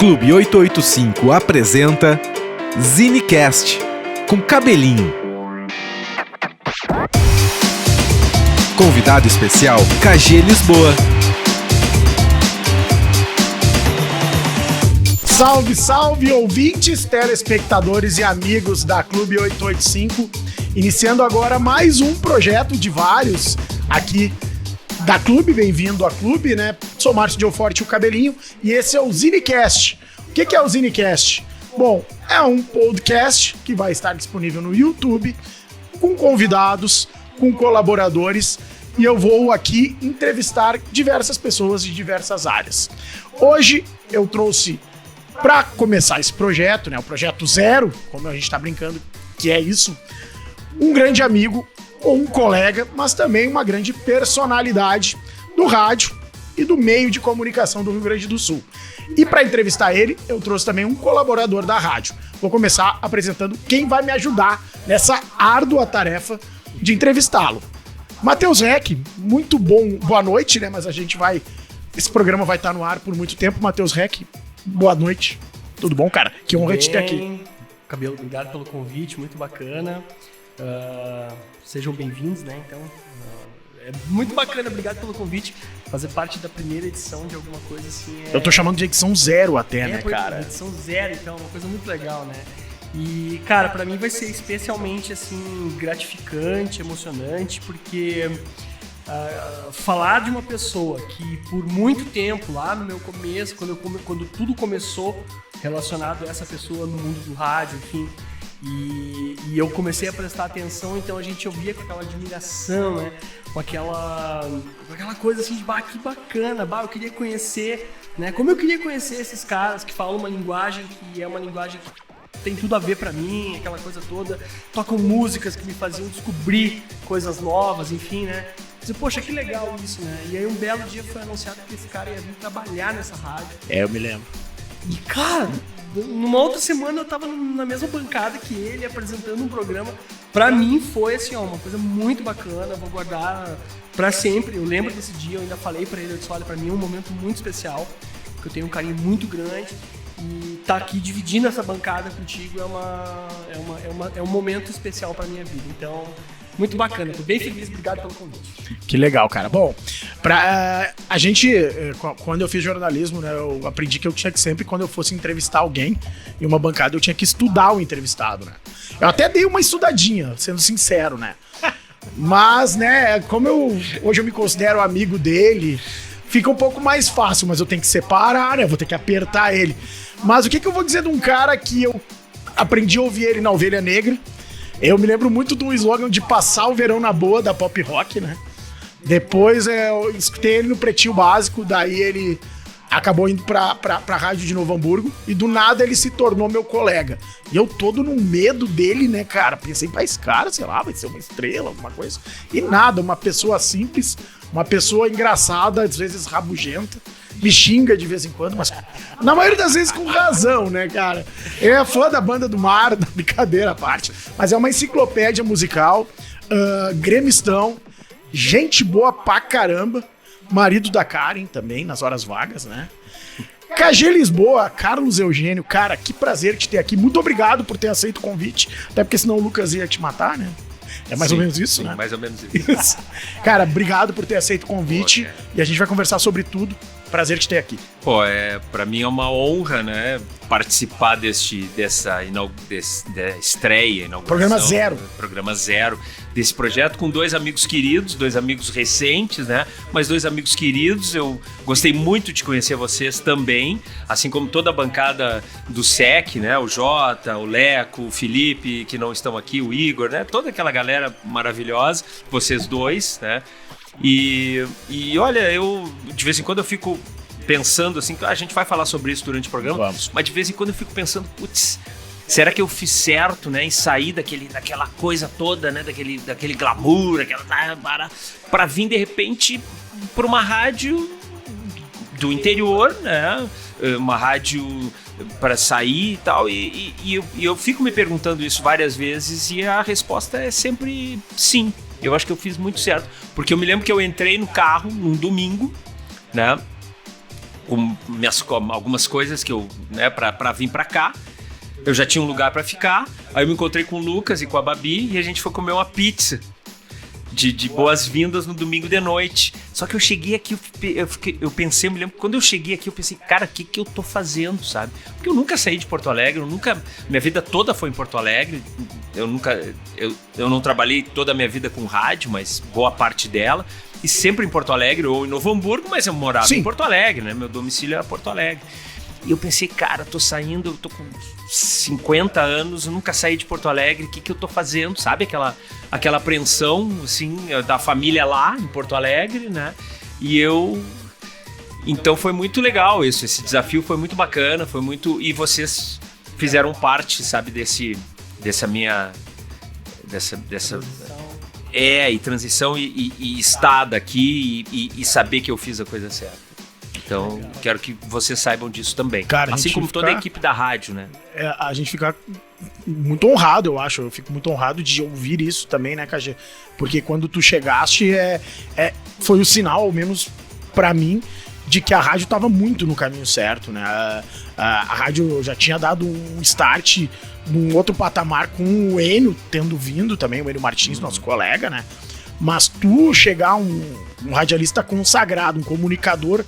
Clube 885 apresenta Zinecast, com Cabelinho. Convidado especial, KG Lisboa. Salve, salve, ouvintes, telespectadores e amigos da Clube 885. Iniciando agora mais um projeto de vários aqui da Clube. Bem-vindo à Clube, né? Sou Márcio Dioforte, o Cabelinho, e esse é o Zinecast. O que é o Zinecast? Bom, é um podcast que vai estar disponível no YouTube, com convidados, com colaboradores, e eu vou aqui entrevistar diversas pessoas de diversas áreas. Hoje eu trouxe, para começar esse projeto, né, o projeto zero, como a gente está brincando, que é isso, um grande amigo ou um colega, mas também uma grande personalidade do rádio e do meio de comunicação do Rio Grande do Sul. E para entrevistar ele, eu trouxe também um colaborador da rádio. Vou começar apresentando quem vai me ajudar nessa árdua tarefa de entrevistá-lo. Matheus Reck, muito bom, boa noite, né? Mas esse programa vai estar no ar por muito tempo. Matheus Reck, boa noite. Tudo bom, cara? Que honra te ter aqui. Cabelo, obrigado pelo convite, muito bacana. Sejam bem-vindos, né? Então, é muito bacana, obrigado pelo convite. Fazer parte da primeira edição de alguma coisa assim. Eu tô chamando de edição zero até, né, cara? Edição zero, então, uma coisa muito legal, né? E, cara, pra mim vai ser especialmente, assim, gratificante, emocionante, porque falar de uma pessoa que por muito tempo, lá no meu começo, quando tudo começou relacionado a essa pessoa no mundo do rádio, enfim, e eu comecei a prestar atenção, então a gente ouvia com aquela admiração, né? Com aquela coisa assim de, que bacana, eu queria conhecer, né? Como eu queria conhecer esses caras que falam uma linguagem que é uma linguagem que tem tudo a ver pra mim, aquela coisa toda, tocam músicas que me faziam descobrir coisas novas, enfim, né? Dizer, poxa, que legal isso, né? E aí um belo dia foi anunciado que esse cara ia vir trabalhar nessa rádio. Eu me lembro. E, cara, numa outra semana eu tava na mesma bancada que ele, apresentando um programa. Pra mim foi, assim, uma coisa muito bacana, vou guardar pra sempre. Eu lembro desse dia, eu ainda falei pra ele, eu disse, olha, pra mim é um momento muito especial, que eu tenho um carinho muito grande. E tá aqui dividindo essa bancada contigo é um momento especial pra minha vida. Então, muito bacana, tô bem feliz, obrigado pelo convite. Que legal, cara. Bom, a gente, quando eu fiz jornalismo, né, eu aprendi que eu tinha que sempre, quando eu fosse entrevistar alguém em uma bancada, eu tinha que estudar o entrevistado, né? Eu até dei uma estudadinha, sendo sincero, né? Mas, né, como hoje eu me considero amigo dele, fica um pouco mais fácil, mas eu tenho que separar, né? Vou ter que apertar ele. Mas o que eu vou dizer de um cara que eu aprendi a ouvir ele na Ovelha Negra? Eu me lembro muito do slogan de passar o verão na boa, da Pop Rock, né? Depois eu escutei ele no Pretinho Básico, daí ele acabou indo pra rádio de Novo Hamburgo e do nada ele se tornou meu colega. E eu todo no medo dele, né, cara? Pensei, esse cara, sei lá, vai ser uma estrela, alguma coisa. E nada, uma pessoa simples, uma pessoa engraçada, às vezes rabugenta, me xinga de vez em quando, mas na maioria das vezes com razão, né, cara? Ele é fã da Banda do Mar, da brincadeira à parte, mas é uma enciclopédia musical, gremistão, gente boa pra caramba, marido da Karen também, nas horas vagas, né? KG Lisboa, Carlos Eugênio, cara, que prazer te ter aqui, muito obrigado por ter aceito o convite, até porque senão o Lucas ia te matar, né? É mais ou menos isso, né? Mais ou menos isso. Cara, obrigado por ter aceito o convite. E a gente vai conversar sobre tudo. Prazer te ter aqui. Pra mim é uma honra, né, participar dessa estreia, inauguração. Programa zero desse projeto com dois amigos queridos, dois amigos recentes, né, mas dois amigos queridos. Eu gostei muito de conhecer vocês também, assim como toda a bancada do SEC, né, o Jota, o Leco, o Felipe, que não estão aqui, o Igor, né, toda aquela galera maravilhosa, vocês dois, né. E olha, eu de vez em quando eu fico pensando assim, a gente vai falar sobre isso durante o programa, mas de vez em quando eu fico pensando, será que eu fiz certo, né, em sair daquela coisa toda, né, daquele glamour, para vir de repente para uma rádio do interior, né, uma rádio para sair e tal, e eu fico me perguntando isso várias vezes e a resposta é sempre sim. Eu acho que eu fiz muito certo, porque eu me lembro que eu entrei no carro num domingo, né? com algumas coisas que eu, né, pra vir pra cá. Eu já tinha um lugar pra ficar. Aí eu me encontrei com o Lucas e com a Babi e a gente foi comer uma pizza de boas-vindas no domingo de noite. Só que eu cheguei aqui, eu pensei, eu me lembro, quando eu cheguei aqui, eu pensei, cara, o que eu tô fazendo, sabe? Porque eu nunca saí de Porto Alegre, minha vida toda foi em Porto Alegre. Eu não trabalhei toda a minha vida com rádio, mas boa parte dela. E sempre em Porto Alegre ou em Novo Hamburgo, mas eu morava em Porto Alegre, né? Meu domicílio era Porto Alegre. E eu pensei, cara, eu tô com 50 anos, eu nunca saí de Porto Alegre, o que eu tô fazendo, sabe? Aquela apreensão, assim, da família lá em Porto Alegre, né? Então foi muito legal isso, esse desafio foi muito bacana, e vocês fizeram parte, sabe, dessa minha... transição e estar aqui e saber que eu fiz a coisa certa. Então, quero que vocês saibam disso também. Cara, assim como toda a equipe da rádio, né? A gente fica muito honrado, eu acho. Eu fico muito honrado de ouvir isso também, né, KG? Porque quando tu chegaste, foi o sinal, ao menos pra mim, de que a rádio tava muito no caminho certo, né? A rádio já tinha dado um start num outro patamar com o Enio tendo vindo também, o Enio Martins, nosso colega, né? Mas tu chegar um radialista consagrado, um comunicador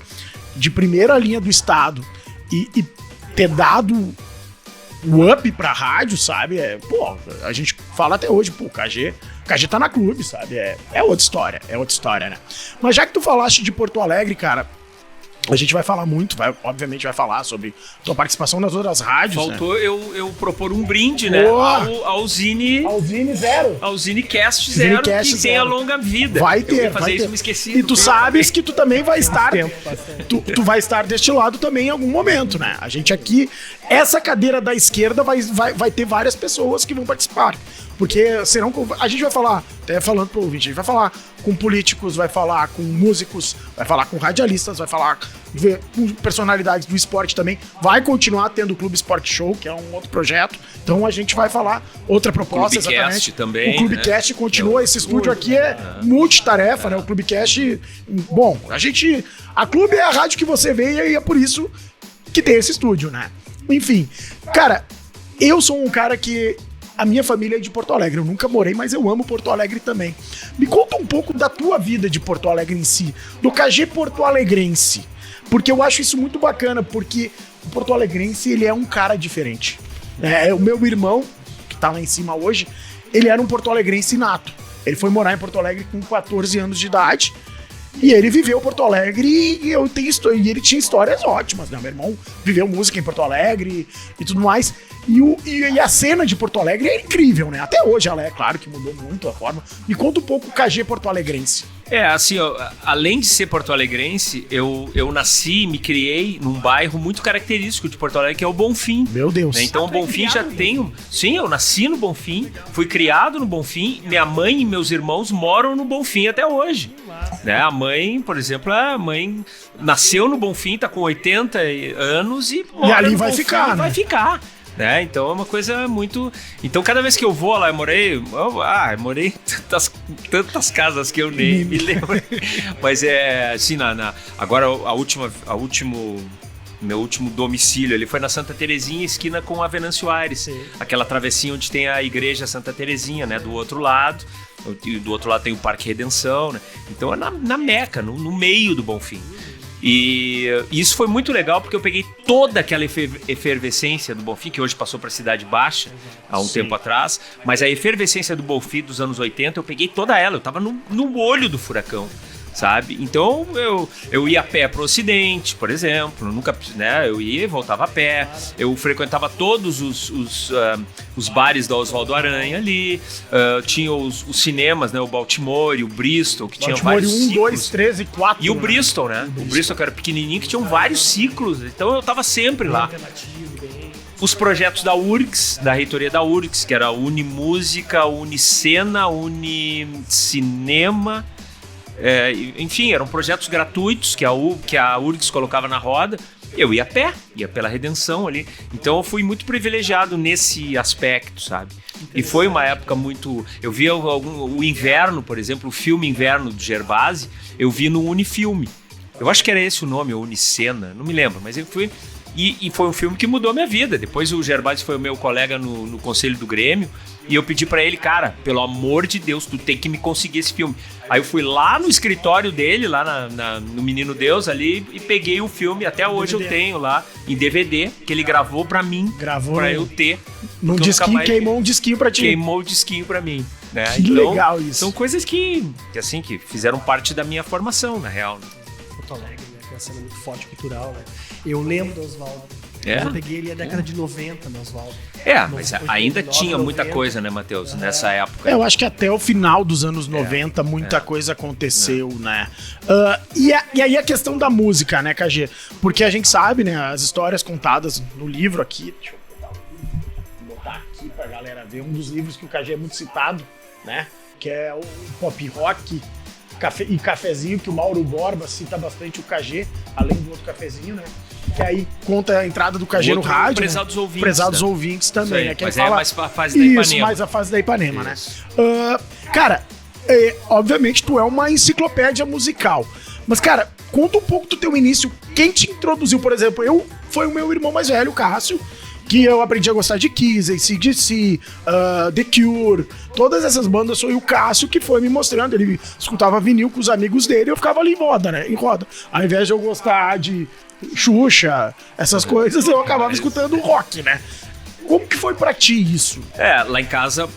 de primeira linha do estado e ter dado o up pra rádio, sabe? A gente fala até hoje, o KG tá na clube, sabe? É outra história, né? Mas já que tu falaste de Porto Alegre, cara, a gente vai falar muito, obviamente vai falar sobre tua participação nas outras rádios. Faltou, né? eu propor um brinde, né? Ao Zine Zero. Ao Zinecast Zero, que tem a longa vida. Vai ter. Me esqueci. E tu sabes que tu também vai estar. Tu vai estar deste lado também em algum momento, né? A gente aqui, essa cadeira da esquerda vai ter várias pessoas que vão participar. Porque serão. A gente vai falar, até falando pro ouvinte, a gente vai falar com políticos, vai falar com músicos, vai falar com radialistas, vai falar com personalidades do esporte também. Vai continuar tendo o Clube Esporte Show, que é um outro projeto. Então a gente vai falar outra proposta, exatamente. Também, o Clubecast, né? Continua. Esse estúdio aqui é multitarefa, né? O Clubecast. Bom, a Clube é a rádio que você vê e é por isso que tem esse estúdio, né? Enfim, cara, eu sou um cara que. A minha família é de Porto Alegre, eu nunca morei, mas eu amo Porto Alegre também. Me conta um pouco da tua vida de Porto Alegre em si, do KG Porto Alegrense, porque eu acho isso muito bacana, porque o Porto Alegrense, ele é um cara diferente. O meu irmão, que tá lá em cima hoje, ele era um Porto Alegrense nato. Ele foi morar em Porto Alegre com 14 anos de idade, e ele viveu Porto Alegre e ele tinha histórias ótimas, né? Meu irmão viveu música em Porto Alegre e tudo mais. E a cena de Porto Alegre é incrível, né? Até hoje ela é, claro que mudou muito a forma. Me conta um pouco o KG Porto Alegrense. Assim, além de ser porto-alegrense, eu nasci e me criei num bairro muito característico de Porto Alegre, que é o Bonfim. Meu Deus. Né? Então o Bonfim já tem... Sim, eu nasci no Bonfim, fui criado no Bonfim, minha mãe e meus irmãos moram no Bonfim até hoje. Né? A mãe, por exemplo, nasceu no Bonfim, tá com 80 anos e mora ali no vai Bonfim, ficar, né? Vai ficar. Né? Então é uma coisa muito... Então cada vez que eu vou lá, eu morei em tantas casas que eu nem me lembro. Mas assim, agora meu último domicílio ali foi na Santa Terezinha, esquina com a Venâncio Aires. Sim. Aquela travessinha onde tem a igreja Santa Terezinha, né? Do outro lado. E do outro lado tem o Parque Redenção, né? Então é na Meca, no meio do Bonfim. E isso foi muito legal porque eu peguei toda aquela efervescência do Bonfim, que hoje passou para Cidade Baixa, há um tempo atrás, mas a efervescência do Bonfim dos anos 80, eu peguei toda ela, eu tava no olho do furacão, sabe? Então eu ia a pé pro Ocidente, por exemplo, nunca, né? Eu ia e voltava a pé, eu frequentava todos os bares da Oswaldo Aranha ali, tinha os cinemas, né? O Baltimore, o Bristol, que tinha vários ciclos. 1, 2, 3 e 4. E o Bristol, né? O Bristol, que era pequenininho, que tinham vários ciclos, então eu tava sempre lá. Os projetos da URGS, da reitoria da URGS, que era Unimúsica, Unicena, Unicinema... enfim, eram projetos gratuitos que a URGS colocava na roda. Eu ia a pé, ia pela Redenção ali. Então eu fui muito privilegiado nesse aspecto, sabe? E foi uma época muito... Eu via o Inverno, por exemplo, o filme Inverno do Gervásio, eu vi no Unifilme. Eu acho que era esse o nome, ou Unicena, não me lembro, mas eu fui... E foi um filme que mudou a minha vida. Depois o Gervásio foi o meu colega no conselho do Grêmio, e eu pedi pra ele, cara, pelo amor de Deus, tu tem que me conseguir esse filme. Aí eu fui lá no escritório dele, lá no Menino Deus ali, e peguei o filme, até hoje eu tenho lá, em DVD, que ele gravou pra mim, pra eu ter. Num disquinho, queimou um disquinho pra ti. Queimou o disquinho pra mim. Né? Que então, legal isso. São coisas que fizeram parte da minha formação, na real. Porto Alegre, né? Tem uma cena muito forte cultural, né? Eu lembro do Oswaldo. Eu peguei ele a década de 90 no Oswaldo. Mas ainda tinha muita coisa, né, Matheus, nessa época. Eu acho que até o final dos anos 90 muita coisa aconteceu, né? E aí a questão da música, né, KG? Porque a gente sabe, né, as histórias contadas no livro aqui, deixa eu botar aqui pra galera ver, um dos livros que o KG é muito citado, né, que é o Pop Rock e Cafezinho, que o Mauro Borba cita bastante o KG, além do outro cafezinho, né? Que aí conta a entrada do KG no rádio. Prezados ouvintes. Prezados ouvintes também, né? Mas fala... é mais a fase da Ipanema. Isso, mais a fase da Ipanema, né? Cara, obviamente tu é uma enciclopédia musical. Mas, cara, conta um pouco do teu início. Quem te introduziu, por exemplo, foi o meu irmão mais velho, o Cássio, que eu aprendi a gostar de Kiss, AC/DC, The Cure, todas essas bandas. Foi o Cássio que foi me mostrando. Ele escutava vinil com os amigos dele e eu ficava ali em roda, né? Em roda. Ao invés de eu gostar de Xuxa, essas coisas, eu acabava escutando rock, né? Como que foi pra ti isso? Lá em casa,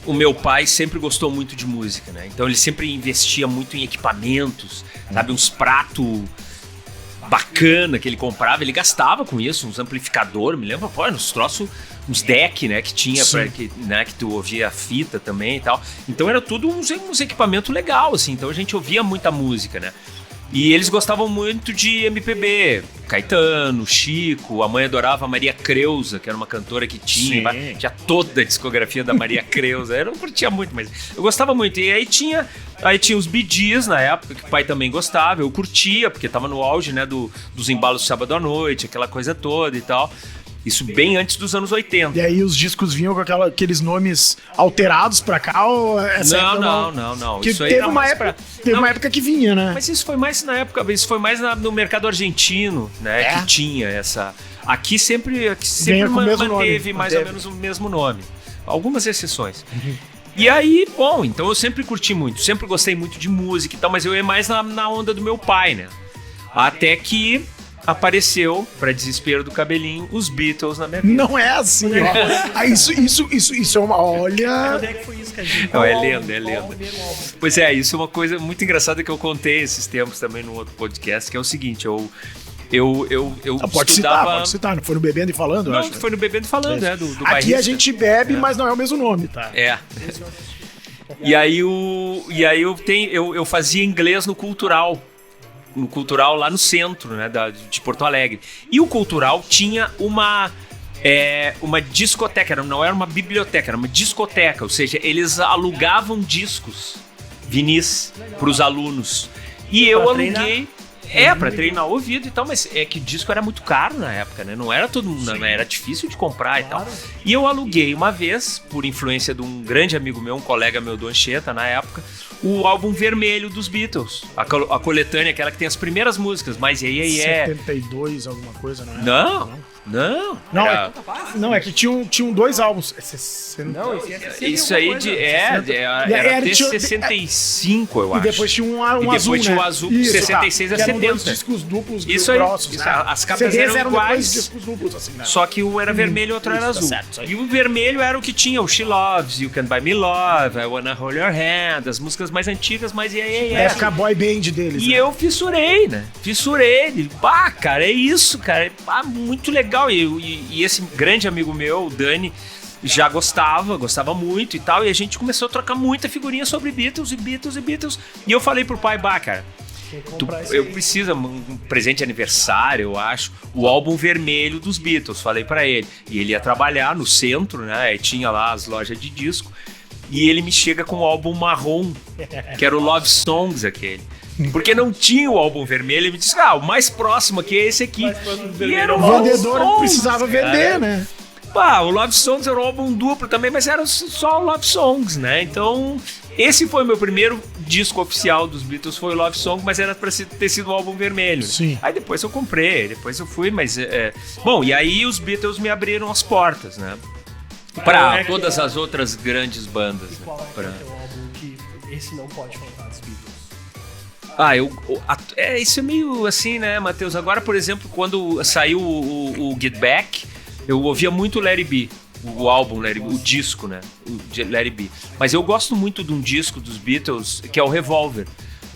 o meu pai sempre gostou muito de música, né? Então ele sempre investia muito em equipamentos, sabe? Uns pratos bacana que ele comprava, ele gastava com isso, uns amplificadores, me lembro, uns troços, uns deck, né, que tinha, que tu ouvia a fita também e tal. Então era tudo uns equipamentos legal, assim, então a gente ouvia muita música, né. E eles gostavam muito de MPB, Caetano, Chico, a mãe adorava a Maria Creuza, que era uma cantora que tinha toda a discografia da Maria Creuza. Eu não curtia muito, mas eu gostava muito. E aí tinha os Bee Gees na época, que o pai também gostava, eu curtia, porque tava no auge, né, dos embalos do sábado à noite, aquela coisa toda e tal. Isso bem antes dos anos 80. E aí os discos vinham com aqueles nomes alterados pra cá? Ou não. Que isso teve uma época que vinha, né? Mas isso foi mais na época, no mercado argentino, né? Que tinha essa... Aqui sempre manteve mais ou menos o mesmo nome. Algumas exceções. E aí, bom, então eu sempre curti muito, sempre gostei muito de música e tal, mas eu ia mais na onda do meu pai, né? Até que apareceu, pra desespero do cabelinho, os Beatles na minha vida. Não é assim, ó. Isso é uma... Olha... Onde é que foi isso, Cadinho? Não, é lenda. Pois é, isso é uma coisa muito engraçada que eu contei esses tempos também num outro podcast, que é o seguinte, eu pode citar, não foi no Bebendo e Falando, não, acho. Foi no Bebendo e Falando, né? Do Aqui bairrista. a gente bebe, mas não é o mesmo nome, tá? E aí eu fazia inglês no Cultural lá no centro, né, de Porto Alegre. E o Cultural tinha uma discoteca, não era uma biblioteca, era uma discoteca, ou seja, eles alugavam discos, vinis, para os alunos. E eu aluguei... pra treinar o ouvido e tal, mas é que o disco era muito caro na época, né? Não era todo mundo, era difícil de comprar e tal. E eu aluguei uma vez, por influência de um grande amigo meu, um colega meu do Anchieta na época, o álbum vermelho dos Beatles, a coletânea, aquela que tem as primeiras músicas, mas aí 72, alguma coisa, não é? Não, é que tinham dois álbuns. Isso aí era até 65, eu acho. E depois tinha um azul, depois tinha o azul, 66 a 70. Os discos duplos isso aí, grossos, né? As capas eram iguais, discos duplos, assim, né? Só que um era vermelho e o outro era azul. E o vermelho era o que tinha o She Loves, You Can Buy Me Love, I Wanna Hold Your Hand, as músicas mais antigas, mas É a boy band deles. E eu fissurei, né? Pá, cara, é isso, cara. Muito legal. E esse grande amigo meu, o Dani, já gostava muito e tal, e a gente começou a trocar muita figurinha sobre Beatles. E eu falei pro pai, cara, eu preciso um presente de aniversário, eu acho, o álbum vermelho dos Beatles, falei pra ele. E ele ia trabalhar no centro, né, e tinha lá as lojas de disco, e ele me chega com o álbum marrom, que era o Love Songs aquele. Porque não tinha o álbum vermelho, ele me disse, o mais próximo aqui é esse aqui. E era o vendedor Songs, precisava vender, né? o Love Songs era um álbum duplo também, mas era só Love Songs, né? Então, esse foi o meu primeiro disco oficial dos Beatles, foi o Love Song, mas era pra ter sido o álbum vermelho. Sim. Aí depois eu comprei, depois eu fui, mas... Bom, e aí os Beatles me abriram as portas, né? Pra todas as outras grandes bandas. Qual é, né? que é o teu álbum que esse não pode faltar dos Beatles? Isso é meio assim, né, Matheus? Agora, por exemplo, quando saiu o Get Back, eu ouvia muito Let It Be, o álbum Let It Be, o disco, né? O Let It Be. Mas eu gosto muito de um disco dos Beatles, que é o Revolver.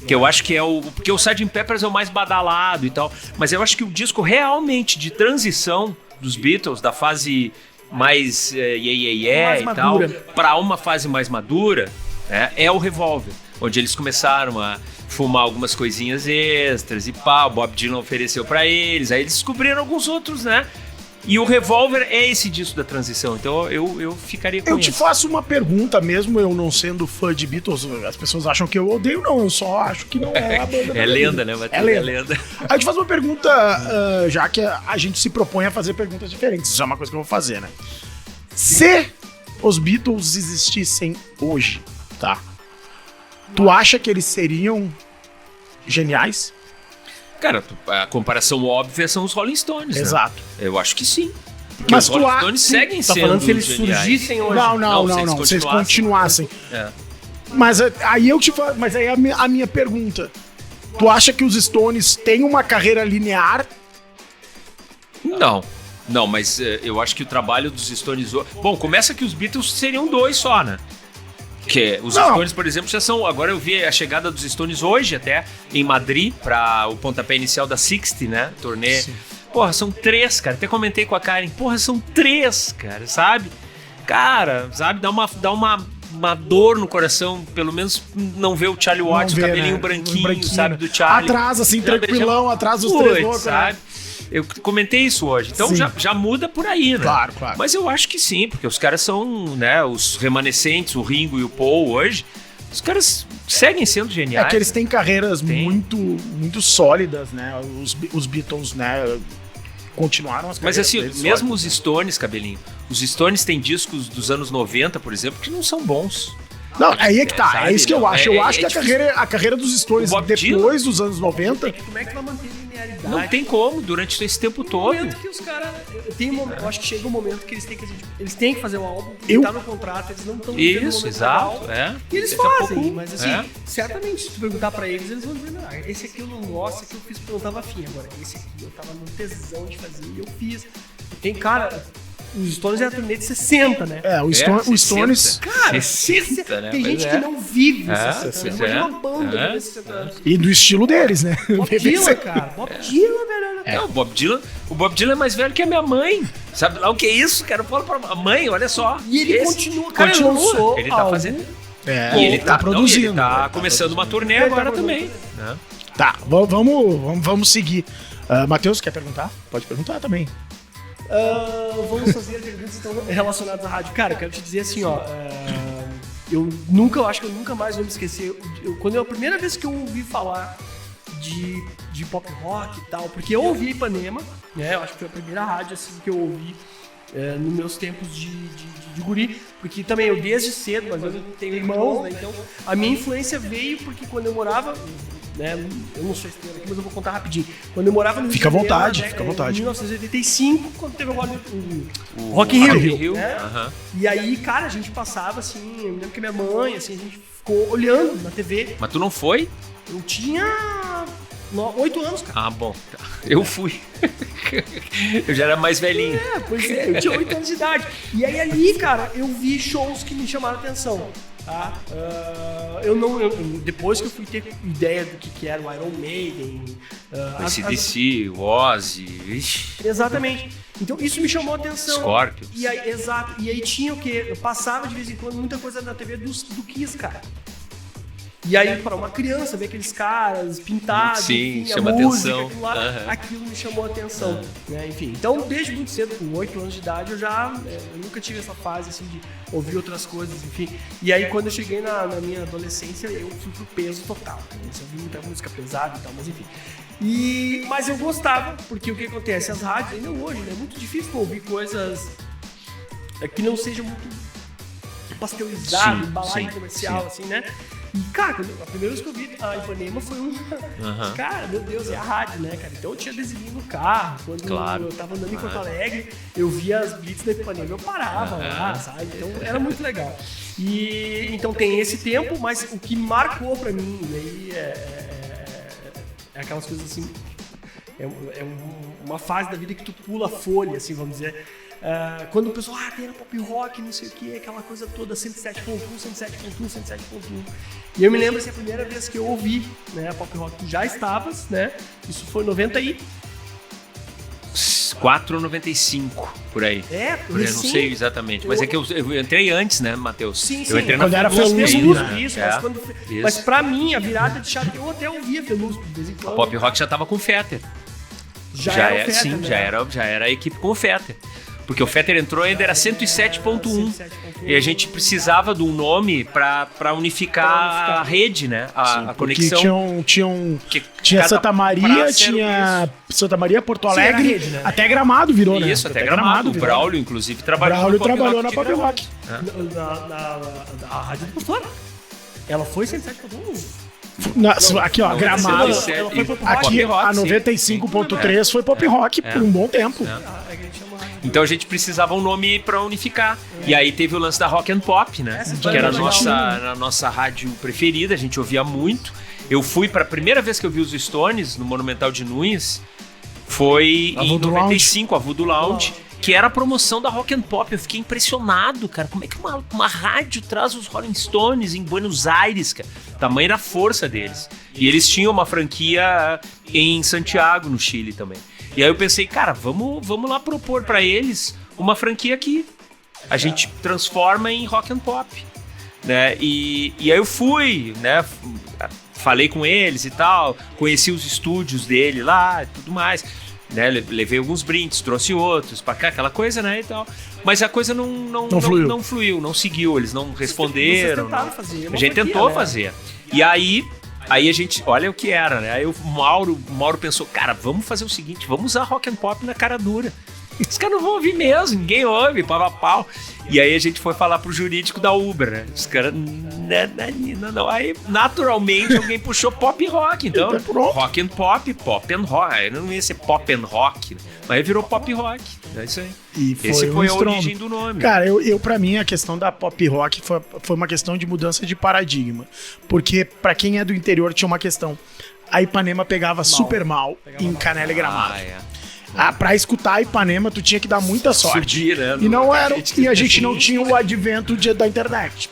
Que eu acho que porque o Sgt. Pepper's é o mais badalado e tal. Mas eu acho que o disco realmente de transição dos Beatles, da fase mais e tal, para uma fase mais madura, é o Revolver. Onde eles começaram a fumar algumas coisinhas extras e pá, o Bob Dylan ofereceu pra eles, aí eles descobriram alguns outros, né? E o Revolver é esse disco da transição, então eu ficaria com Eu isso. te faço uma pergunta, mesmo eu não sendo fã de Beatles, as pessoas acham que eu odeio, não, eu só acho que não é a banda. É lenda, né, Matheus? É lenda. Aí eu te faço uma pergunta, já que a gente se propõe a fazer perguntas diferentes, isso é uma coisa que eu vou fazer, né? Se os Beatles existissem hoje, tá? Tu acha que eles seriam geniais? Cara, a comparação óbvia são os Rolling Stones, Exato. né? Eu acho que sim. Porque Mas os Rolling Stones seguem Tá sendo falando se eles geniais. surgissem hoje? Não, se eles continuassem. É. Mas aí eu te falo, mas aí a minha pergunta. Tu acha que os Stones têm uma carreira linear? Não, mas eu acho que o trabalho dos Stones... Bom, começa que os Beatles seriam 2 só, né? Que os Stones, por exemplo, já são... Agora eu vi a chegada dos Stones hoje até em Madrid para o pontapé inicial da 60, né? Turnê. Sim. Porra, são 3, cara. Até comentei com a Karen. Porra, são 3, cara, sabe? Cara, sabe? Dá uma dor no coração, pelo menos não ver o Charlie Watts, o cabelinho branquinho, sabe? Do Charlie. Atrás, assim, tranquilão, atrás dos 3 loucos, sabe? Eu comentei isso hoje. Então já muda por aí, né? Claro. Mas eu acho que sim, porque os caras são, né, os remanescentes, o Ringo e o Paul hoje, os caras seguem sendo geniais. É que eles têm carreiras muito, muito sólidas, né? Os Beatles, né, continuaram as carreiras. Mas assim, mesmo sólidas, os Stones, cabelinho, os Stones têm discos dos anos 90, por exemplo, que não são bons. Não, aí é que tá, sabe? é isso que eu acho. Eu acho que difícil. a carreira dos Stones depois dos anos 90... Como é que vai manter linearidade? Não tem como, durante esse tempo todo. Momento que os caras... Eu acho que chega um momento que eles têm que fazer um álbum, que tá no contrato, eles não estão vivendo Isso, momento exato. legal, e eles fazem, mas assim, certamente, se tu perguntar pra eles vão dizer, não, esse aqui eu não gosto, esse aqui eu fiz porque eu não tava afim. Agora, esse aqui eu tava no tesão de fazer e eu fiz. E tem, cara... Os Stones é a turnê de 60, né? O Stones... Cara, 60, né? Tem gente que não vive 60 anos. Imagina uma banda de 60 anos. E do estilo deles, né? Bob Dylan, cara. Bob Dylan, velho. Não, o Bob Dylan é mais velho que a minha mãe. Sabe lá o que é isso, cara? Eu falo pra mãe, olha só. E ele continua, cara. Ele tá fazendo... E ele tá produzindo. Ele tá começando uma turnê agora também. Né? Tá, vamos seguir. Matheus, quer perguntar? Pode perguntar também. Vamos fazer perguntas então, relacionadas à rádio. Cara, eu quero te dizer assim, ó. Eu acho que eu nunca mais vou me esquecer. Quando a primeira vez que eu ouvi falar de pop rock e tal, porque eu ouvi Ipanema, né? Eu acho que foi a primeira rádio assim, que eu ouvi nos meus tempos de guri, porque também eu desde cedo, mas eu tenho irmãos, né? Então a minha influência veio porque quando eu morava, né? Eu não sou estrela aqui, mas eu vou contar rapidinho. Quando eu morava no Rio de Janeiro, fica à vontade. Em 1985, quando teve o Rock in Rio, né? E aí, cara, a gente passava assim, eu me lembro que minha mãe, assim, a gente ficou olhando na TV. Mas tu não foi? Eu tinha 8 anos, cara. Ah, bom. Eu fui. Eu já era mais velhinho. Pois é, eu tinha 8 anos de idade. E aí ali, cara, eu vi shows que me chamaram a atenção. Tá? Depois que eu fui ter ideia do que era o Iron Maiden, o AC/DC, o Ozzy, vixi. Exatamente. Então isso me chamou a atenção. Scorpions. E aí, exato. E aí tinha o quê? Eu passava de vez em quando muita coisa na TV do Kiss, cara. E aí, para uma criança, ver aqueles caras pintados, sim, enfim, chama a música, atenção. Aquilo, lá, aquilo me chamou a atenção. Né? Enfim, então, desde muito cedo, com 8 anos de idade, eu nunca tive essa fase assim, de ouvir outras coisas, enfim. E aí, quando eu cheguei na minha adolescência, eu fui pro peso total. Eu ouvi muita música pesada e tal, mas enfim. Mas eu gostava, porque o que acontece? As rádios, ainda hoje, né? É muito difícil ouvir coisas que não seja muito pasteurizado, Sim, embalagem sim, comercial, sim. assim, né? E, cara, a primeira vez que eu vi a Ipanema foi Cara, meu Deus, é a rádio, né, cara? Então eu tinha adesivinho no carro. Quando Claro. eu tava andando em Porto Alegre, eu via as blitz da Ipanema, eu parava lá, sabe? Então era muito legal. E então tem esse tempo, mas o que marcou pra mim, aí é aquelas coisas assim. Uma fase da vida que tu pula a folha, assim, vamos dizer. Quando o pessoal, tem na pop rock, não sei o que, aquela coisa toda, 107.1, 107.1, 107.1. E eu me lembro, assim, a primeira vez que eu ouvi, né, a pop rock, tu já estavas, né? Isso foi em 4 ou 95, por aí. Por Eu não sei exatamente, mas é que eu entrei antes, né, Matheus? Sim, eu entrei quando era Felusp, isso, né? mas pra mim, a virada de chave, eu até ouvia Felusp de vez em quando. A pop rock já tava com o Fetter. Era o Fetter, sim, né? já era a equipe com o Fetter. Porque o Fetter entrou ainda era 107.1 e a gente precisava de um nome para unificar a rede, né? A conexão. Tinha Santa Maria, tinha Santa Maria, Porto Alegre, rede, né? até Gramado virou, né? Isso, até Gramado. O Braulio, inclusive, trabalhou na Pop Rock. A Rádio do Pastor. Ela foi 107.1. Aqui, ó, Gramado. Ela foi Pop Aqui, Rock, a 95.3 foi Pop Rock por um bom tempo. Então a gente precisava um nome para unificar. E aí teve o lance da Rock and Pop, né? Que era a nossa rádio preferida, a gente ouvia muito. Eu fui para a primeira vez que eu vi os Stones no Monumental de Nunes, foi em 95, a Voodoo Lounge, que era a promoção da Rock and Pop. Eu fiquei impressionado, cara. Como é que uma rádio traz os Rolling Stones em Buenos Aires, cara? Tamanho era a força deles. E eles tinham uma franquia em Santiago, no Chile também. E aí eu pensei, cara, vamos lá propor pra eles uma franquia que a gente transforma em Rock and Pop, né? E aí eu fui, né? Falei com eles e tal, conheci os estúdios dele lá e tudo mais, né? Levei alguns brindes, trouxe outros pra cá, aquela coisa, né? E tal. Mas a coisa não fluiu, não seguiu, eles não responderam. Vocês tentaram fazer. A gente tentou fazer. E aí a gente, olha o que era, né? Aí o Mauro pensou, cara, vamos fazer o seguinte, vamos usar Rock and Pop na cara dura. Os caras não vão ouvir mesmo, ninguém ouve, pau. E aí a gente foi falar pro jurídico da Uber, né? Os caras, não. Aí, naturalmente, alguém puxou pop rock. Então, Rock and Pop, Pop and Rock. Aí não ia ser Pop and Rock, mas aí virou Pop Rock. É isso aí. Esse foi a origem do nome. Cara, eu pra mim, a questão da pop rock foi uma questão de mudança de paradigma. Porque pra quem é do interior tinha uma questão. A Ipanema pegava super mal em Canela e Gramado. Pra escutar a Ipanema, tu tinha que dar muita sorte. Subir, né? E a gente não tinha o advento da internet.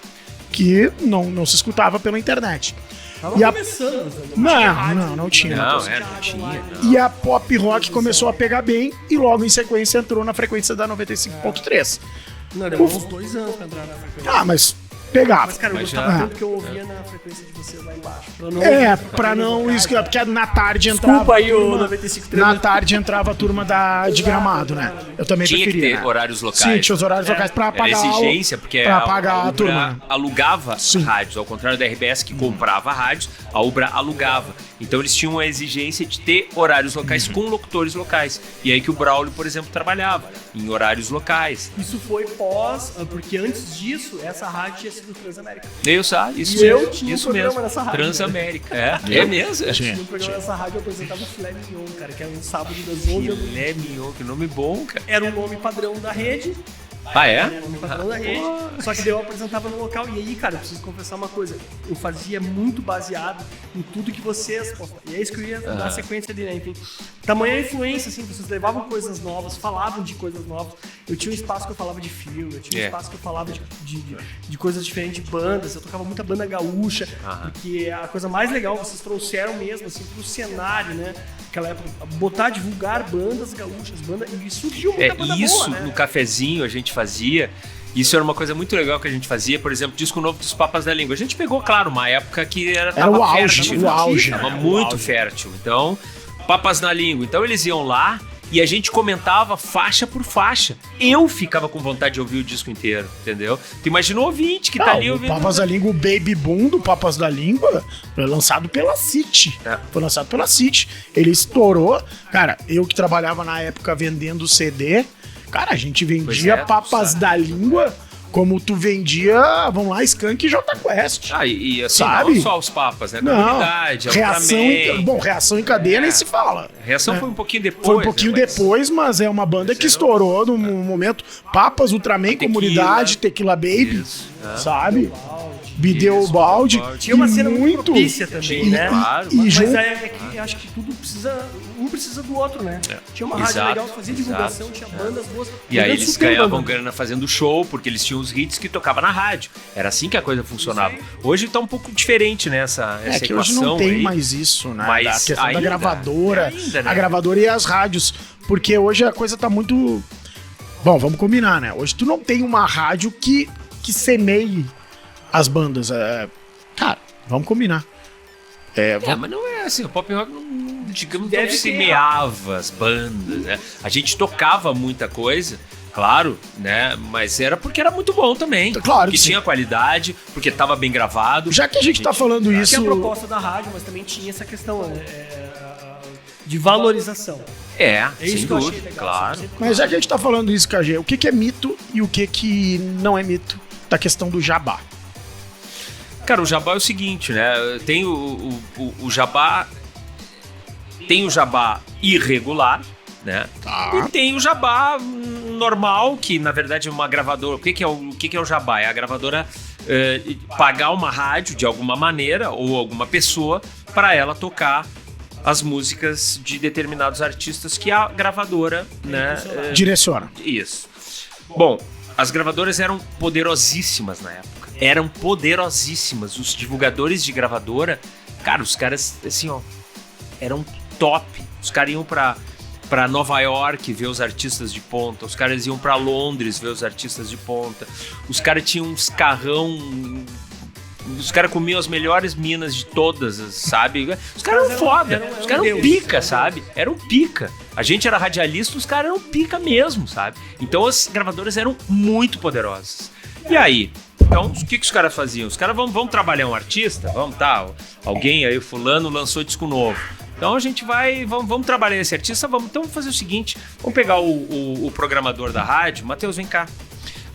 Que não se escutava pela internet. Tava começando. Não tinha. Não tinha. E a pop rock começou a pegar bem e logo em sequência entrou na frequência da 95.3. Não, demorou uns 2 anos pra entrar na frequência. Mas pegava. Mas, cara, eu gostava tanto que eu ouvia na frequência de você lá embaixo. Porque na tarde entrava. Desculpa aí o 95.3. Na tarde entrava a turma de Gramado, né? Eu também tinha preferia. Tinha que ter horários locais. Sim, tinha os horários locais pra pagar. Era exigência, porque pra pagar a turma. Alugava rádios, ao contrário da RBS que comprava rádios, a Ubra alugava. Então eles tinham a exigência de ter horários locais com locutores locais. E aí que o Braulio, por exemplo, trabalhava em horários locais. Isso foi porque antes disso, essa rádio tinha sido Transamérica. Eu tinha um programa nessa rádio. Transamérica. É mesmo? Eu tinha um programa nessa rádio, eu apresentava o Filé Mignon, cara, que era um sábado das 11. Filé Mignon, que nome bom, cara. Era um nome padrão da rede. É? Nome padrão da rede. Só que daí eu apresentava no local. E aí, cara, eu preciso confessar uma coisa. Eu fazia muito baseado em tudo que vocês postavam. E é isso que eu ia dar sequência ali, né? Enfim, tamanha influência, assim, vocês levavam coisas novas, falavam de coisas novas. Eu tinha um espaço que eu falava de filme, eu tinha um espaço que eu falava de coisas diferentes, de bandas. Eu tocava muita banda gaúcha, porque a coisa mais legal, vocês trouxeram mesmo, assim, pro cenário, né? Naquela época, divulgar bandas gaúchas, e surgiu muita banda boa, né? No cafezinho a gente fazia. Isso era uma coisa muito legal que a gente fazia, por exemplo, disco novo dos Papas da Língua. A gente pegou, claro, uma época que tava o fértil, auge. Tava muito fértil. Então, Papas na Língua. Então eles iam lá e a gente comentava faixa por faixa. Eu ficava com vontade de ouvir o disco inteiro, entendeu? Tu imagina o ouvinte que tá ali ouvindo. O Papas da Língua, o Baby Boom do Papas da Língua, foi lançado pela City. Foi lançado pela City. Ele estourou. Cara, eu que trabalhava na época vendendo CD, Cara, a gente vendia papas da língua como tu vendia, vamos lá, Skank e Jota Quest. E assim, sabe? Não só os papas, né? Comunidade, reação em cadeia nem se fala. Reação foi um pouquinho depois. Foi um pouquinho depois, mas é uma banda que estourou no momento. Papas, Ultraman, Comunidade, Tequila Baby, sabe? Bideu Balde. Tinha uma cena muito propícia também, né? Claro. Mas que acho que tudo precisa... Um precisa do outro, né? Tinha uma rádio legal que fazia divulgação, tinha bandas boas. E aí eles ganhavam grana fazendo show, porque eles tinham os hits que tocavam na rádio. Era assim que a coisa funcionava. Hoje tá um pouco diferente, né? Essa que equação hoje não tem aí. mais isso, né? Mas a questão ainda, da gravadora. né? A gravadora e as rádios. Porque hoje a coisa tá muito... Bom, vamos combinar, né? Hoje tu não tem uma rádio que semeie as bandas. Cara, vamos combinar. Mas não é assim, o pop rock não semeava as bandas, né? A gente tocava muita coisa, claro, né? Mas era porque era muito bom também. Claro que tinha qualidade, porque estava bem gravado. Já que a gente tá falando isso... Tinha a proposta da rádio, mas também tinha essa questão de valorização. Sem dúvida, claro. Mas já que a gente tá falando isso, KG, o que é mito e o que não é mito da questão do jabá? Cara, o jabá é o seguinte, né? Tem o jabá... Tem o jabá irregular, né? E tem o jabá normal, que na verdade é uma gravadora. O que é o jabá? É a gravadora pagar uma rádio de alguma maneira ou alguma pessoa para ela tocar as músicas de determinados artistas que a gravadora, né, direciona. Isso. Bom, as gravadoras eram poderosíssimas na época. Eram poderosíssimas. Os divulgadores de gravadora, cara, os caras, assim, ó, eram top. Os caras iam pra Nova York ver os artistas de ponta. Os caras iam pra Londres ver os artistas de ponta. Os caras tinham uns carrão... Os caras comiam as melhores minas de todas, sabe? Os caras eram foda. Os caras eram pica, sabe? Eram pica. A gente era radialista, os caras eram pica mesmo, sabe? Então as gravadoras eram muito poderosas. E aí? Então, o que os caras faziam? Os caras vão trabalhar um artista? Alguém aí, fulano, lançou disco novo. Então a gente vamos trabalhar esse artista, então vamos fazer o seguinte, vamos pegar o programador da rádio, Matheus, vem cá.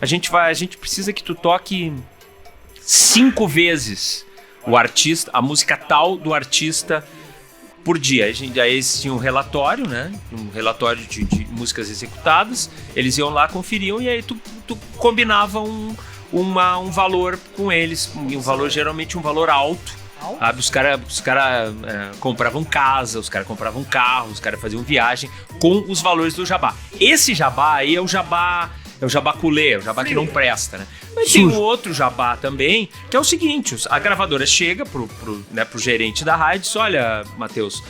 A gente precisa que tu toque 5 vezes o artista, a música tal do artista por dia. Aí eles tinham um relatório, né? Um relatório de músicas executadas, eles iam lá, conferiam e aí tu combinava um valor com eles, geralmente um valor alto. Sabe? Os caras compravam casa, os caras compravam carro, os caras faziam viagem com os valores do jabá. Esse jabá aí é o jabá culé, é o jabá que não presta, né? Mas tem um outro jabá também, que é o seguinte, a gravadora chega pro gerente da rádio e diz, olha, Matheus,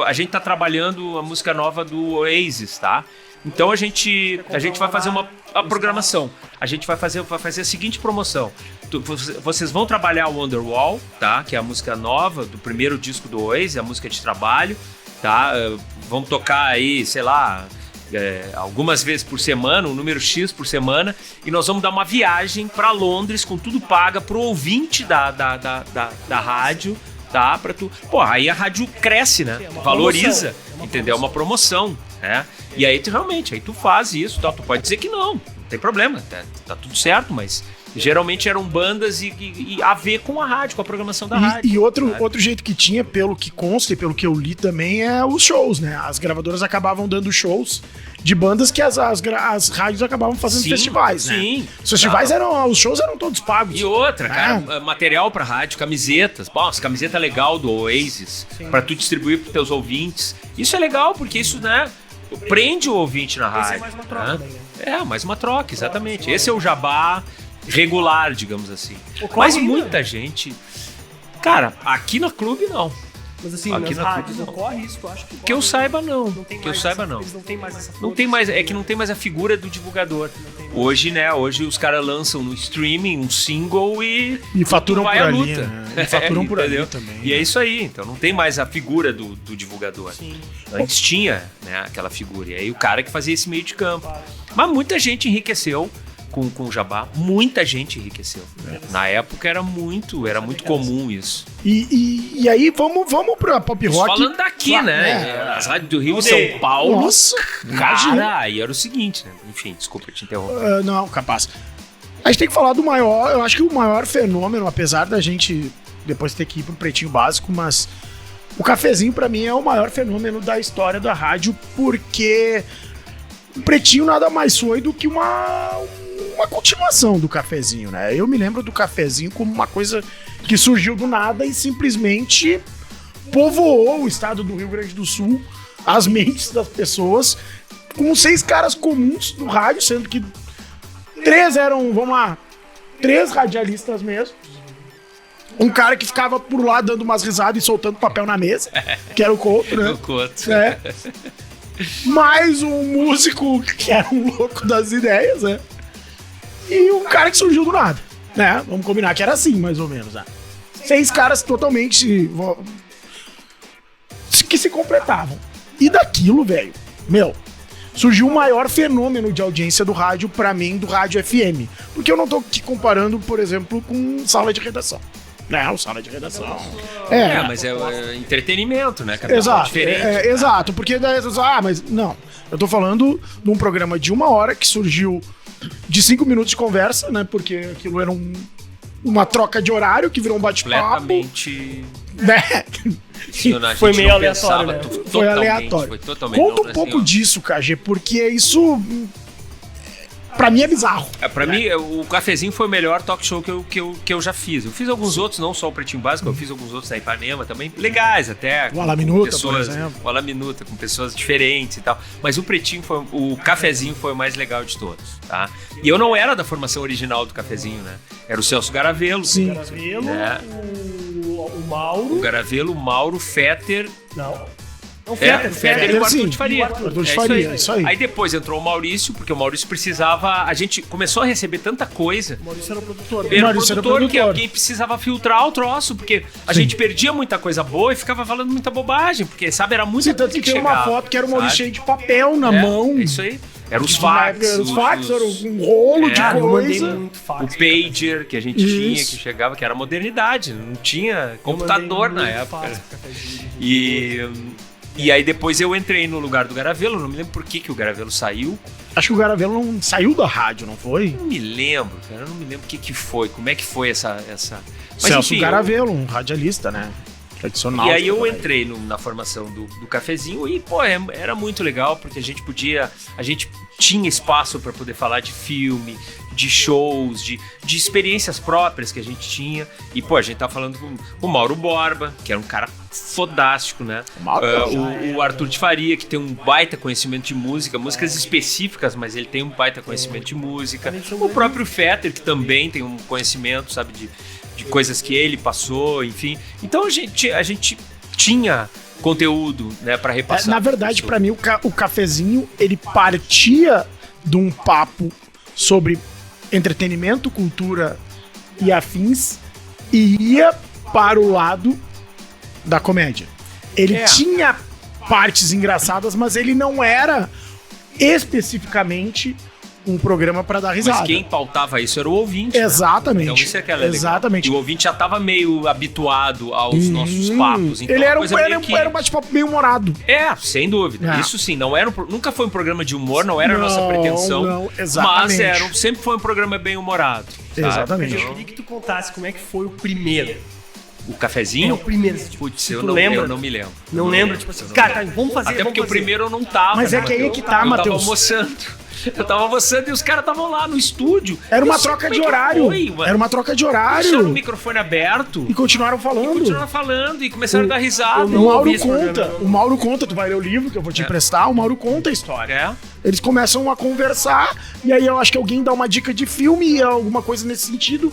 a gente tá trabalhando a música nova do Oasis, tá? Então a gente vai fazer uma programação. A gente vai fazer a seguinte promoção. Vocês vão trabalhar o Wonderwall, tá? Que é a música nova do primeiro disco do Oasis, a música de trabalho, tá? Vão tocar aí, sei lá, algumas vezes por semana, um número X por semana, e nós vamos dar uma viagem para Londres com tudo paga pro ouvinte da rádio, tá? Pra tu... Pô, aí a rádio cresce, né? Valoriza, entendeu? É uma promoção, né? E aí tu faz isso, tá? Tu pode dizer que não tem problema, tá tudo certo, mas geralmente eram bandas e a ver com a rádio, com a programação da rádio. E outro jeito que tinha, pelo que consta e pelo que eu li também, é os shows, né? As gravadoras acabavam dando shows de bandas que as rádios acabavam fazendo festivais, né? Sim. Os festivais os shows eram todos pagos. E outra, cara, material pra rádio, camisetas. Bom, as camisetas legal do Oasis, pra tu distribuir pros teus ouvintes. Isso é legal, porque isso, né, prende o ouvinte na rádio. Esse é mais uma troca, né? Mais uma troca, exatamente. Esse é o jabá regular, digamos assim. Mas muita gente... Cara, aqui no clube não. Mas assim, aqui nas rádios ocorre isso, eu acho que eu saiba não. Que eu saiba não. Eles não tem mais essa não tem mais, é que não tem mais a figura do divulgador. Hoje, né, os caras lançam no streaming um single e faturam por ali, luta. Né? E faturam por ali também. E é isso aí, então não tem mais a figura do divulgador. Sim. Antes tinha, né, aquela figura, e aí o cara que fazia esse meio de campo. Mas muita gente enriqueceu com o Jabá, muita gente enriqueceu. Na época era muito comum isso. E aí, vamos pra pop rock. Falando daqui, né? As rádios do Rio e São Paulo. Nossa, cara, aí era o seguinte, né? Enfim, desculpa te interromper. Não, capaz. A gente tem que falar do maior, eu acho que o maior fenômeno, apesar da gente depois ter que ir pro Pretinho Básico, mas o Cafezinho pra mim é o maior fenômeno da história da rádio, porque o Pretinho nada mais foi do que uma continuação do Cafezinho, né? Eu me lembro do Cafezinho como uma coisa que surgiu do nada e simplesmente povoou o estado do Rio Grande do Sul, as mentes das pessoas, com 6 caras comuns do rádio, sendo que 3 eram, 3 radialistas mesmo. Um cara que ficava por lá dando umas risadas e soltando papel na mesa, que era o Couto, né? O Couto. É. Mais um músico que era um louco das ideias, né? E um cara que surgiu do nada, né? Vamos combinar que era assim, mais ou menos, né? 6 caras totalmente que se completavam. E daquilo, velho, surgiu o maior fenômeno de audiência do rádio, pra mim, do rádio FM. Porque eu não tô aqui comparando, por exemplo, com sala de redação. Não, sala de redação. Mas é entretenimento, né? Cada Exato, diferente. Exato, porque daí mas não. Eu tô falando de um programa de 1 hora que surgiu de 5 minutos de conversa, né? Porque aquilo era uma troca de horário que virou um bate-papo. Completamente. Né? Foi meio aleatório, né? Foi aleatório. Foi totalmente. Conta um pouco disso, KG, porque isso pra mim é bizarro. Pra mim, o Cafezinho foi o melhor talk show que eu já fiz. Eu fiz alguns outros, não só o Pretinho Básico, eu fiz alguns outros na Ipanema também, legais até. O Alaminuta, por exemplo. O Alaminuta, com pessoas diferentes e tal. Mas o Cafezinho foi o mais legal de todos, tá? E eu não era da formação original do Cafezinho, né? Era o Celso Garavelo. Sim. Garavelo, né? O Mauro. O Garavelo, o Mauro, o Fetter. O Fetter e o Arthur de Faria. Arthur de Faria, isso aí. Aí depois entrou o Maurício, porque o Maurício precisava... A gente começou a receber tanta coisa. O Maurício era o produtor. Era o produtor, que alguém precisava filtrar o troço, porque a gente perdia muita coisa boa e ficava falando muita bobagem, porque, sabe, era muita coisa que tem uma foto que era o Maurício cheio de papel na mão. É isso aí. Era os fax. Era um rolo de coisa. Muito fax, o pager que a gente tinha, que chegava, que era modernidade. Não tinha computador na época. E aí depois eu entrei no lugar do Garavelo, não me lembro por que o Garavelo saiu. Acho que o Garavelo não saiu da rádio, não foi? Não me lembro, cara, eu não me lembro o que foi, como é que foi essa... Mas, Celso enfim, Garavelo, um radialista, né? Tradicional. E aí eu entrei na formação do Cafezinho e, era muito legal, porque a gente tinha espaço para poder falar de filme, de shows, de experiências próprias que a gente tinha. E, a gente tá falando com o Mauro Borba, que era um cara fodástico, né? O Arthur de Faria, que tem um baita conhecimento de músicas específicas, mas ele tem um baita conhecimento de música. O próprio Fetter, que também tem um conhecimento, sabe, de coisas que ele passou, enfim. Então a gente tinha conteúdo, né, para repassar. Na verdade, para mim, o Cafezinho, ele partia de um papo sobre entretenimento, cultura e afins e ia para o lado da comédia. Ele tinha partes engraçadas, mas ele não era especificamente um programa para dar risada. Mas quem pautava isso era o ouvinte. Exatamente. Né? Então isso é que era legal. Exatamente. E o ouvinte já estava meio habituado aos nossos papos. Então ele era um bate-papo meio humorado. Sem dúvida. Isso sim, nunca foi um programa de humor, não era a nossa pretensão. Não, exatamente. Mas sempre foi um programa bem humorado. Exatamente. Eu queria que tu contasse como é que foi o primeiro. O Cafezinho? O primeiro. Putz, eu não me lembro. Não lembro? Tipo assim, cara, vamos fazer. Até porque o primeiro eu não tava. Mas é que aí que tá, Matheus. Eu tava almoçando e os caras estavam lá no estúdio. Era uma troca de horário. Era uma troca de horário. Deixaram o microfone aberto. E continuaram falando. E começaram a dar risada. O Mauro conta, tu vai ler o livro que eu vou te emprestar, o Mauro conta a história. Eles começam a conversar, e aí eu acho que alguém dá uma dica de filme, alguma coisa nesse sentido.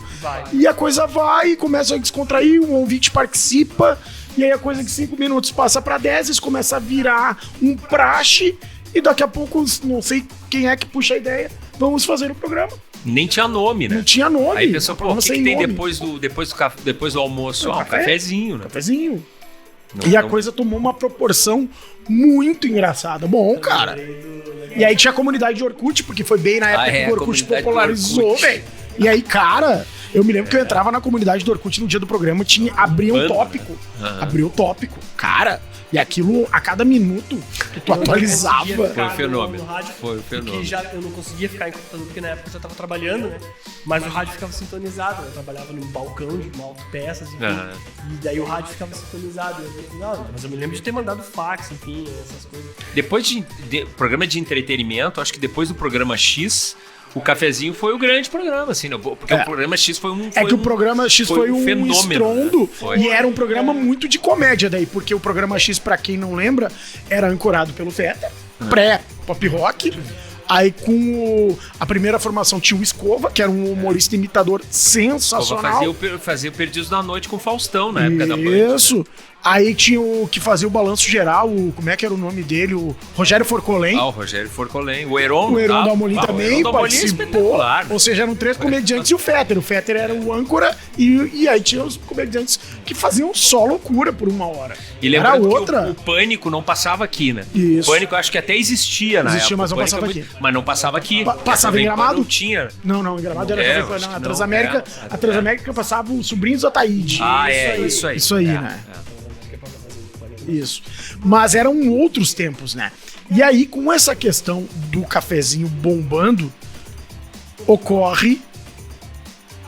E a coisa vai, começa a descontrair, um ouvinte participa, e aí a coisa de 5 minutos passa pra 10, isso começa a virar um praxe, e daqui a pouco, não sei quem é que puxa a ideia, vamos fazer o programa. Nem tinha nome, né? Não tinha nome. Aí pensou, o que tem depois do almoço? Um cafezinho, né? Cafezinho. A coisa tomou uma proporção muito engraçada. Bom, cara. E aí tinha a comunidade de Orkut, porque foi bem na época que o Orkut popularizou, velho. E aí, cara, eu me lembro que eu entrava na comunidade do Orkut no dia do programa, abria um tópico. Abria o tópico. Cara, e aquilo, a cada minuto que tu atualizava. Foi um fenômeno. Foi um fenômeno. Eu não conseguia ficar em computador, porque na época eu já tava trabalhando, né? Mas o rádio ficava sintonizado. Eu trabalhava num balcão de autopeças, enfim. E daí o rádio ficava sintonizado. Mas eu me lembro de ter mandado fax, enfim, essas coisas. Depois de programa de entretenimento, acho que depois do programa X, o Cafezinho foi o grande programa, assim, né? Porque o programa X foi um... o programa X foi um fenômeno, estrondo, né? E era um programa muito de comédia daí, porque o programa X, pra quem não lembra, era ancorado pelo Fetter, pré-pop rock. Aí com a primeira formação tinha o Escova, que era um humorista imitador sensacional. Fazia o Perdidos da Noite com o Faustão, na época da Band. Isso. Aí tinha o que fazia o balanço geral, como é que era o nome dele? O Rogério Forcolém. O Rogério Forcolém. O Heron Dalmolin também participou. Ou seja, eram 3 comediantes e o Fetter. O Fetter era o âncora e aí tinha os comediantes que faziam só loucura por 1 hora. E lembrando que o Pânico não passava aqui, né? Isso. O Pânico acho que até existia na época. Existia, mas não passava aqui. Mas não passava aqui. Passava em Gramado? Não tinha. Não, em Gramado era a Transamérica. A Transamérica passava os Sobrinhos do Ataíde. Isso aí. Isso aí, né? Isso. Mas eram outros tempos, né? E aí, com essa questão do cafezinho bombando, ocorre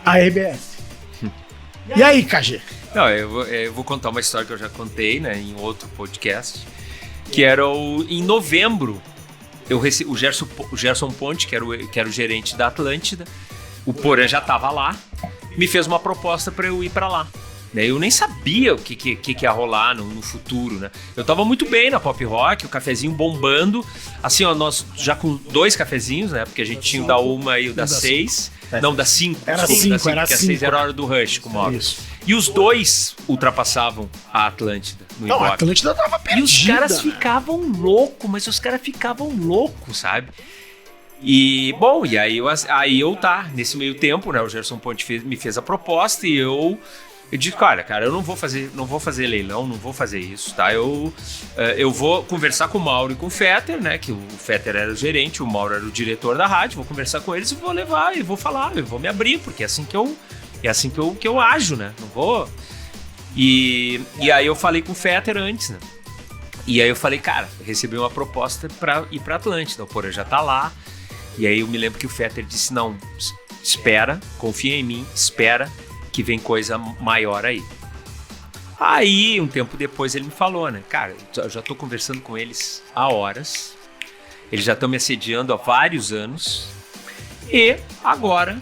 a RBS. E aí, KG? Não, eu vou contar uma história que eu já contei, né, em outro podcast, que era em novembro, o Gerson Ponte, que era o gerente da Atlântida, o Porã já estava lá, me fez uma proposta para eu ir para lá. Eu nem sabia o que ia rolar no futuro, né? Eu tava muito bem na Pop Rock, o cafezinho bombando. Assim, ó, nós já com 2 cafezinhos, né? Porque a gente tinha o da 1 e o da 6. Não, da 5. Era 5, porque a 6 era a hora do rush com o Mauro. E os 2 ultrapassavam a Atlântida no Ibope. Não, a Atlântida tava perdida. E os caras ficavam loucos, sabe? E, bom, e aí eu nesse meio tempo, né? O Gerson Ponte me fez a proposta e eu disse, cara, eu não vou fazer leilão, não vou fazer isso, tá? Eu vou conversar com o Mauro e com o Fetter, né? Que o Fetter era o gerente, o Mauro era o diretor da rádio, vou conversar com eles e vou levar, e vou falar, eu vou me abrir, porque é assim que eu ajo, né? Não vou... E aí eu falei com o Fetter antes, né? E aí eu falei, cara, recebi uma proposta pra ir pra Atlântida, o Porã já tá lá. E aí eu me lembro que o Fetter disse, não, espera, confia em mim, espera, que vem coisa maior aí. Aí, um tempo depois, ele me falou, né? Cara, eu já tô conversando com eles há horas. Eles já estão me assediando há vários anos. E agora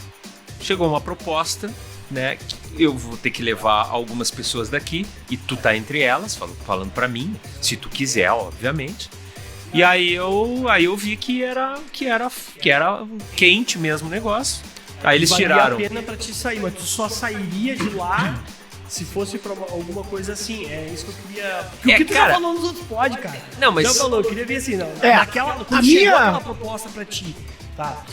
chegou uma proposta, né? Eu vou ter que levar algumas pessoas daqui. E tu tá entre elas, falando pra mim. Se tu quiser, obviamente. E aí eu vi que era quente mesmo o negócio. Aí eles tiraram. Valia a pena pra te sair, mas tu só sairia de lá se fosse pra alguma coisa assim. É isso que eu queria... O que tu já falou nos outros pod, cara. Não, mas... Já falou, eu queria ver assim, não. Quando chegou aquela proposta pra ti, tá?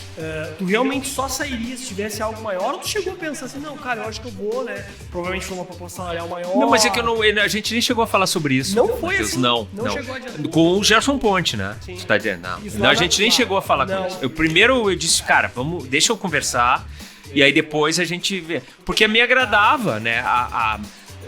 Tu realmente só sairia se tivesse algo maior, ou tu chegou a pensar assim, não, cara, eu acho que eu vou, né? Provavelmente foi uma proposta salarial maior. Não, mas é que a gente nem chegou a falar sobre isso. Não foi Mateus, assim. Não. Chegou adiante. Com o Gerson Ponte, né? Sim. Tu tá dizendo, não, a gente nem chegou a falar com isso. Primeiro eu disse, cara, deixa eu conversar, e aí depois a gente vê. Porque me agradava, né?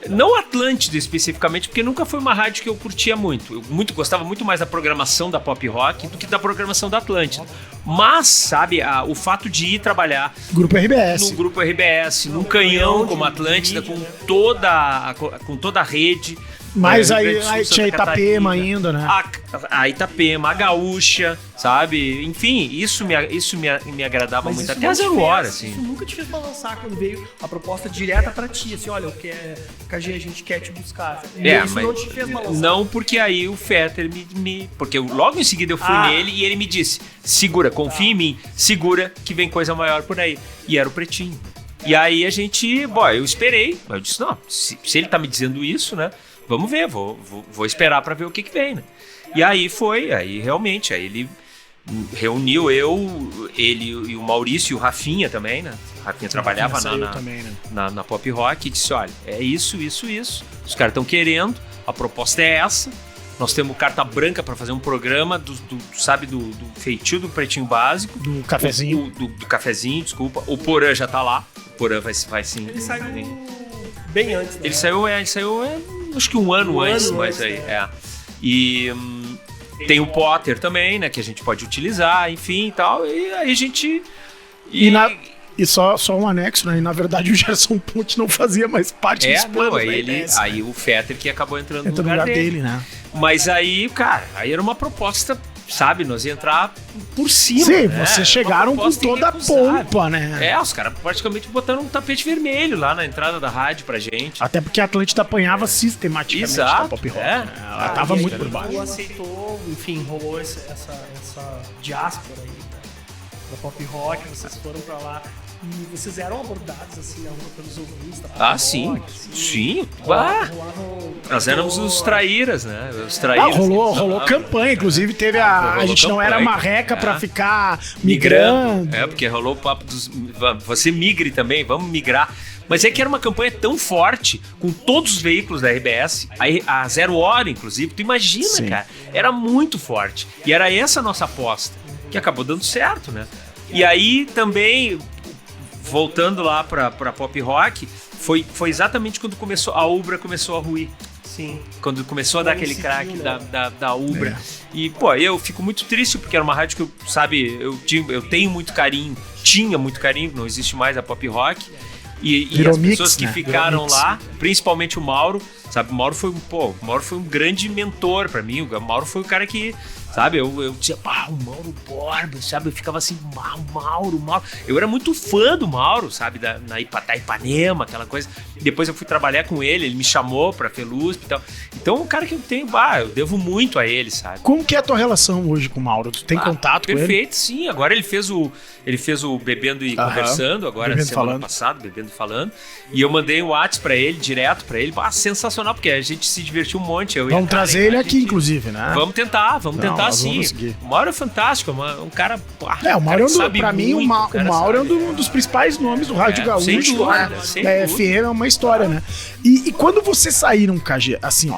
Não Atlântida especificamente, porque nunca foi uma rádio que eu curtia muito. Eu gostava muito mais da programação da Pop Rock do que da programação da Atlântida. Mas, sabe, o fato de ir trabalhar Grupo RBS. No Grupo RBS, num canhão como a Atlântida, com toda a rede. Mas aí tinha Itapema ainda, né? A Itapema, a Gaúcha, sabe? Enfim, isso me agradava muito. Até a 0 hora, assim. Isso nunca te fez balançar quando veio a proposta direta pra ti, assim, olha, KG, a gente quer te buscar. Isso mas não te fez balançar. Não, porque aí o Fetter porque logo em seguida eu fui nele e ele me disse, segura, confia em mim, segura que vem coisa maior por aí. E era o Pretinho. E aí eu esperei. Eu disse, não, se ele tá me dizendo isso, né? Vamos ver, vou esperar pra ver o que vem, né? E aí realmente, aí ele reuniu ele e o Maurício e o Rafinha também, né? O Rafinha trabalhava na Pop Rock e disse, olha, é isso. Os caras estão querendo, a proposta é essa, Nós temos carta branca para fazer um programa do feitio do Pretinho Básico. Do cafezinho. Do cafezinho, desculpa. O Porã já tá lá. O Porã vai sim. Ele saiu bem antes, né? Ele saiu acho que um ano antes, mas aí, E tem o Potter também, né, que a gente pode utilizar, enfim e tal. E aí a gente... E só um anexo, né? E na verdade o Gerson Ponte não fazia mais parte dos planos. Aí o Fetter que acabou entrando no lugar dele, né? Mas aí, cara, aí era uma proposta, sabe? Nós ia entrar por cima. Sim, né? Vocês chegaram com toda a pompa, né? Os caras praticamente botaram um tapete vermelho lá na entrada da rádio pra gente. Até porque a Atlântida apanhava sistematicamente da pop rock. Né? Ela tava muito por baixo. Aceitou, enfim, rolou essa diáspora aí da pop rock, vocês foram pra lá. E vocês eram abordados assim na rua pelos ouvintes da pop rock? Sim. Sim. Nós éramos os traíras, né? Os traíras. Rolou campanha, inclusive teve a gente não era marreca pra ficar migrando. Porque rolou o papo dos... Você migre também, vamos migrar. Mas é que era uma campanha tão forte, com todos os veículos da RBS, a 0 Hora, inclusive, tu imagina, Sim. cara, era muito forte. E era essa a nossa aposta, que acabou dando certo, né? E aí também... Voltando lá pra pop rock, foi exatamente quando a Ubra começou a ruir. Sim. Quando começou a dar aquele craque da Ubra. E, pô, eu fico muito triste, porque era uma rádio que, eu tenho muito carinho, tinha muito carinho, não existe mais a pop rock. E as pessoas que ficaram lá, principalmente o Mauro, sabe? O Mauro foi um grande mentor pra mim. O Mauro foi o cara que... Sabe, eu dizia, o Mauro Borba, sabe? Eu ficava assim, Mauro. Eu era muito fã do Mauro, sabe? Da Ipanema, aquela coisa. Depois eu fui trabalhar com ele me chamou pra Felusp e tal. Então, um cara que eu tenho, eu devo muito a ele, sabe? Como que é a tua relação hoje com o Mauro? Tu tem contato com ele? Perfeito, sim. Agora ele fez o Bebendo e Conversando, agora semana passada, Bebendo e Falando. E eu mandei um WhatsApp pra ele, direto pra ele. Sensacional, porque a gente se divertiu um monte. Vamos trazer ele aqui, inclusive, né? Vamos tentar sim. O Mauro é fantástico, um cara... o Mauro pra mim, o Mauro é um dos principais nomes do Rádio Gaúcho. Sem dúvida. FM é uma história, né? E quando vocês saíram, KG, assim,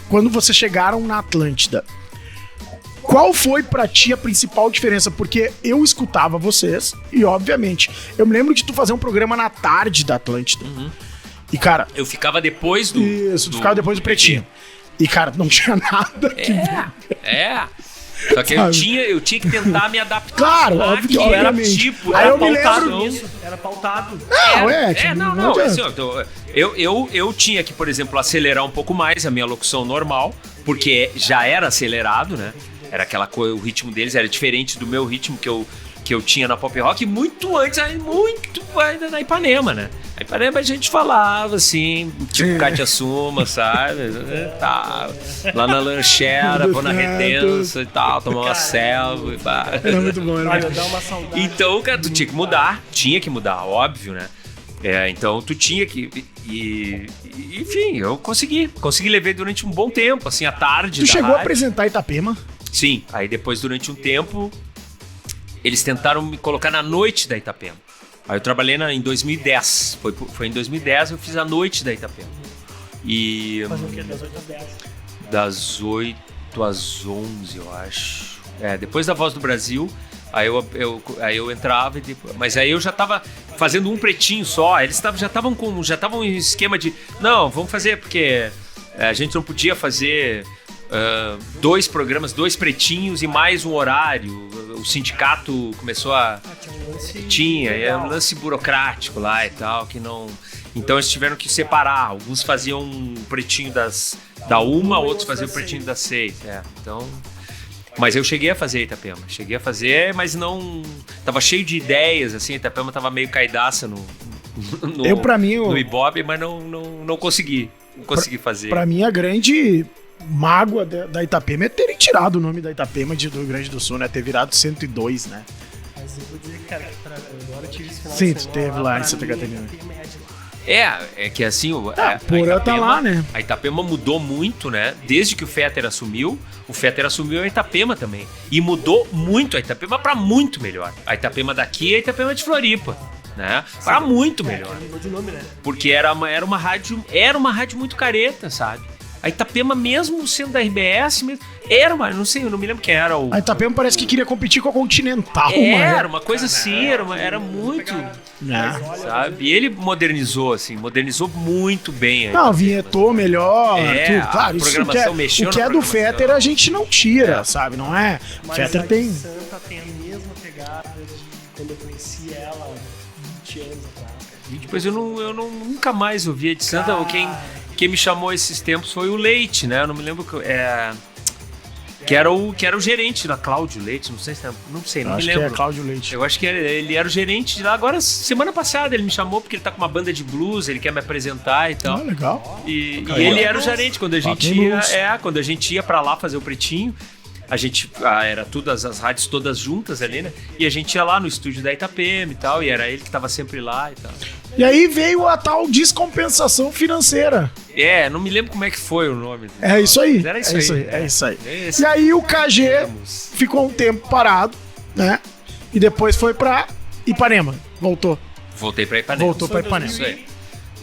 quando vocês chegaram na Atlântida, qual foi pra ti a principal diferença? Porque eu escutava vocês e, obviamente, eu me lembro de tu fazer um programa na tarde da Atlântida. Uhum. E, cara... Eu ficava depois do... Isso, tu ficava depois do Pretinho. E, cara, não tinha nada que... Só que eu tinha que tentar me adaptar. Claro, obviamente. Era pautado nisso. Era pautado. Não. Assim, eu tinha que, por exemplo, acelerar um pouco mais a minha locução normal, porque já era acelerado, né? Era aquela coisa, o ritmo deles era diferente do meu ritmo que eu tinha na pop rock, muito antes, muito na Ipanema, né? A Ipanema a gente falava assim, tipo Cátia Suma, sabe? Lá na lanchera, pôr na retença e tal, tomar uma selva. Era muito bom, era dar uma saudade. Então, cara, tu tinha que mudar, óbvio, né? Então tu tinha que... enfim, eu consegui levar durante um bom tempo, assim, à tarde. Tu chegou a apresentar Itapema? Sim, aí depois, durante um tempo, eles tentaram me colocar na noite da Itapema. Aí eu trabalhei em 2010. Foi em 2010 eu fiz a noite da Itapema. E... Fazia o quê? Das 8 às 10? Das 8 às 11, eu acho. Depois da Voz do Brasil, aí eu entrava e depois... Mas aí eu já tava fazendo um pretinho só. Eles já estavam em esquema de... Não, vamos fazer, porque a gente não podia fazer... 2 programas, 2 pretinhos e mais um horário. O sindicato começou a... Tinha um lance burocrático lá e tal, que não... Então eles tiveram que separar. Alguns faziam um pretinho da 1, outros faziam o pretinho das 6. Então... Mas eu cheguei a fazer Itapema. Mas não... Tava cheio de ideias, assim. Itapema tava meio caidaça no Ibope, mas não consegui. Não consegui fazer. Pra mim, a grande... mágoa da Itapema é terem tirado o nome da Itapema do Rio Grande do Sul, né? Ter virado 102, né? Mas eu vou dizer, cara, agora eu tive esse final Sim, tu teve lá em Santa Catarina. É que assim... Porã tá lá, né? A Itapema mudou muito, né? Desde que o Fetter assumiu a Itapema também. E mudou muito a Itapema pra muito melhor. A Itapema daqui e a Itapema de Floripa. Né? Pra muito melhor. Mudou de nome, né? Porque era uma rádio muito careta, sabe? A Itapema, mesmo sendo da RBS, era uma, não sei, eu não me lembro quem era o... A Itapema parece que queria competir com a Continental. Era uma coisa assim, era muito... Sabe? E ele modernizou muito bem. Não, vinhetou melhor, tudo. A Claro, programação mexeu o que é do Fetter a gente não tira, sabe? Não é? Mas Fetter a tem... Santa tem a mesma pegada de quando eu conheci ela 20 anos atrás. Depois eu nunca mais ouvi a de Santa. Quem me chamou esses tempos foi o Leite, né? Eu não me lembro que era o gerente da Cláudio Leite, não sei, não me lembro. Que é Cláudio Leite. Eu acho que ele era o gerente de lá. Agora, semana passada, ele me chamou porque ele tá com uma banda de blues, ele quer me apresentar e tal. Ah, legal. E ele era o gerente quando a gente ia pra lá fazer o Pretinho. A gente, era todas as rádios todas juntas ali, né? E a gente ia lá no estúdio da Itapema e tal, e era ele que tava sempre lá e tal. E aí veio a tal descompensação financeira. Não me lembro como é que foi o nome. É isso aí. Era isso aí. É isso aí. E aí o KG ficou um tempo parado, né? E depois foi pra Ipanema. Voltei pra Ipanema. Voltou pra Ipanema. Isso aí.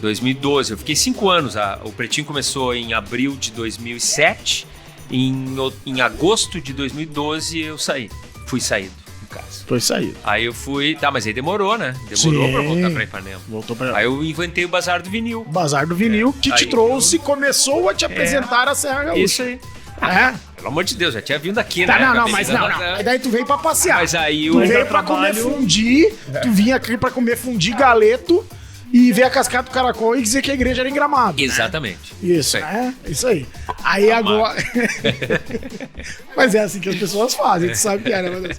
2012. Eu fiquei 5 anos. O Pretinho começou em abril de 2007. Em agosto de 2012 eu fui saído, no caso. Foi saído. Aí eu fui... mas aí demorou, né? Demorou pra voltar pra Ipanema. Aí eu inventei o Bazar do Vinil. Bazar do Vinil, que te trouxe, começou a te apresentar a Serra Gaúcha. Isso aí. Pelo amor de Deus, já tinha vindo aqui, né? Mas não. Aí daí tu veio pra passear. Mas aí tu veio pra comer fundi, tu vinha aqui pra comer fundi galeto e ver a cascata do caracol e dizer que a igreja era em Gramado. Exatamente. Isso, isso aí. Aí agora... Mas é assim que as pessoas fazem, tu sabe que é, né?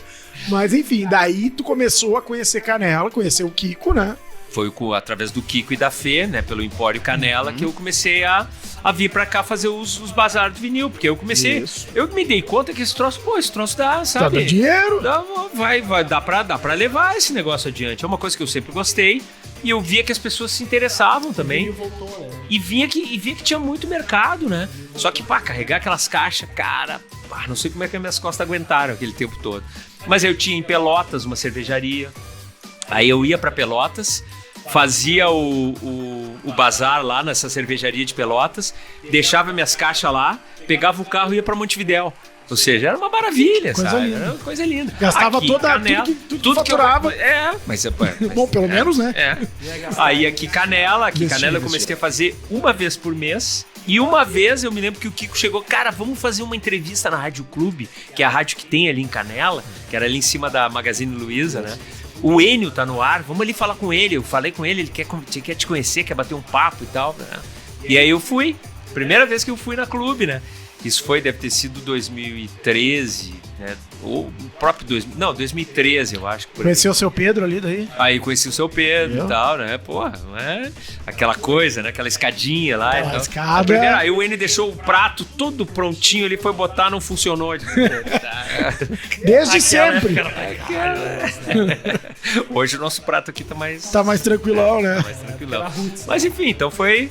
Mas enfim, daí tu começou a conhecer Canela, conhecer o Kiko, né? Foi através do Kiko e da Fê, né? Pelo Empório Canela, que eu comecei a vir pra cá fazer os bazar do vinil. Porque eu comecei... Isso. Eu me dei conta que esse troço dá, sabe? Dá dinheiro. Dá pra levar esse negócio adiante. É uma coisa que eu sempre gostei. E eu via que as pessoas se interessavam também. E via que tinha muito mercado, né? Só que, carregar aquelas caixas, cara... não sei como é que as minhas costas aguentaram aquele tempo todo. Mas eu tinha em Pelotas uma cervejaria. Aí eu ia pra Pelotas, fazia o bazar lá nessa cervejaria de Pelotas, deixava minhas caixas lá, pegava o carro e ia pra Montevidéu. Ou seja, era uma maravilha, sabe? Era uma coisa linda. Gastava aqui, tudo que faturava. Mas bom, pelo menos, né? Aí aqui Canela eu comecei a fazer uma vez por mês. E uma vez eu me lembro que o Kiko chegou, cara, vamos fazer uma entrevista na Rádio Clube, que é a rádio que tem ali em Canela, que era ali em cima da Magazine Luiza, né? O Enio tá no ar, vamos ali falar com ele. Eu falei com ele quer te conhecer, quer bater um papo e tal, né? E aí eu fui, primeira vez que eu fui na Clube, né? Isso deve ter sido 2013, né? Ou o próprio 2013, eu acho. Conheceu o seu Pedro ali daí? Aí conheci o seu Pedro e tal, né? Porra, não é aquela coisa, né? Aquela escadinha lá. A escada. Aí o N deixou o prato todo prontinho, ele foi botar, não funcionou. Desde sempre. Hoje o nosso prato aqui tá mais... Tá mais tranquilão, né? Tá mais tranquilão. Mas enfim, então foi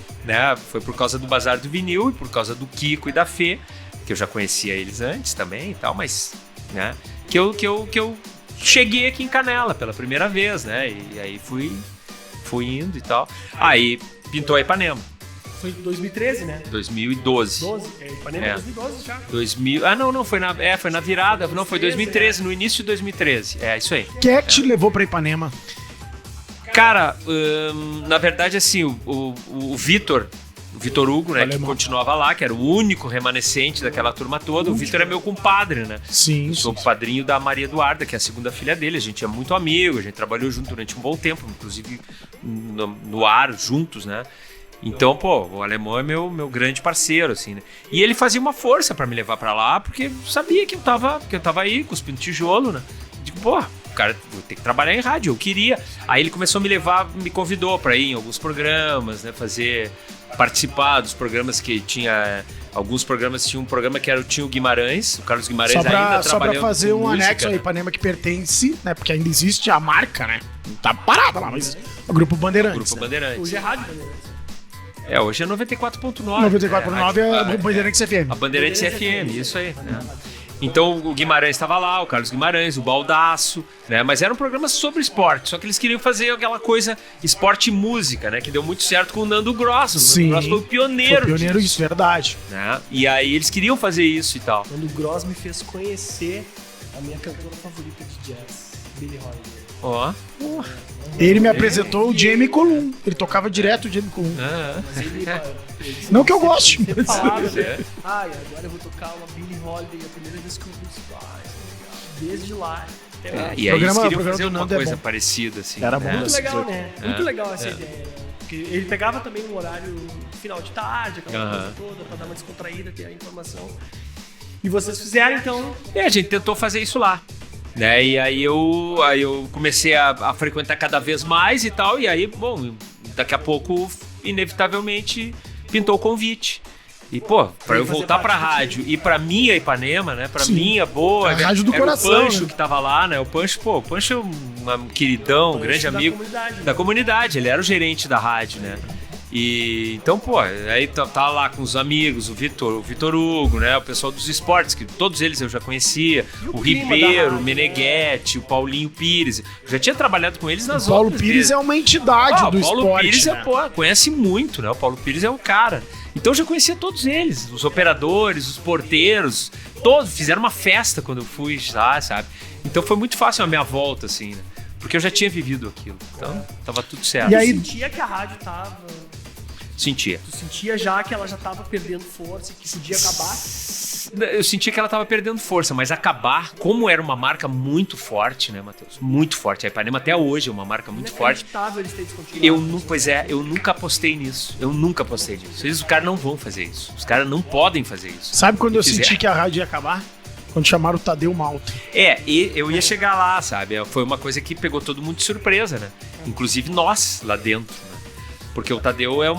por causa do Bazar do Vinil e por causa do Kiko e da Fê, que eu já conhecia eles antes também e tal, mas... né? Que eu cheguei aqui em Canela pela primeira vez, né? E aí fui indo e tal. Aí pintou a Ipanema. Foi em 2013, né? 2012. Ipanema 2012 já. Foi na virada. Não, foi 2013, no início de 2013. É, isso aí. Quem é que te levou pra Ipanema? Cara, na verdade, assim, o Vitor Hugo, né, que continuava lá, que era o único remanescente daquela turma toda. O Vitor é meu compadre, né? Sim. Eu sou padrinho da Maria Eduarda, que é a segunda filha dele. A gente é muito amigo, a gente trabalhou junto durante um bom tempo, inclusive no ar, juntos, né? Então, o alemão é meu grande parceiro, assim, né? E ele fazia uma força pra me levar pra lá, porque sabia que eu tava aí, cuspindo tijolo, né? Digo, cara, vou ter que trabalhar em rádio, eu queria. Aí ele começou a me convidou pra ir em alguns programas, né? Participar dos programas que tinha... Alguns programas tinham um programa que tinha o Guimarães, o Carlos Guimarães ainda trabalhando. Só pra fazer um música, anexo a Ipanema que pertence, né? Porque ainda existe a marca, né? Não tá parada lá, mas o Grupo Bandeirantes. Bandeirantes. Hoje é Rádio Bandeirantes. Hoje é 94.9. 94.9 é a Bandeirantes FM. A Bandeirantes FM, isso aí. Né? Então o Guimarães estava lá, o Carlos Guimarães, o Baldasso, né? Mas era um programa sobre esporte, só que eles queriam fazer aquela coisa esporte e música, né? Que deu muito certo com o Nando Gross. Sim. O Nando Gross foi o pioneiro. Foi o pioneiro disso, verdade. Né? E aí eles queriam fazer isso e tal. O Nando Gross me fez conhecer a minha cantora favorita de jazz, Billie Holiday. Ó. Ele me apresentou o Jamie Cullum. Ele tocava direto o Jamie Cullum. Mas ele Não que eu goste. sempre falava, É. agora eu vou tocar uma Billie Holiday, a primeira vez que eu vi isso, desde lá. Até hoje. E aí eles Programa- queriam programa fazer do uma Nando é coisa bom. parecida, assim. Era bom, né? Muito legal, né? É. Muito legal essa ideia. Porque ele pegava também um horário final de tarde, aquela Aham. coisa toda, pra dar uma descontraída, ter a informação. E vocês fizeram, então, E a gente tentou fazer isso lá. Né? E aí eu comecei a frequentar cada vez mais e tal. E aí, bom, daqui a pouco, inevitavelmente, pintou o convite. E, pô, pra eu fazer voltar pra parte do rádio e pra minha Ipanema, né? Pra Sim. minha boa. A rádio do era coração, o Pancho né? que tava lá, né? O Pancho é um queridão, um grande da amigo comunidade, né? da comunidade. Ele era o gerente da rádio, né? E então, pô, aí tá lá com os amigos, o Vitor Hugo, né? O pessoal dos esportes, que todos eles eu já conhecia, E o o clima da Ribeiro, rádio, o Meneghetti, o Paulinho Pires. Eu já tinha trabalhado com eles nas Paulo outras Pires vezes. é uma entidade do O Paulo esporte. Pires né? conhece muito, né? O Paulo Pires é o cara. Então eu já conhecia todos eles, os operadores, os porteiros, todos fizeram uma festa quando eu fui lá, sabe? Então foi muito fácil a minha volta, assim, né? Porque eu já tinha vivido aquilo. Então tava tudo certo. E aí- Tu sentia que a rádio tava... Sentia. Tu sentia já que ela já tava perdendo força e que podia acabar? Eu sentia que ela tava perdendo força, mas acabar, como era uma marca muito forte, né, Matheus? Muito forte. A Ipanema até hoje é uma marca muito forte. Inacreditável eles terem descontinuado. Eu nunca apostei nisso. Eu nunca apostei nisso. Os caras não vão fazer isso. Os caras não podem fazer isso. Sabe quando eu Fizeram. senti que a rádio ia acabar? Quando chamaram o Tadeu Malta. E eu ia chegar lá, sabe? Foi uma coisa que pegou todo mundo de surpresa, né? Inclusive nós lá dentro, né? Porque o Tadeu é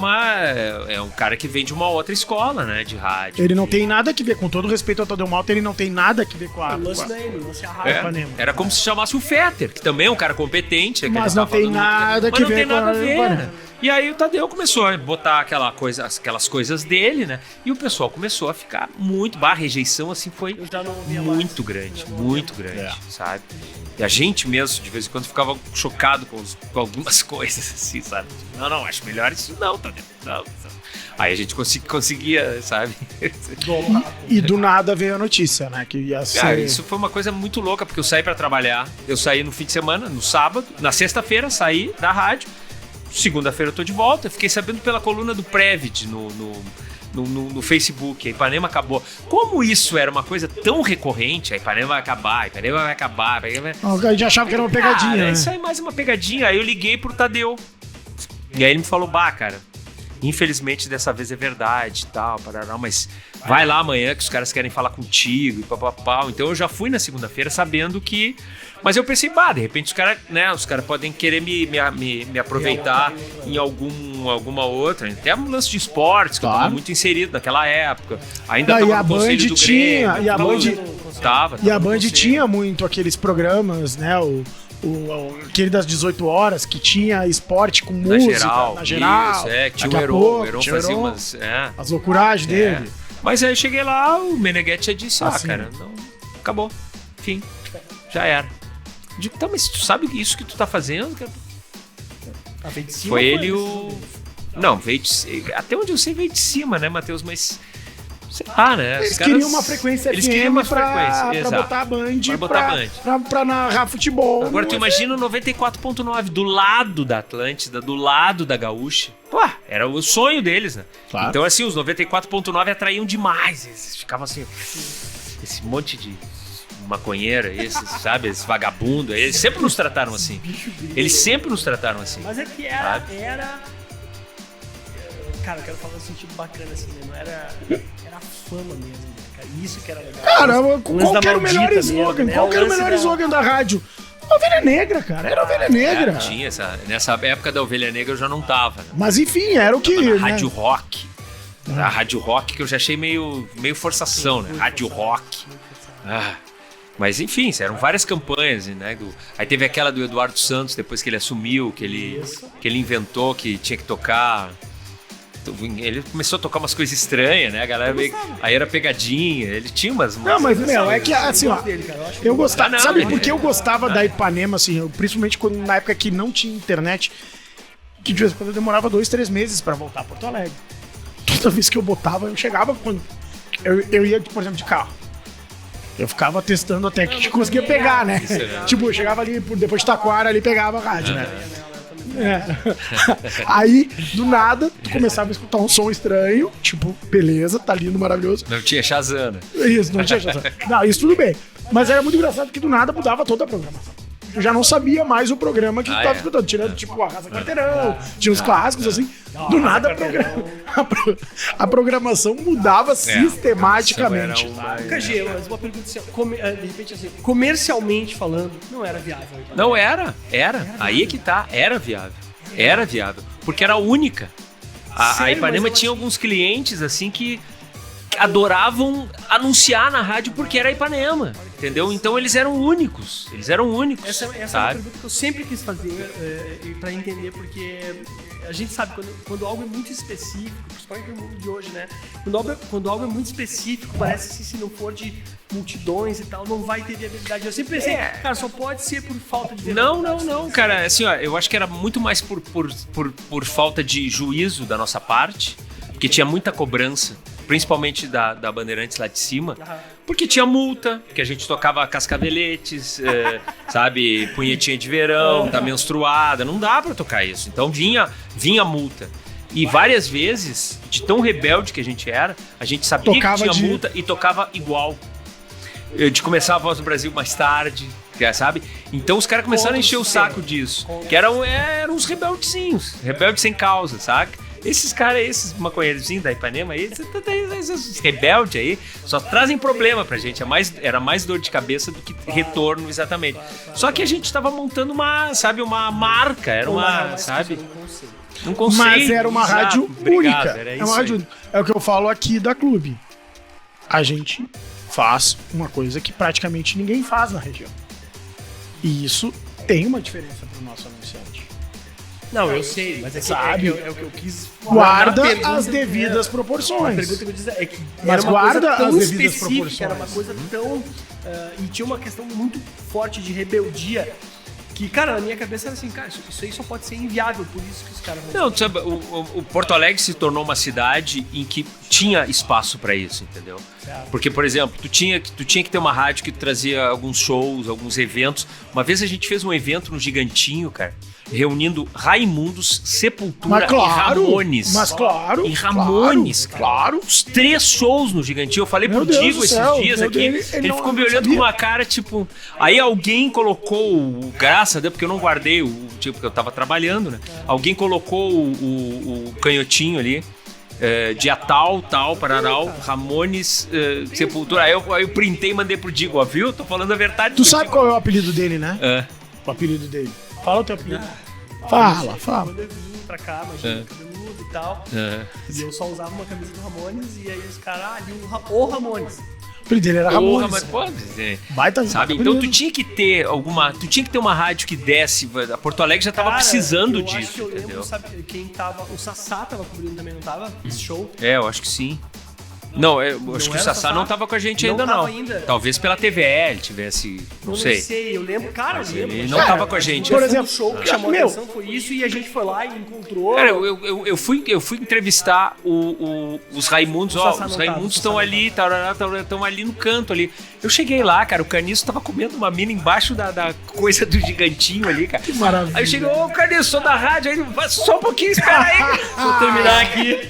um cara que vem de uma outra escola, né? De rádio. Ele não tem nada que ver, com todo respeito ao Tadeu Malta, ele não tem nada que ver com a... O lance com a- não é ele, o lance é a rádio. Ipanema. Era como se chamasse o Fetter, que também é um cara competente. que Mas a gente não tá tem falando nada muito, que mas não ver tem com nada a a ver, Ipanema. né? E aí o Tadeu começou a botar aquelas coisas dele, né? E o pessoal começou a ficar muito... A rejeição, assim, foi Eu já não ouvia muito mais. grande, Eu já não muito ouvia grande, sabe? E a gente mesmo, de vez em quando, ficava chocado com algumas coisas, assim, sabe? Não, acho melhor isso não, Tadeu. Não. Aí a gente conseguia, sabe? E do nada veio a notícia, né? Que ia ser... Cara, isso foi uma coisa muito louca, porque eu saí pra trabalhar. Eu saí no fim de semana, no sábado. Na sexta-feira, saí da rádio. Segunda-feira eu tô de volta. Eu fiquei sabendo pela coluna do Previd no Facebook. A Ipanema acabou. Como isso era uma coisa tão recorrente, a Ipanema vai acabar, a Ipanema vai acabar. A Ipanema vai... A gente achava que era uma pegadinha, Cara, né? isso aí é mais uma pegadinha. Aí eu liguei pro Tadeu. E aí ele me falou, cara, infelizmente dessa vez é verdade e tal, parará, mas vai lá amanhã que os caras querem falar contigo e papapá. Então eu já fui na segunda-feira sabendo que... Mas eu pensei, de repente os caras podem querer me aproveitar em alguma outra. Até um lance de esportes, que eu tava muito inserido naquela época. Ainda Não, tava e a no conselho Band do tinha, Grêmio. e a Band- Tava E a no Band conselho. tinha muito aqueles programas, né? Aquele das 18 horas, que tinha esporte com música, na geral. Isso, que tinha Daqui a o Heron. pouco, O Heron tinha o fazia Heron, umas... as loucuragens dele. Mas aí eu cheguei lá, o Meneghetti já disse, Assim. cara, não, acabou, fim, já era. Eu digo, tá, mas tu sabe isso que tu tá fazendo? Cara? Ah, veio de cima, Foi ele isso? o... Não, até onde eu sei veio de cima, né, Matheus, mas... Sei lá, né? Eles os caras- queriam uma frequência Eles FM queriam uma pra frequência, exato. botar a Band, Pra botar a Band. pra narrar futebol. Agora tu imagina o 94.9 do lado da Atlântida, do lado da Gaúcha. Pô, era o sonho deles, né? Claro. Então assim, os 94.9 atraíam demais. Eles ficavam assim, esse monte de maconheiro, esses, sabe? Esses vagabundos. Eles sempre nos trataram assim. Eles sempre nos trataram assim. Mas é que era... Cara, eu quero falar no sentido bacana, assim, né? Não era a fama mesmo, né, cara? Isso que era legal. Cara, O lance qual da que era o melhor maldita slogan? mesmo, né? Qual que era o lance melhor da- slogan da rádio? Ovelha Negra, cara. Era Ovelha Negra. Tinha nessa época da Ovelha Negra eu já não tava, né? Mas enfim, era o que... Na né? Rádio Rock. A Rádio Rock que eu já achei meio forçação, né? Rádio Rock. Mas enfim, eram várias campanhas, né? Aí teve aquela do Eduardo Santos, depois que ele assumiu, que ele inventou que tinha que tocar Ele começou a tocar umas coisas estranhas, né? A galera meio... Aí era pegadinha, ele tinha umas... Não, mas, meu, é que assim, ó, eu gostava... Sabe por que eu gostava da Ipanema, assim, principalmente na época que não tinha internet, que de vez em quando eu demorava 2-3 meses pra voltar a Porto Alegre. Toda vez que eu botava, eu chegava quando... Eu ia, por exemplo, de carro. Eu ficava testando até que conseguia pegar, né? Tipo, eu chegava ali, depois de Taquara, ali pegava a rádio, né? Aí, do nada, tu começava a escutar um som estranho, tipo, beleza, tá lindo, maravilhoso. Não tinha Shazam. Isso, não tinha Shazam. Não, isso tudo bem. Mas era muito engraçado que do nada mudava toda a programação. Eu já não sabia mais o programa que tu tava escutando, tirando tipo a Raça Quarteirão, tinha uns clássicos assim. Do nada a programação mudava sistematicamente. KG, mas uma pergunta assim, de repente assim, comercialmente falando, não era viável. Não era. Aí é que tá, era viável. Era viável, porque era a única. A Ipanema tinha alguns clientes assim que adoravam anunciar na rádio porque era Ipanema, entendeu? Então eles eram únicos. Essa é uma pergunta que eu sempre quis fazer pra entender, porque a gente sabe quando algo é muito específico, principalmente no mundo de hoje, né? Quando algo é muito específico, parece que se não for de multidões e tal, não vai ter viabilidade. Eu sempre pensei, cara, só pode ser por falta de viabilidade. Não, cara, assim, ó, eu acho que era muito mais por falta de juízo da nossa parte, porque tinha muita cobrança, principalmente da Bandeirantes lá de cima, porque tinha multa, que a gente tocava cascaveletes, sabe, punhetinha de verão, tá menstruada, não dá pra tocar isso. Então vinha multa. E várias vezes, de tão rebelde que a gente era, a gente sabia que tinha multa e tocava igual. De começar a Voz do Brasil mais tarde, sabe? Então os caras começaram a encher o saco disso, que eram uns rebeldezinhos, rebeldes sem causa, saca? Esses caras, esses maconheirozinhos da Ipanema aí, esses rebeldes aí, só trazem problema pra gente. Era mais dor de cabeça do que retorno, exatamente. Só que a gente tava montando uma marca, era sabe? Um conceito. Mas era uma rádio única. É uma rádio única. É o que eu falo aqui da Clube. A gente faz uma coisa que praticamente ninguém faz na região. E isso tem uma diferença pro nosso anunciante. Não, eu sei, mas sabe, é o que eu quis guarda as devidas proporções. A pergunta que eu disse é que mas guarda as devidas proporções. Era uma coisa tão... e tinha uma questão muito forte de rebeldia que, cara, na minha cabeça era assim, cara, isso aí só pode ser inviável, por isso que os caras... Não, sabe, o Porto Alegre se tornou uma cidade em que tinha espaço pra isso, entendeu? Porque, por exemplo, tu tinha que ter uma rádio que trazia alguns shows, alguns eventos. Uma vez a gente fez um evento no Gigantinho, cara, reunindo Raimundos, Sepultura e Ramones. Mas claro. E Ramones, claro. Os 3 shows no Gigantinho. Eu falei pro Digo esses dias aqui. Ele ficou me olhando com uma cara, tipo... Aí alguém colocou, graças a Deus, porque eu não guardei tipo, porque eu tava trabalhando, né? Alguém colocou o canhotinho ali. Dia tal, Pararal, Ramones, Sepultura. Aí eu printei e mandei pro Digo, ó, viu? Tô falando a verdade. Tu sabe qual é o apelido dele, né? O apelido dele. Fala o teu apelido. Fala. Quando eu vim pra cá, imagina, cabeludo e tal. E eu só usava uma camisa do Ramones e aí os caras, ali o Ramones. O apelido dele era Ramones. Pode dizer. Baita, sabe? Então tu tinha que ter uma rádio que desse. A Porto Alegre já tava precisando disso, acho que eu entendeu? Lembro, sabe, quem tava. O Sassá tava cobrindo também, não tava? Esse show? Eu acho que sim. Não, eu acho que o Sassá não tava com a gente ainda, não. Talvez pela TVL tivesse, não sei. Não sei, eu lembro, cara, ele não tava com a gente. Por exemplo, o show que chamou a atenção foi isso e a gente foi lá e encontrou. Cara, eu fui entrevistar os Raimundos, os Raimundos estão ali, estão ali no canto ali. Eu cheguei lá, cara, o Caniço tava comendo uma mina embaixo da coisa do Gigantinho ali, cara. Que maravilha. Aí eu cheguei, Caniço, sou da rádio, aí só um pouquinho, espera aí, deixa eu terminar aqui.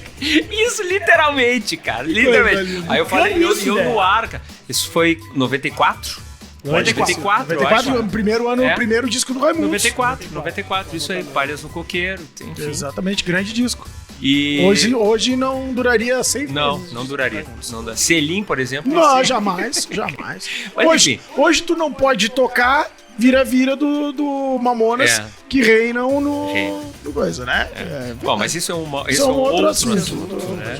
Isso literalmente, cara, literalmente. Aí eu falei, eu no ar, cara. Isso foi 94? 94, o primeiro ano, o primeiro disco do Raimundos. 94, isso aí, Palhas no Coqueiro, enfim. Exatamente, grande disco. E... Hoje não duraria 6 meses. Não duraria. Selim, por exemplo. Não, jamais. Mas, hoje tu não pode tocar vira do Mamonas que reinam no coisa, né? Bom, mas isso é um outro assunto. Né?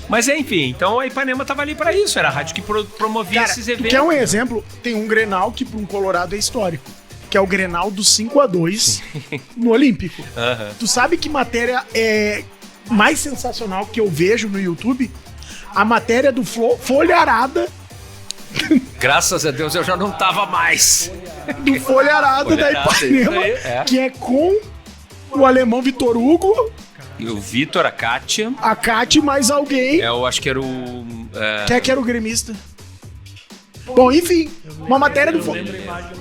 Mas enfim, então a Ipanema tava ali pra isso, era a rádio que promovia esses eventos. Que é um exemplo, tem um Grenal que para um Colorado é histórico, que é o Grenal do 5-2 no Olímpico. Tu sabe que matéria mais sensacional que eu vejo no YouTube, a matéria do Folharada. Graças a Deus eu já não tava mais. Do Folharada da Ipanema, que é com o alemão Vitor Hugo. E o Vitor, a Kátia. A Kátia mais alguém. Eu acho que era o... Quem é que era o gremista? Bom, enfim, uma matéria do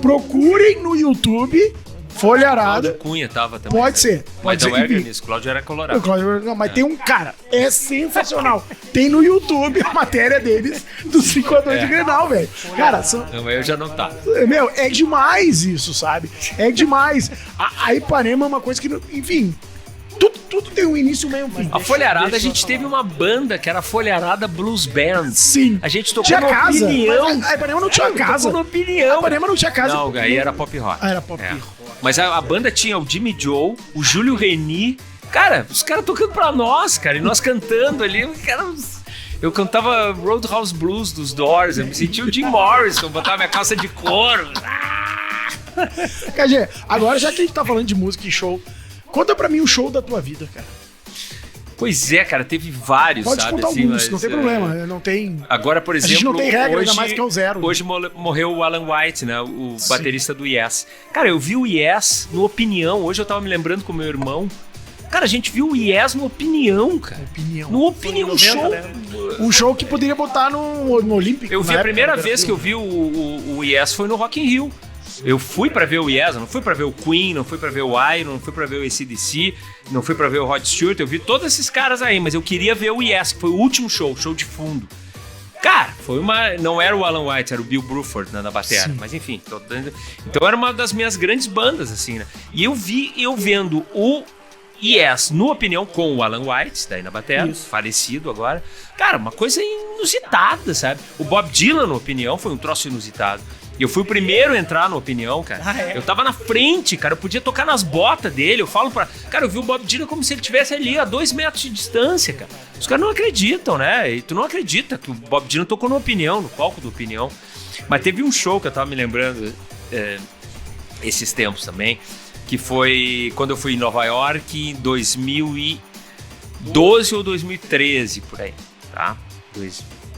procurem no YouTube Folharada. Cláudio Cunha tava também. Pode ser. Mas Pode não ser. era nisso, Cláudio era colorado. Não, mas tem um cara, é sensacional. Tem no YouTube a matéria deles do 5x2 de Grenal, velho. Cara, Não, eu já não tava. meu, é demais isso, sabe? É demais. A Ipanema é uma coisa que, enfim, tudo tem um início, meio fim. A Folharada, a gente teve uma banda que era a Folharada Blues Band. Sim. A gente tocou Tinha no casa. Opinião. Mas a Ipanema não tinha casa. Tocou no Opinião. A Ipanema não tinha casa. Não, aí era pop rock. Era pop rock. Mas a banda tinha o Jimmy Joe, o Júlio Reni. Cara, os caras tocando pra nós, cara. E nós cantando ali. Eu cantava Roadhouse Blues dos Doors. Eu me sentia o Jim Morrison, botava minha calça de couro. KG, agora já que a gente tá falando de música e show, conta pra mim o show da tua vida, cara. Pois é, cara, teve vários, Pode sabe? contar Assim, alguns, mas, não tem problema, não tem... Agora, por exemplo, a gente não tem regra, hoje, ainda mais que é o zero. Hoje morreu o Alan White, né? O baterista do Yes. Cara, eu vi o Yes no Opinião. Hoje eu tava me lembrando com o meu irmão. Cara, a gente viu o Yes no Opinião, cara. No Opinião, 90, show. né? Um show que poderia botar no Olímpico. Eu vi a primeira vez que eu vi o Yes foi no Rock in Rio. Eu fui pra ver o Yes, não fui pra ver o Queen, não fui pra ver o Iron, não fui pra ver o AC/DC, não fui pra ver o Rod Stewart, eu vi todos esses caras aí, mas eu queria ver o Yes, que foi o último show de fundo. Cara, foi uma... Não era o Alan White, era o Bill Bruford, né, na bateria. Mas enfim, então era uma das minhas grandes bandas, assim, né? E eu vendo o Yes no Opinião com o Alan White, daí na bateria, falecido agora. Cara, uma coisa inusitada, sabe? O Bob Dylan no Opinião foi um troço inusitado. E eu fui o primeiro a entrar na Opinião, cara. Eu tava na frente, cara. Eu podia tocar nas botas dele. Eu falo pra... Cara, eu vi o Bob Dylan como se ele estivesse ali a 2 metros de distância, cara. Os caras não acreditam, né? E tu não acredita que o Bob Dylan tocou na Opinião, no palco da Opinião. Mas teve um show que eu tava me lembrando esses tempos também, que foi quando eu fui em Nova York em 2012 ou 2013, por aí, tá?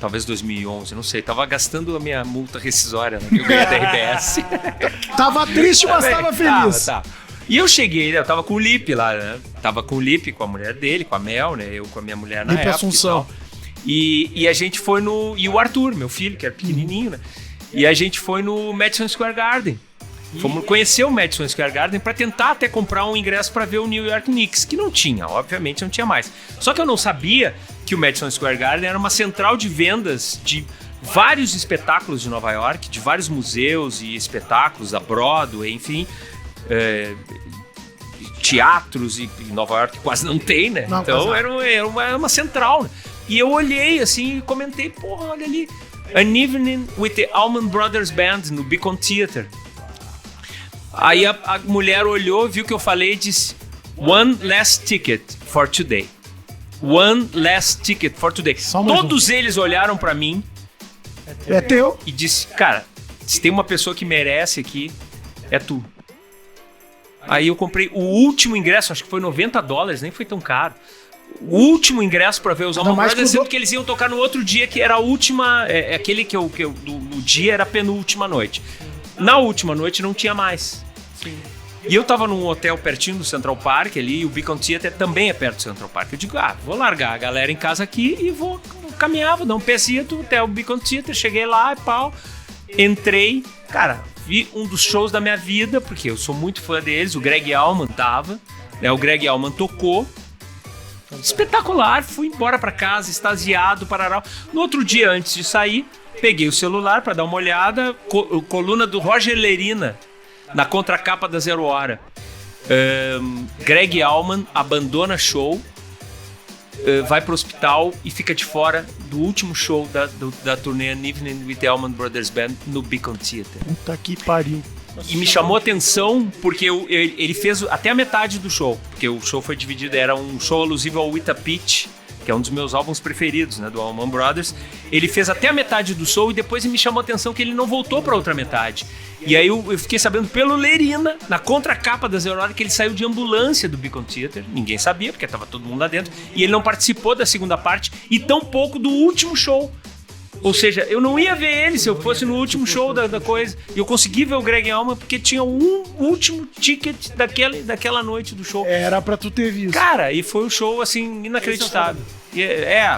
Talvez 2011, não sei. Tava gastando a minha multa rescisória, né, que eu ganhei da RBS. Tava triste, mas tava feliz. Tava. E eu cheguei, eu tava com o Lipe lá, né? Tava com o Lipe, com a mulher dele, com a Mel, né? Eu com a minha mulher na época. Assunção. E a gente foi no... E o Arthur, meu filho, que era pequenininho, né? E a gente foi no Madison Square Garden. Fomos conhecer o Madison Square Garden pra tentar até comprar um ingresso pra ver o New York Knicks, que não tinha, obviamente não tinha mais. Só que eu não sabia que o Madison Square Garden era uma central de vendas de vários espetáculos de Nova York, de vários museus e espetáculos, da Broadway, enfim, teatros, e em Nova York quase não tem, né? Não, então era uma central, né? E eu olhei assim e comentei, porra, olha ali, An Evening with the Allman Brothers Band no Beacon Theater. Aí a mulher olhou, viu que eu falei e disse: One last ticket for today. One last ticket for today. Todos eles olharam pra mim. É teu. E disse: cara, se tem uma pessoa que merece aqui, é tu. Aí eu comprei o último ingresso, acho que foi $90, nem foi tão caro. O último ingresso pra ver os Allman Brothers, sendo que eles iam tocar no outro dia, que era a última. Aquele que o dia era a penúltima noite. Na última noite não tinha mais. Sim. E eu tava num hotel pertinho do Central Park ali, e o Beacon Theater também é perto do Central Park. Eu digo, vou largar a galera em casa aqui e vou caminhar, vou dar um pezinho até o Beacon Theater. Cheguei lá e pau, entrei, cara, vi um dos shows da minha vida, porque eu sou muito fã deles, o Greg Allman tava, né, o Greg Allman tocou, espetacular, fui embora pra casa, extasiado, parará. No outro dia, antes de sair, peguei o celular pra dar uma olhada, coluna do Roger Lerina, na contracapa da Zero Hora. Greg Allman abandona show, vai pro hospital e fica de fora do último show da turnê An Evening with the Allman Brothers Band no Beacon Theater. Puta que pariu. E me chamou a atenção porque ele fez até a metade do show, porque o show foi dividido, era um show alusivo ao Wita Pitch, que que é um dos meus álbuns preferidos, né, do Allman Brothers. Ele fez até a metade do show e depois me chamou a atenção que ele não voltou pra outra metade. E aí eu fiquei sabendo pelo Lerina, na contracapa da Zero Hora, que ele saiu de ambulância do Beacon Theatre. Ninguém sabia, porque tava todo mundo lá dentro. E ele não participou da segunda parte e tampouco do último show. Ou seja, eu não ia ver ele se eu fosse no último show da coisa. E eu consegui ver o Greg Allman porque tinha um último ticket daquela noite do show. Era pra tu ter visto. Cara, e foi um show, assim, inacreditável.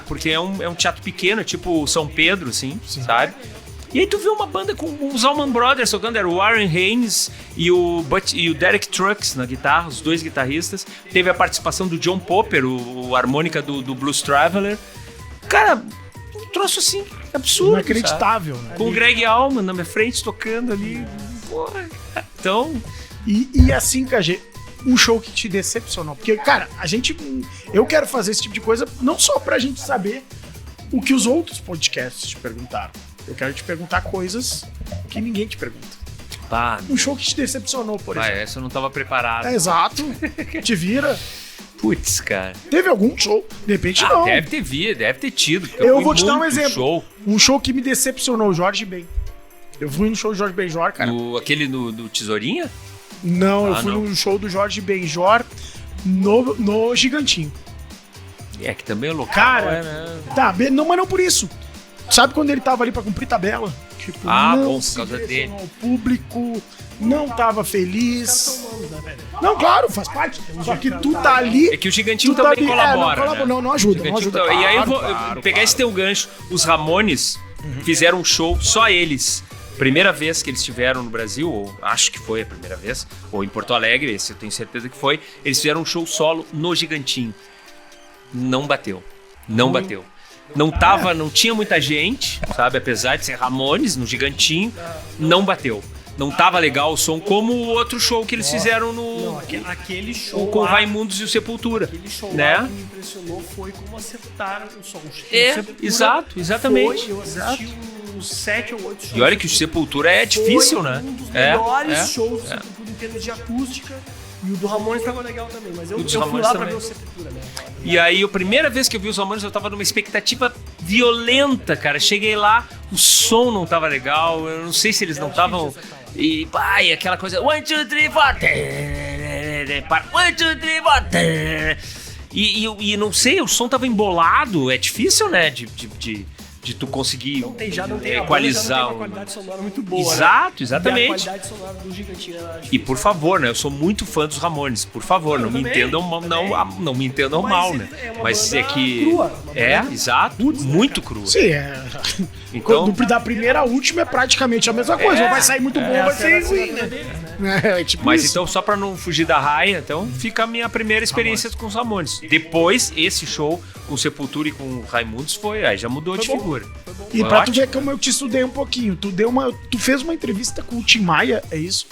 Porque é um teatro pequeno, tipo São Pedro, assim, sabe? E aí tu vê uma banda com os Allman Brothers tocando, era o Warren Haynes e o Derek Trucks na guitarra, os dois guitarristas. Teve a participação do John Popper, o harmônica do Blues Traveler. Cara, um troço assim, absurdo, inacreditável, sabe? Né? Com o Greg Allman na minha frente tocando ali. Porra. Então... E assim, KG, um show que te decepcionou. Porque, cara, eu quero fazer esse tipo de coisa não só pra gente saber o que os outros podcasts te perguntaram. Eu quero te perguntar coisas que ninguém te pergunta. Um show que te decepcionou, por exemplo. Essa eu não tava preparado. Exato. Te vira. Putz, cara. Teve algum show? De repente não. Deve ter tido. Eu vou te dar um exemplo. Show. Um show que me decepcionou, o Jorge Ben. Eu fui no show do Jorge Benjor, cara. Aquele do Tesourinha? Não, eu fui no show do Jorge Benjor no Gigantinho. É, que também é local. Cara, tá, não, mas não por isso. Sabe quando ele tava ali pra cumprir tabela? Tipo, bom, por causa dele. O público não tava feliz. Não, claro, faz parte. Só que tu tá ali. É que o Gigantinho também colabora. Né? Não ajuda, não ajuda. E aí eu vou pegar esse teu gancho. Os Ramones fizeram um show, só eles. Primeira vez que eles estiveram no Brasil, ou acho que foi a primeira vez, ou em Porto Alegre, esse eu tenho certeza que foi. Eles fizeram um show solo no Gigantinho. Não bateu. Não tinha muita gente, sabe? Apesar de ser Ramones no Gigantinho, não bateu. Não tava legal o som como o outro show que eles fizeram no... aquele show com o Raimundos e o Sepultura. Aquele show né? lá que me impressionou foi como acertaram o som. Exatamente. Eu assisti uns 7 ou 8 shows. E olha que o Sepultura é difícil, né? Um dos melhores shows do Sepultura em termos de acústica. E o do Ramones tava legal também, mas eu fui lá pra ver o Sepultura, né? E aí, a primeira vez que eu vi os Ramones, eu tava numa expectativa violenta, cara. Cheguei lá, o som não tava legal, eu não sei se eles não estavam... E aquela coisa... 1, 2, 3, 4... 1, 2, 3, 4... E não sei, o som tava embolado. É difícil, né? De tu conseguir não tem equalizar. Uma qualidade sonora muito boa. Exato, exatamente. E a qualidade sonora do Gigantinho era difícil. E por favor, né? Eu sou muito fã dos Ramones. Por favor, não me entendam mal, né? Mas é que crua, exato, muito crua. Sim, Então, da primeira à última é praticamente a mesma coisa. Ou vai sair muito bom, vai sair ruim, né? Tipo mas isso. Então, só pra não fugir da raia, então fica a minha primeira experiência com os Ramones. Depois, esse show com Sepultura e com Raimundos aí já mudou de figura. E foi pra ótimo. tu ver como eu te estudei um pouquinho, tu fez uma entrevista com o Tim Maia, é isso?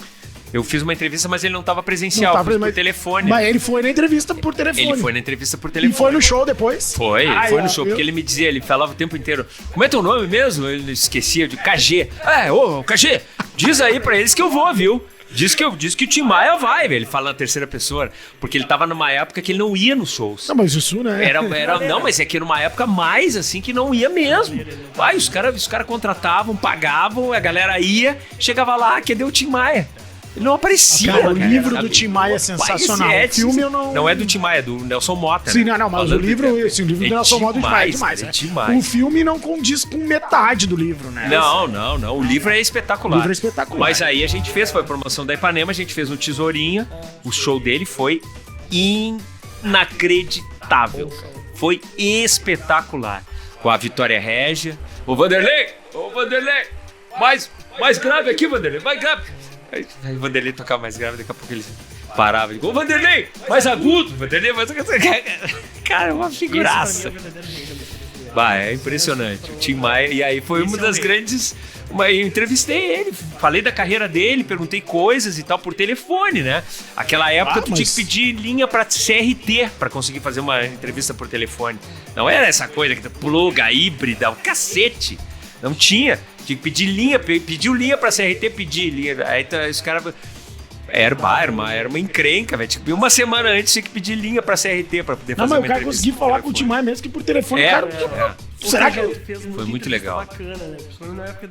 Eu fiz uma entrevista, mas ele não estava presencial, foi por telefone. Mas ele foi na entrevista por telefone. E foi no show depois? Foi no show, porque ele me dizia, ele falava o tempo inteiro, como é teu nome mesmo? Ele esquecia de KG. KG, diz aí pra eles que eu vou, viu? Diz que o Tim Maia vai, velho. Ele fala na terceira pessoa, porque ele tava numa época que ele não ia nos shows. Não, mas isso, né? Não, mas é que era uma época mais assim que não ia mesmo. Os caras contratavam, pagavam, a galera ia, chegava lá, cadê o Tim Maia? Ele não aparecia. Cara, o livro do Tim Maia é sensacional. O filme eu não... Não é do Tim Maia, é do Nelson Motta. Sim, não, mas o livro do Nelson Motta é demais. O filme não condiz com metade do livro, né? Não. O livro é espetacular. O livro é espetacular. Mas aí a gente foi a promoção da Ipanema, a gente fez no Tesourinha. O show dele foi inacreditável. Foi espetacular. Com a Vitória Régia. Ô Vanderlei! Mais grave aqui, Vanderlei, mais grave. Aí o Vanderlei tocava mais grave, daqui a pouco ele parava e ô Vanderlei, mais agudo, Vanderlei, mais agudo. Cara, uma figuraça. É impressionante. O Tim Maia, e aí foi uma das grandes. Eu entrevistei ele, falei da carreira dele, perguntei coisas e tal por telefone, né? Aquela época tu tinha que pedir linha pra CRT pra conseguir fazer uma entrevista por telefone. Não era essa coisa que pluga, híbrida, o cacete. Não tinha. Tinha que pedir linha, pediu linha pra CRT, pedir linha. Aí os caras. Era uma encrenca, velho. Tipo, uma semana antes tinha que pedir linha pra CRT pra poder fazer uma entrevista. Não, mas o cara conseguiu falar com o Tim Maia mesmo que por telefone. Será que foi muito legal. Bacana, né? Principalmente na época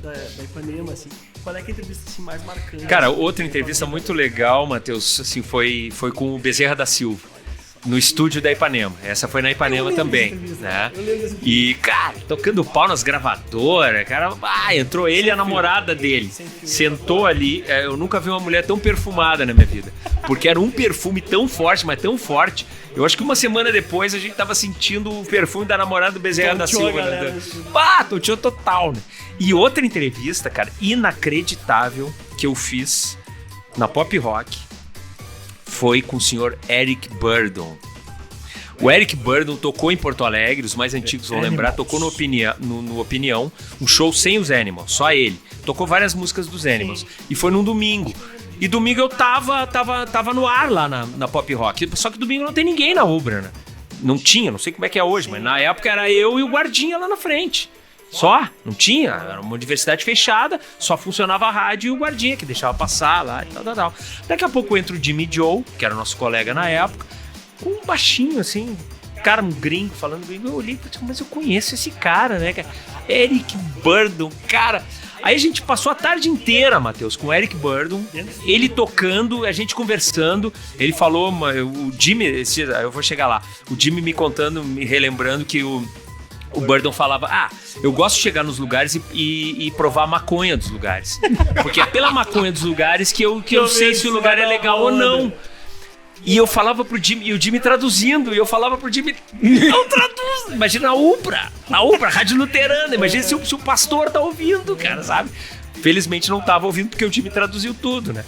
da Ipanema, assim. Qual é que é a entrevista assim, mais marcante? Cara, outra entrevista muito legal, Matheus, assim, foi com o Bezerra da Silva. No estúdio da Ipanema. Essa foi na Ipanema também, né? E, cara, tocando pau nas gravadoras, cara, entrou ele e a namorada dele. Sentou ali. Eu nunca vi uma mulher tão perfumada na minha vida. Porque era um perfume tão forte, mas tão forte. Eu acho que uma semana depois a gente tava sentindo o perfume da namorada do Bezerra da Silva. Tonteou total, né? E outra entrevista, cara, inacreditável que eu fiz na Pop Rock foi com o senhor Eric Burdon. O Eric Burdon tocou em Porto Alegre, os mais antigos vão lembrar, tocou no Opinião, um show sem os Animals, só ele. Tocou várias músicas dos Animals. E foi num domingo. E domingo eu tava no ar lá na Pop Rock. Só que domingo não tem ninguém na Ubra, né? Não tinha, não sei como é que é hoje, mas na época era eu e o guardinha lá na frente. Só, não tinha, era uma universidade fechada, só funcionava a rádio e o guardinha que deixava passar lá e tal. Daqui a pouco entra o Jimmy Joe, que era nosso colega na época, com um baixinho assim, cara, um gringo, falando gringo. Eu olhei e falei, mas eu conheço esse cara, né, cara? Eric Burdon, cara. Aí a gente passou a tarde inteira, Matheus, com o Eric Burdon, ele tocando, a gente conversando. Ele falou, o Jimmy, eu vou chegar lá, o Jimmy me contando, me relembrando que o Burdon falava, eu gosto de chegar nos lugares e provar a maconha dos lugares. Porque é pela maconha dos lugares que eu sei se o lugar é legal ou não. E eu falava pro Jimmy, e o Jimmy traduzindo, e eu falava pro Jimmy, não traduz! Imagina na Ubra, Rádio Luterana, imagina se o pastor tá ouvindo, cara, sabe? Felizmente não tava ouvindo porque o Jimmy traduziu tudo, né?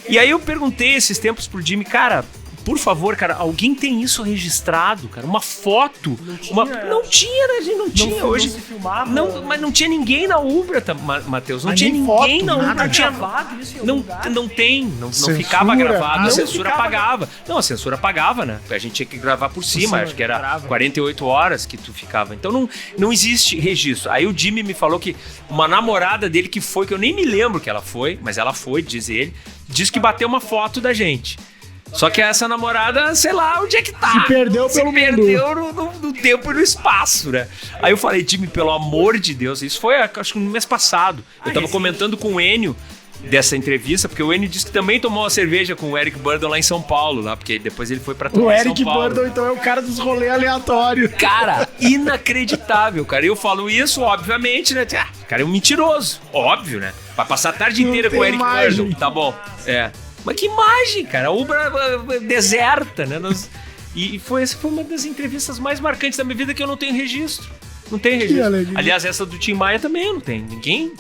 E aí eu perguntei esses tempos pro Jimmy, cara, por favor, cara, alguém tem isso registrado, cara? Uma foto? Não tinha, né, gente? Não tinha hoje. Não se filmava. Mas não tinha ninguém na Ubra, Matheus. Não tinha ninguém foto, na Ubra. Não tinha gravado isso em algum lugar? Não ficava gravado. A censura pagava. Não, a censura pagava, né? A gente tinha que gravar por cima. Acho que era 48 horas que tu ficava. Então não existe registro. Aí o Jimmy me falou que uma namorada dele que foi, que eu nem me lembro que ela foi, mas ela foi, diz ele, diz que bateu uma foto da gente. Só que essa namorada, sei lá onde é que tá. Se perdeu no tempo e no espaço, né? Aí eu falei, Jimmy, pelo amor de Deus, isso foi, acho que no mês passado. Eu tava comentando com o Enio dessa entrevista, porque o Enio disse que também tomou uma cerveja com o Eric Burdon lá em São Paulo, lá, porque depois ele foi pra tocar em São Paulo. O Eric Burdon, então, é o cara dos rolês aleatórios. Cara, inacreditável, cara. Eu falo isso, obviamente, né? O cara é um mentiroso, óbvio, né? Vai passar a tarde inteira com o Eric Burdon, tá bom, Mas que imagem, cara. A Ubra deserta, né? Essa foi uma das entrevistas mais marcantes da minha vida que eu não tenho registro. Não tenho registro. Aliás, essa do Tim Maia também eu não tenho. Ninguém...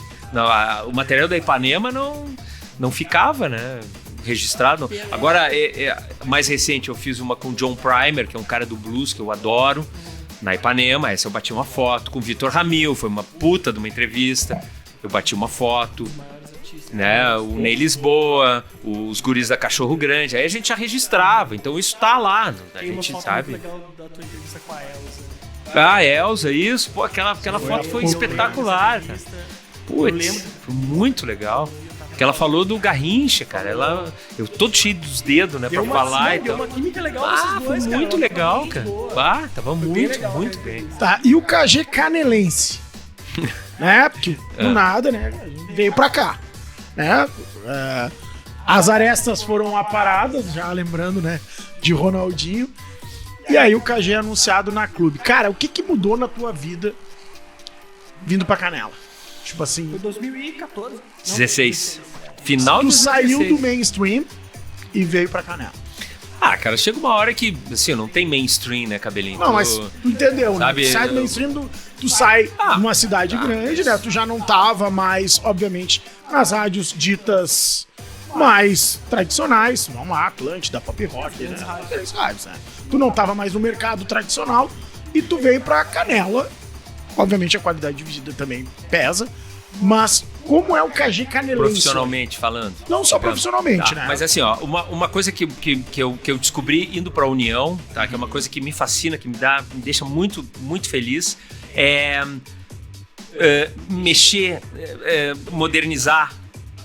o material da Ipanema não ficava, né? Registrado. Agora, mais recente, eu fiz uma com o John Primer, que é um cara do blues que eu adoro, na Ipanema. Essa eu bati uma foto com o Vitor Ramil. Foi uma puta de uma entrevista. Eu bati uma foto... né? O Ney Lisboa, os guris da Cachorro Grande, aí a gente já registrava, então isso tá lá, a gente sabe. Muito legal da tua entrevista com a Elza. A Elza, isso, pô, aquela foto foi espetacular, cara. Putz, foi muito legal. Porque ela falou do Garrincha, cara, eu todo cheio dos dedos, né, pra falar e tal. Deu uma química legal desses dois, foi muito legal, cara. Tava muito bem. Tá, e o KG Canelense? Né, porque do nada, né, a gente veio pra cá. Né? As arestas foram aparadas, já lembrando, né, de Ronaldinho. E aí o KG é anunciado na clube. Cara, o que mudou na tua vida vindo pra Canela? Tipo assim... Foi 2014. 16. Final de 2016. Tu saiu do mainstream e veio pra Canela. Cara, chega uma hora que, assim, não tem mainstream, né, Cabelinho? Não, mas tu entendeu, sabe, né? Tu sai do mainstream, tu sai numa cidade grande, né? Tu já não tava mais, obviamente, nas rádios ditas mais tradicionais. Vamos lá, Atlântida, Pop Rock, né? Rádios, né? Tu não tava mais no mercado tradicional e tu veio pra Canela. Obviamente a qualidade de vida também pesa, mas como é o KG Canelense? Profissionalmente falando. Não só profissionalmente, né? Mas assim, ó, uma coisa que eu descobri indo pra União, tá? Que é uma coisa que me fascina, que me deixa muito, muito feliz, é mexer, modernizar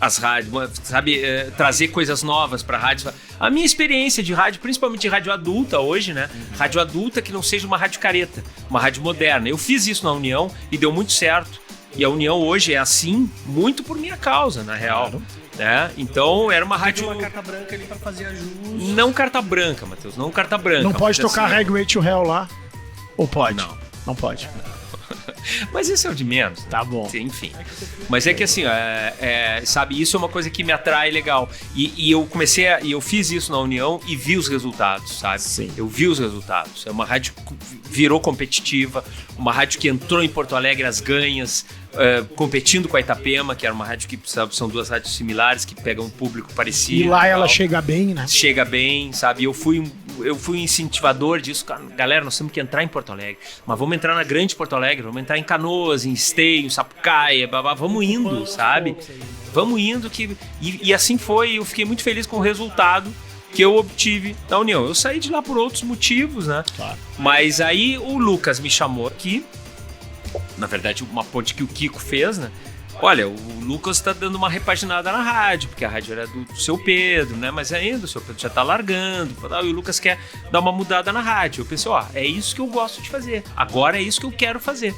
as rádios, sabe, trazer coisas novas pra rádio. A minha experiência de rádio, principalmente de rádio adulta hoje, né? Rádio adulta que não seja uma rádio careta, uma rádio moderna. Eu fiz isso na União e deu muito certo. E a União hoje é assim, muito por minha causa, na real. Claro. Né? Então era uma rádio... Uma carta branca ali pra fazer ajustes. Não carta branca, Matheus, não carta branca. Não pode tocar assim, Highway to Hell lá? Ou pode? Não pode. Mas esse é o de menos. Tá bom. Enfim. Mas é que assim, sabe, isso é uma coisa que me atrai legal. E eu eu fiz isso na União e vi os resultados, sabe? Sim. Eu vi os resultados. É uma rádio que virou competitiva, uma rádio que entrou em Porto Alegre às ganhas, competindo com a Itapema, que era uma rádio que, sabe, são duas rádios similares, que pegam um público parecido. E lá ela chega bem, né? Chega bem, sabe? Eu fui um incentivador disso. Galera, nós temos que entrar em Porto Alegre. Mas vamos entrar na grande Porto Alegre, vamos entrar em Canoas, em Esteio, em Sapucaia, vamos indo, sabe? Vamos indo. E assim foi, eu fiquei muito feliz com o resultado que eu obtive na União. Eu saí de lá por outros motivos, né? Claro. Mas aí o Lucas me chamou aqui, na verdade uma ponte que o Kiko fez, né? Olha, o Lucas tá dando uma repaginada na rádio, porque a rádio era do seu Pedro, né? Mas ainda o seu Pedro já tá largando, e o Lucas quer dar uma mudada na rádio. Eu pensei, é isso que eu gosto de fazer. Agora é isso que eu quero fazer.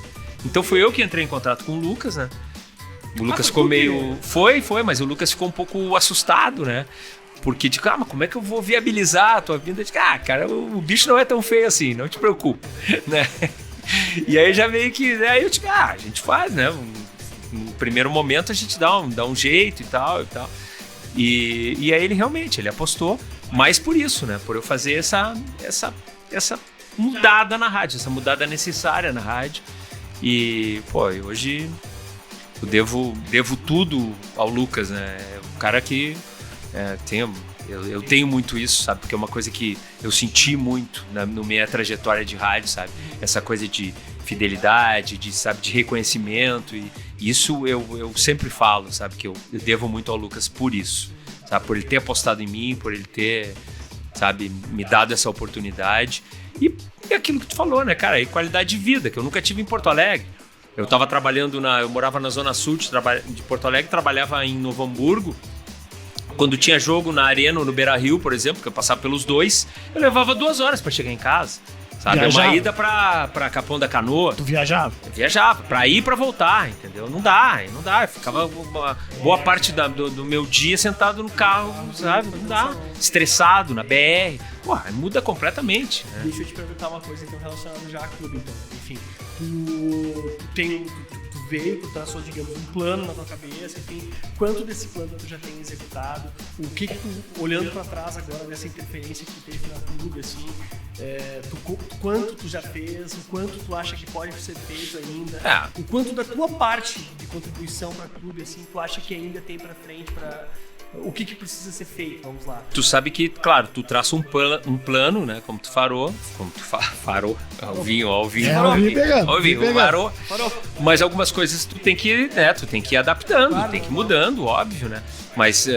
Então foi eu que entrei em contato com o Lucas, né? O Lucas ficou meio... Foi, mas o Lucas ficou um pouco assustado, né? Porque, mas como é que eu vou viabilizar a tua vida? Cara, o bicho não é tão feio assim, não te preocupe, né? E aí já meio que... Aí eu a gente faz, né? No primeiro momento a gente dá um jeito e tal. E aí ele realmente apostou, mais por isso, né? Por eu fazer essa mudada na rádio, essa mudada necessária na rádio. E, hoje eu devo tudo ao Lucas, né? O cara que eu tenho muito isso, sabe? Porque é uma coisa que eu senti muito na minha trajetória de rádio, sabe? Essa coisa de fidelidade, de reconhecimento, e isso eu sempre falo, sabe? Que eu devo muito ao Lucas por isso, sabe? Por ele ter apostado em mim, por ele ter, sabe, me dado essa oportunidade. E aquilo que tu falou, né, cara? E qualidade de vida, que eu nunca tive em Porto Alegre. Eu tava trabalhando eu morava na Zona Sul de Porto Alegre, trabalhava em Novo Hamburgo. Quando tinha jogo na Arena ou no Beira-Rio, por exemplo, que eu passava pelos dois, eu levava 2 horas pra chegar em casa. Sabe? Viajava. Uma ida pra Capão da Canoa. Tu viajava? Eu viajava, pra ir e pra voltar, entendeu? Não dá. Eu ficava uma boa parte do meu dia sentado no carro, sabe? Não dá. Estressado na BR. Muda completamente, né? Deixa eu te perguntar uma coisa então relacionada já a clube, então. Enfim, tu veio, tu traçou, digamos, um plano na tua cabeça, enfim, quanto desse plano tu já tem executado, o que tu, olhando pra trás agora dessa interferência que tu teve na clube, assim, quanto tu já fez, o quanto tu acha que pode ser feito ainda, o quanto da tua parte de contribuição pra clube, assim, tu acha que ainda tem pra frente, o que precisa ser feito, vamos lá. Tu sabe que, claro, tu traça um plano, né, como tu farou, ao vinho, farou, mas algumas coisas tu tem que ir adaptando, claro, tem que ir mudando, óbvio, né, mas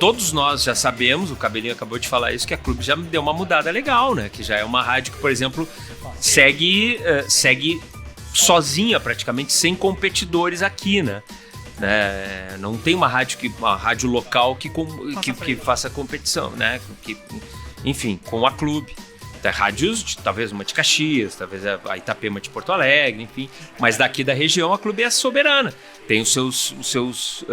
todos nós já sabemos, o Cabelinho acabou de falar isso, que a clube já deu uma mudada legal, né, que já é uma rádio que, por exemplo, segue sozinha praticamente, sem competidores aqui, né. Não tem uma rádio local que faça competição, né? Enfim, com a clube. Tem rádios, talvez uma de Caxias, talvez a Itapema de Porto Alegre, enfim. Mas daqui da região a clube é soberana. Tem os seus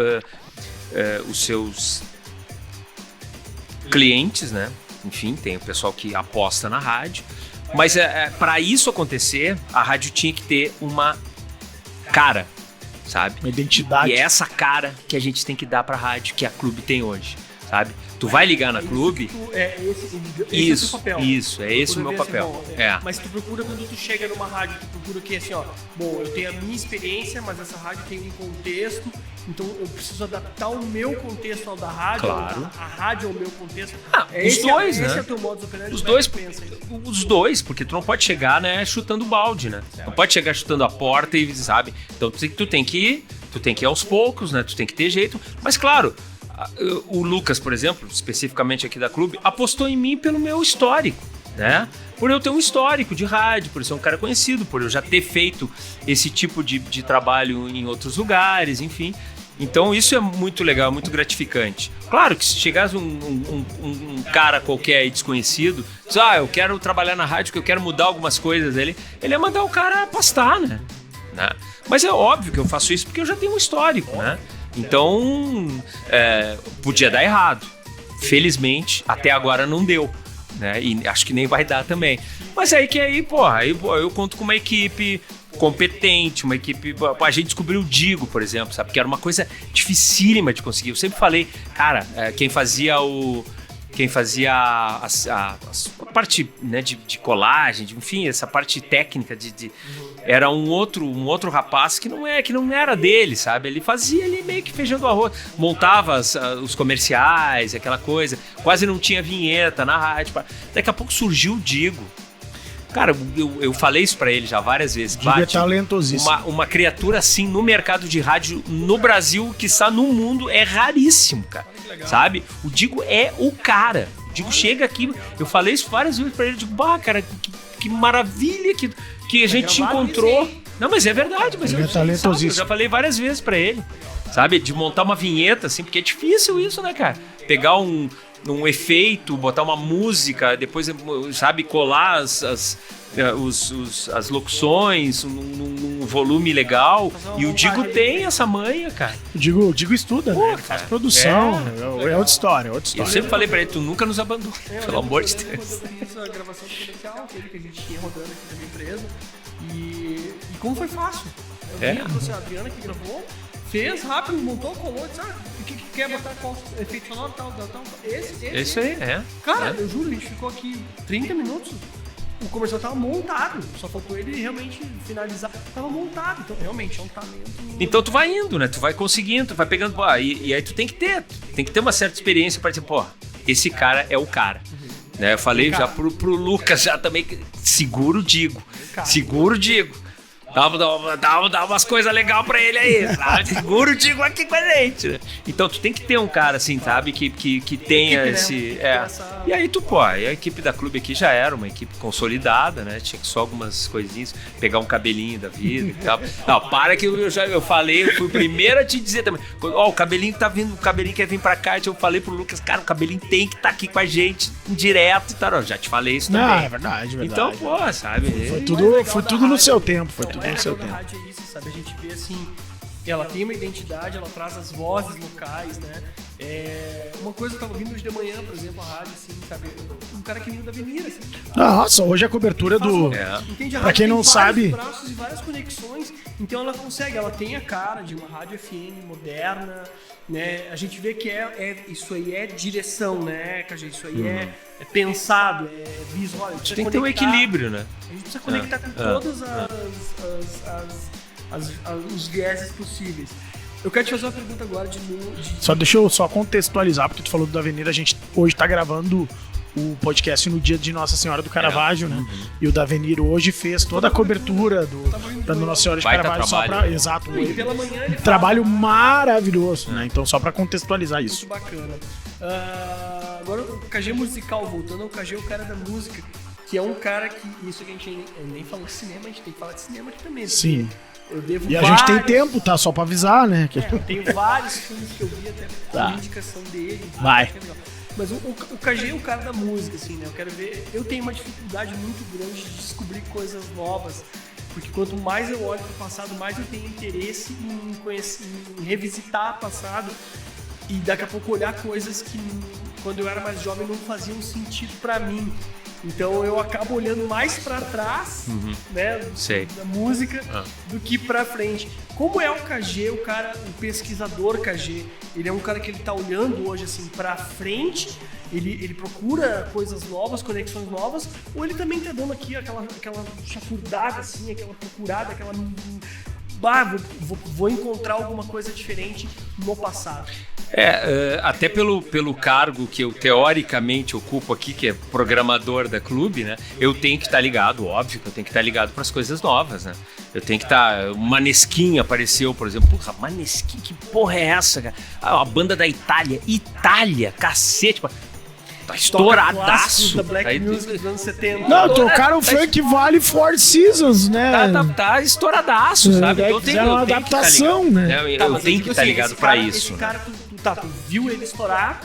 clientes, né? Enfim, tem o pessoal que aposta na rádio. Mas para isso acontecer, a rádio tinha que ter uma cara, sabe? Uma identidade. E é essa cara que a gente tem que dar pra rádio que a clube tem hoje, sabe? Tu vai ligar na clube... Esse é o teu papel. Isso, é esse o meu papel. Assim, mas tu procura, quando tu chega numa rádio, tu procura que assim, bom, eu tenho a minha experiência, mas essa rádio tem um contexto, então eu preciso adaptar o meu contexto ao da rádio, claro. A rádio ao meu contexto. Os dois, né? Esse é o teu modus operandi. Os dois, porque tu não pode chegar, né, chutando balde, né? Não pode chegar chutando a porta e, sabe? Então tu tem que ir aos poucos, né? Tu tem que ter jeito. Mas claro, o Lucas, por exemplo, especificamente aqui da clube, apostou em mim pelo meu histórico, né? Por eu ter um histórico de rádio, por eu ser um cara conhecido, por eu já ter feito esse tipo de trabalho em outros lugares, enfim. Então isso é muito legal, muito gratificante. Claro que se chegasse um cara qualquer aí desconhecido, diz, eu quero trabalhar na rádio, que eu quero mudar algumas coisas, ele ia mandar o cara pastar, né? Mas é óbvio que eu faço isso porque eu já tenho um histórico, né? Então, podia dar errado. Felizmente, até agora não deu, né? E acho que nem vai dar também. Mas aí eu conto com uma equipe competente, uma equipe... A gente descobriu o Digo, por exemplo, sabe? Que era uma coisa dificílima de conseguir. Eu sempre falei, cara, quem fazia a parte, né, de colagem, enfim, essa parte técnica era um outro rapaz que não era dele, sabe? Ele fazia ali meio que feijão do arroz, montava os comerciais, aquela coisa, quase não tinha vinheta na rádio. Daqui a pouco surgiu o Digo. Cara, eu falei isso pra ele já várias vezes. Digo é talentosíssimo. Uma criatura assim no mercado de rádio no Brasil, quiçá no mundo, é raríssimo, cara. Sabe? O Digo é o cara. O Digo chega aqui, eu falei isso várias vezes pra ele, digo, cara, que maravilha que a gente encontrou. Não, mas é verdade, mas é talentosíssimo. Eu já falei várias vezes pra ele, sabe? De montar uma vinheta, assim, porque é difícil isso, né, cara? Pegar um efeito, botar uma música, depois, sabe, colar as locuções num volume legal. E o Digo tem essa manha, cara. O Digo estuda, né? Faz produção. É outra história, Eu sempre falei pra ele, tu nunca nos abandona, pelo amor de Deus. Eu fiz a gravação comercial, que a gente tinha rodando aqui na minha empresa. E como foi fácil. Eu trouxe a Adriana que gravou, fez rápido, montou, colou, disse, o que quer botar, qual efeito sonoro, tal. Esse aí, Cara, eu juro, a gente ficou aqui 30 minutos, o comercial tava montado, só faltou ele realmente finalizar, tava montado, então realmente é um talento. Então tu vai indo, né, tu vai conseguindo, tu vai pegando, e aí tu tem que ter uma certa experiência pra dizer, esse cara é o cara. Né, eu falei já pro Lucas já também, seguro Digo. Dá umas coisas legais pra ele aí, sabe? Seguro o Digo aqui com a gente, né? Então tu tem que ter um cara assim, sabe? Que tenha esse... E aí a equipe da clube aqui já era uma equipe consolidada, né? Tinha que só algumas coisinhas, pegar um cabelinho da vida e tal. Não, para que eu falei, eu fui o primeiro a te dizer também. O cabelinho tá vindo, o cabelinho quer vir pra cá. Eu falei pro Lucas, cara, o cabelinho tem que estar aqui com a gente, direto e tal. Eu já te falei isso também. Não, é verdade. Então, sabe? Foi tudo no seu tempo, foi tudo no seu tempo. Rádio é isso, sabe? A gente vê assim, ela tem uma identidade, ela traz as vozes locais, né? Uma coisa, eu tava ouvindo hoje de manhã, por exemplo, a rádio, assim, sabe? Um cara que vindo da Avenida, assim. Nossa, hoje a cobertura do... Entende? A pra quem não sabe... Vários braços e várias conexões, então ela tem a cara de uma rádio FM moderna, né? A gente vê que isso aí é direção, né, KG? Isso aí é pensado, é visual. Tem que ter um equilíbrio, né? A gente precisa conectar com todas os vieses possíveis. Eu quero te fazer uma pergunta agora Só deixa eu contextualizar, porque tu falou da Avenida, a gente hoje tá gravando o podcast no dia de Nossa Senhora do Caravaggio, né? E o Davenir hoje fez toda a cobertura da Nossa Senhora de Caravaggio. Só pra, exato. Pela manhã ele trabalho maravilhoso, né? Então, só pra contextualizar isso. Muito bacana. Agora, o KG musical, voltando ao KG, o cara da música, que é um cara que... Isso que a gente nem falou de cinema, a gente tem que falar de cinema aqui também. Sim. A gente tem tempo, tá? Só pra avisar, né? Eu tenho vários filmes que eu vi até com indicação dele. Vai. Mas o KG é o cara da música, assim, né? Eu quero ver... Eu tenho uma dificuldade muito grande de descobrir coisas novas. Porque quanto mais eu olho pro passado, mais eu tenho interesse em revisitar o passado. E daqui a pouco olhar coisas que, quando eu era mais jovem, não faziam sentido pra mim. Então eu acabo olhando mais pra trás, né, da música, do que pra frente. Como é o KG, o pesquisador KG? Ele é um cara que ele tá olhando hoje assim pra frente, ele procura coisas novas, conexões novas, ou ele também tá dando aqui aquela chafurdada assim, aquela procurada, aquela... vou encontrar alguma coisa diferente no passado. Até pelo cargo que eu teoricamente ocupo aqui, que é programador da clube, né? Eu tenho que estar ligado, óbvio que eu tenho que estar ligado para as coisas novas, né? Eu tenho que estar... Maneskin apareceu, por exemplo. Porra, Maneskin, que porra é essa, cara? A banda da Itália, cacete. Tá estouradaço. Da Black Aí, Music dos anos 70. Não, trocaram o Funk Valley Four Seasons, né? tá estouradaço, sabe? É, Então fizeram uma adaptação, né? Eu tenho que estar ligado pra isso. Esse cara, tu viu ele estourar,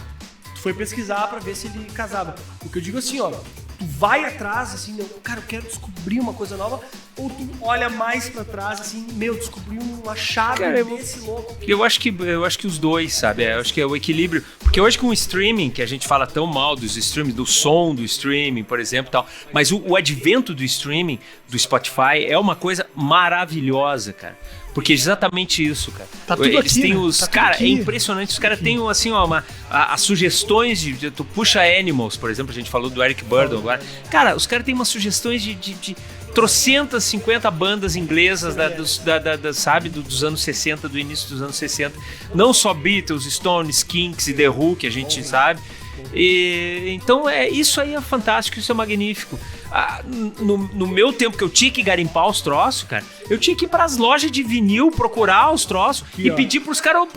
tu foi pesquisar pra ver se ele casava. O que eu digo assim, ó, tu vai atrás, assim, cara, eu quero descobrir uma coisa nova, ou tu olha mais pra trás, assim, descobri uma chave desse louco. Eu acho que os dois, sabe? Eu acho que é o equilíbrio. Porque hoje com o streaming, que a gente fala tão mal dos streaming, do som do streaming, por exemplo, e tal, mas o advento do streaming, do Spotify, é uma coisa maravilhosa, cara. Porque é exatamente isso, cara. Tá tudo Eles aqui, têm né? os... Tá tudo cara, aqui. é impressionante. Os caras têm, assim, ó, as sugestões de... Tu puxa Animals, por exemplo, a gente falou do Eric Burdon agora. Cara, os caras têm umas sugestões de trocentas, 50 bandas inglesas, sabe, dos anos 60, do início dos anos 60. Não só Beatles, Stones, Kinks e The Who, que a gente sabe. Então, isso aí é fantástico, isso é magnífico. No meu tempo que eu tinha que garimpar os troços, cara, eu tinha que ir pras lojas de vinil, procurar os troços e pedir pros caras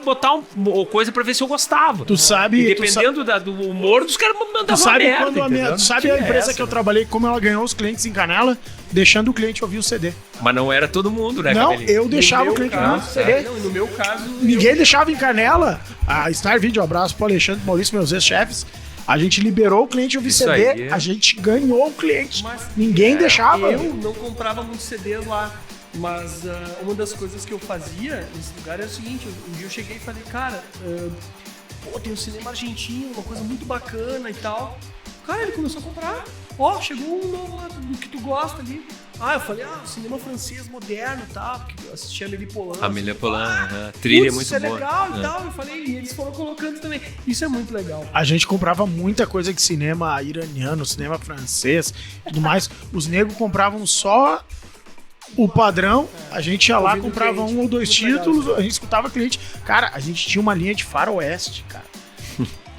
botar uma coisa pra ver se eu gostava. Tu sabe... E dependendo do humor dos caras, mandavam Tu sabe merda, quando tu sabe a empresa que eu trabalhei, como ela ganhou os clientes em Canela, deixando o cliente ouvir o CD. Mas não era todo mundo, né, Não, Cabelinho? eu deixava o cliente ouvir o CD. Não, no meu caso... Ninguém deixava em Canela. A Star Video, um abraço pro Alexandre, Maurício, meus ex-chefes. A gente liberou o cliente ouvir Isso CD, aí. a gente ganhou o cliente. Mas Ninguém deixava. Eu não comprava muitos CDs lá, mas uma das coisas que eu fazia nesse lugar é o seguinte, um dia eu cheguei e falei, cara, tem um cinema argentino, uma coisa muito bacana e tal. Cara, ele começou a comprar. Chegou um novo lá do que tu gosta ali. Eu falei, cinema francês moderno e tal, porque eu assisti a Amélie Poulain. Amélie Poulain, a trilha é muito isso é boa. legal e tal. Eu falei, e eles foram colocando também. Isso é muito legal. A gente comprava muita coisa de cinema iraniano, cinema francês e tudo mais. Os negros compravam só o padrão, a gente ia lá, Ouvindo comprava cliente. um ou dois Muito títulos, legal. a gente escutava cliente. Cara, a gente tinha uma linha de faroeste, cara.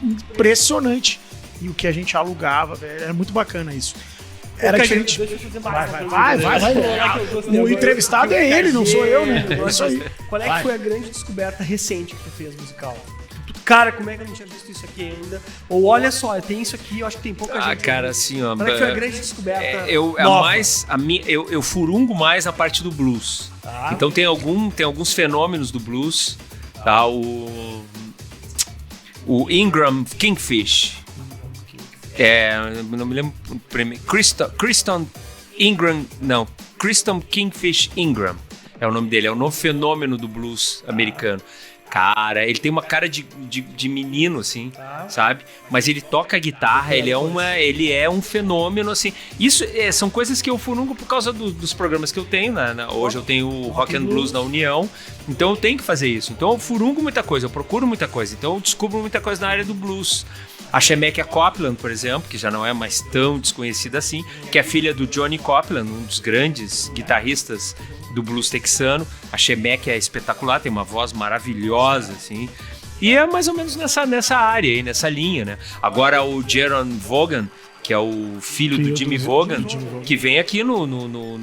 Impressionante. E o que a gente alugava, velho, era muito bacana isso. Era diferente. Deixa eu fazer Vai. O O entrevistado é ele, não sou eu, né? É isso aí. Qual é que foi a grande descoberta recente que tu fez musical? Cara, como é que eu não tinha visto isso aqui ainda? Ou olha só, tem isso aqui, eu acho que tem pouca gente. Cara, assim, ó. Qual é que foi a grande descoberta? Eu furungo mais na parte do blues. Então tem alguns fenômenos do blues, tá? O Ingram Kingfish. Não me lembro. Kristen Kingfish Ingram é o nome dele, é o novo fenômeno do blues americano. Cara, ele tem uma cara de menino, assim, sabe? Mas ele toca guitarra, ele é um fenômeno, assim. Isso são coisas que eu furungo por causa dos programas que eu tenho. Hoje eu tenho o Rock and Blues na União, então eu tenho que fazer isso. Então eu furungo muita coisa, eu procuro muita coisa, então eu descubro muita coisa na área do blues. A Shemekia Copeland, por exemplo, que já não é mais tão desconhecida assim, que é filha do Johnny Copeland, um dos grandes guitarristas do blues texano. A Shemekia é espetacular, tem uma voz maravilhosa, assim. E é mais ou menos nessa área aí, nessa linha, né? Agora o Jaron Vaughan, que é o filho do Jimmy Vaughan, que vem aqui no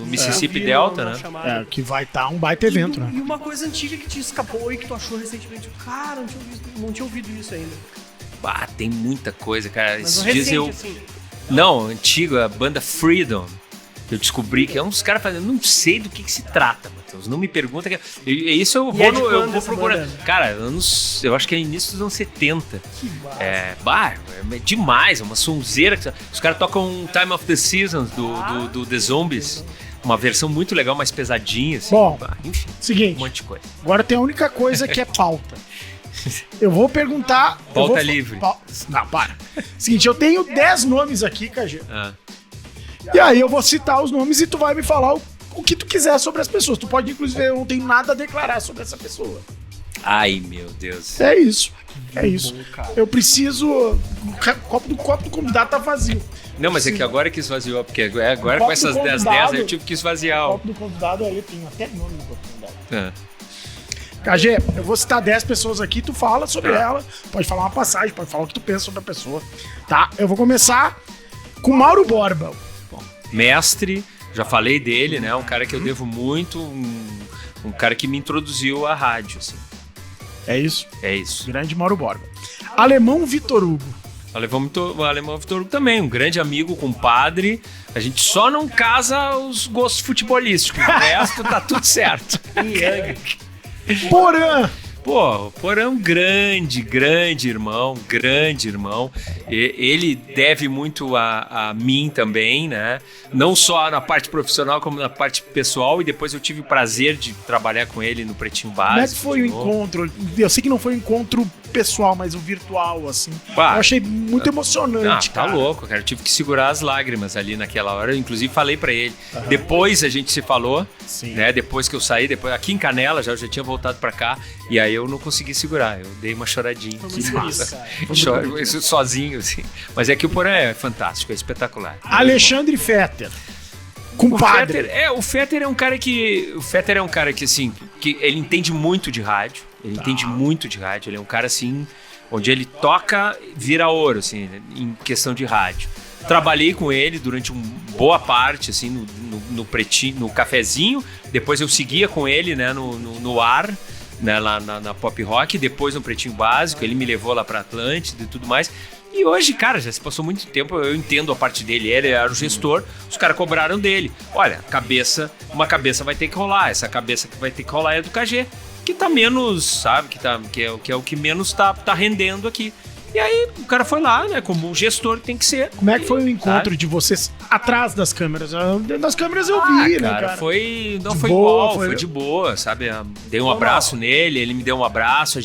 Mississippi Delta, né? Que vai estar um baita evento, né? E uma coisa antiga que te escapou e que tu achou recentemente, cara, não tinha ouvido isso ainda. Tem muita coisa, cara. Mas Esses dias recente, assim. Não, antiga, a banda Freedom. Eu descobri que é uns caras fazendo. Não sei do que se trata, Matheus. Não me pergunta. Isso eu vou procurar. Banda? Cara, eu acho que é início dos anos 70. Que massa. É demais, é uma sonzeira. Os caras tocam Time of the Seasons do The Zombies. Uma versão muito legal, mais pesadinha, assim. Bom, enfim, seguinte. um monte de coisa. Agora tem a única coisa que é pauta. Eu vou perguntar... Pauta livre. Não, para. Seguinte, eu tenho 10 nomes aqui, KG. Ah. E aí eu vou citar os nomes e tu vai me falar o que tu quiser sobre as pessoas. Tu pode, inclusive, eu não tenho nada a declarar sobre essa pessoa. Ai, meu Deus. É isso. É isso. Eu preciso... O copo do convidado tá vazio. Não, mas é que agora que esvaziou, porque agora com essas 10 eu tive que esvaziar. O copo do convidado ali tem até nome do copo do convidado. Ah. KG, eu vou citar 10 pessoas aqui, tu fala sobre ela, pode falar uma passagem, pode falar o que tu pensa sobre a pessoa, tá? Eu vou começar com Mauro Borba. Mestre, já falei dele, né? Um cara que eu devo muito, um cara que me introduziu à rádio, assim. É isso? É isso. Grande Mauro Borba. Alemão Vitor Hugo. O Alemão Vitor Hugo também, um grande amigo, compadre. A gente só não casa os gostos futebolísticos. O resto tá tudo certo. Porã! Pô, o Porã é um grande irmão. Ele deve muito a mim também, né? Não só na parte profissional, como na parte pessoal. E depois eu tive o prazer de trabalhar com ele no Pretinho Básico. Como é que foi o encontro? Eu sei que não foi um encontro pessoal, mas o virtual, assim. Eu achei muito emocionante, cara. Tá louco, cara. Eu tive que segurar as lágrimas ali naquela hora. Eu, inclusive, falei pra ele. Depois a gente se falou, né? Depois que eu saí, aqui em Canela, eu já tinha voltado pra cá. E aí eu não consegui segurar. Eu dei uma choradinha. Que massa. Sozinho, assim. Mas é que o Porã é fantástico, é espetacular. Alexandre Fetter. Compadre. O Fetter é um cara que... O Fetter é um cara que, assim, que ele entende muito de rádio. Ele entende muito de rádio. Ele é um cara, assim, onde ele toca, vira ouro, assim, em questão de rádio. Trabalhei com ele durante uma boa parte, assim, no Pretinho, no cafezinho. Depois eu seguia com ele, né, no ar, né, lá na Pop Rock. Depois no Pretinho Básico. Ele me levou lá pra Atlântida e tudo mais. E hoje, cara, já se passou muito tempo, eu entendo a parte dele, ele era o gestor, os caras cobraram dele. Olha, uma cabeça vai ter que rolar, essa cabeça que vai ter que rolar é do KG, que tá menos, sabe, que é o que menos tá rendendo aqui. E aí o cara foi lá, né, como um gestor tem que ser. Como é que foi o encontro, sabe, de vocês atrás das câmeras? Das câmeras eu vi, né, cara? Foi de boa, igual, foi de boa, sabe? Dei um abraço nele, ele me deu um abraço,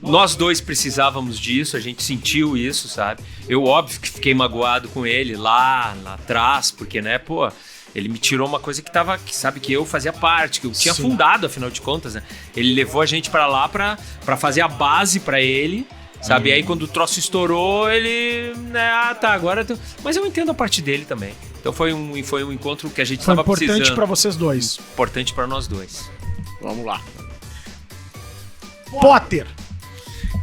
nós dois precisávamos disso, a gente sentiu isso, sabe? Eu, óbvio, que fiquei magoado com ele lá atrás, porque, né, pô, ele me tirou uma coisa que sabe, que eu fazia parte, que eu tinha fundado, afinal de contas, né? Ele levou a gente pra lá pra fazer a base pra ele, sabe? E aí, quando o troço estourou, ele, né, agora... Mas eu entendo a parte dele também. Então foi um encontro que a gente estava precisando. Foi importante pra vocês dois. Importante pra nós dois. Vamos lá. Potter.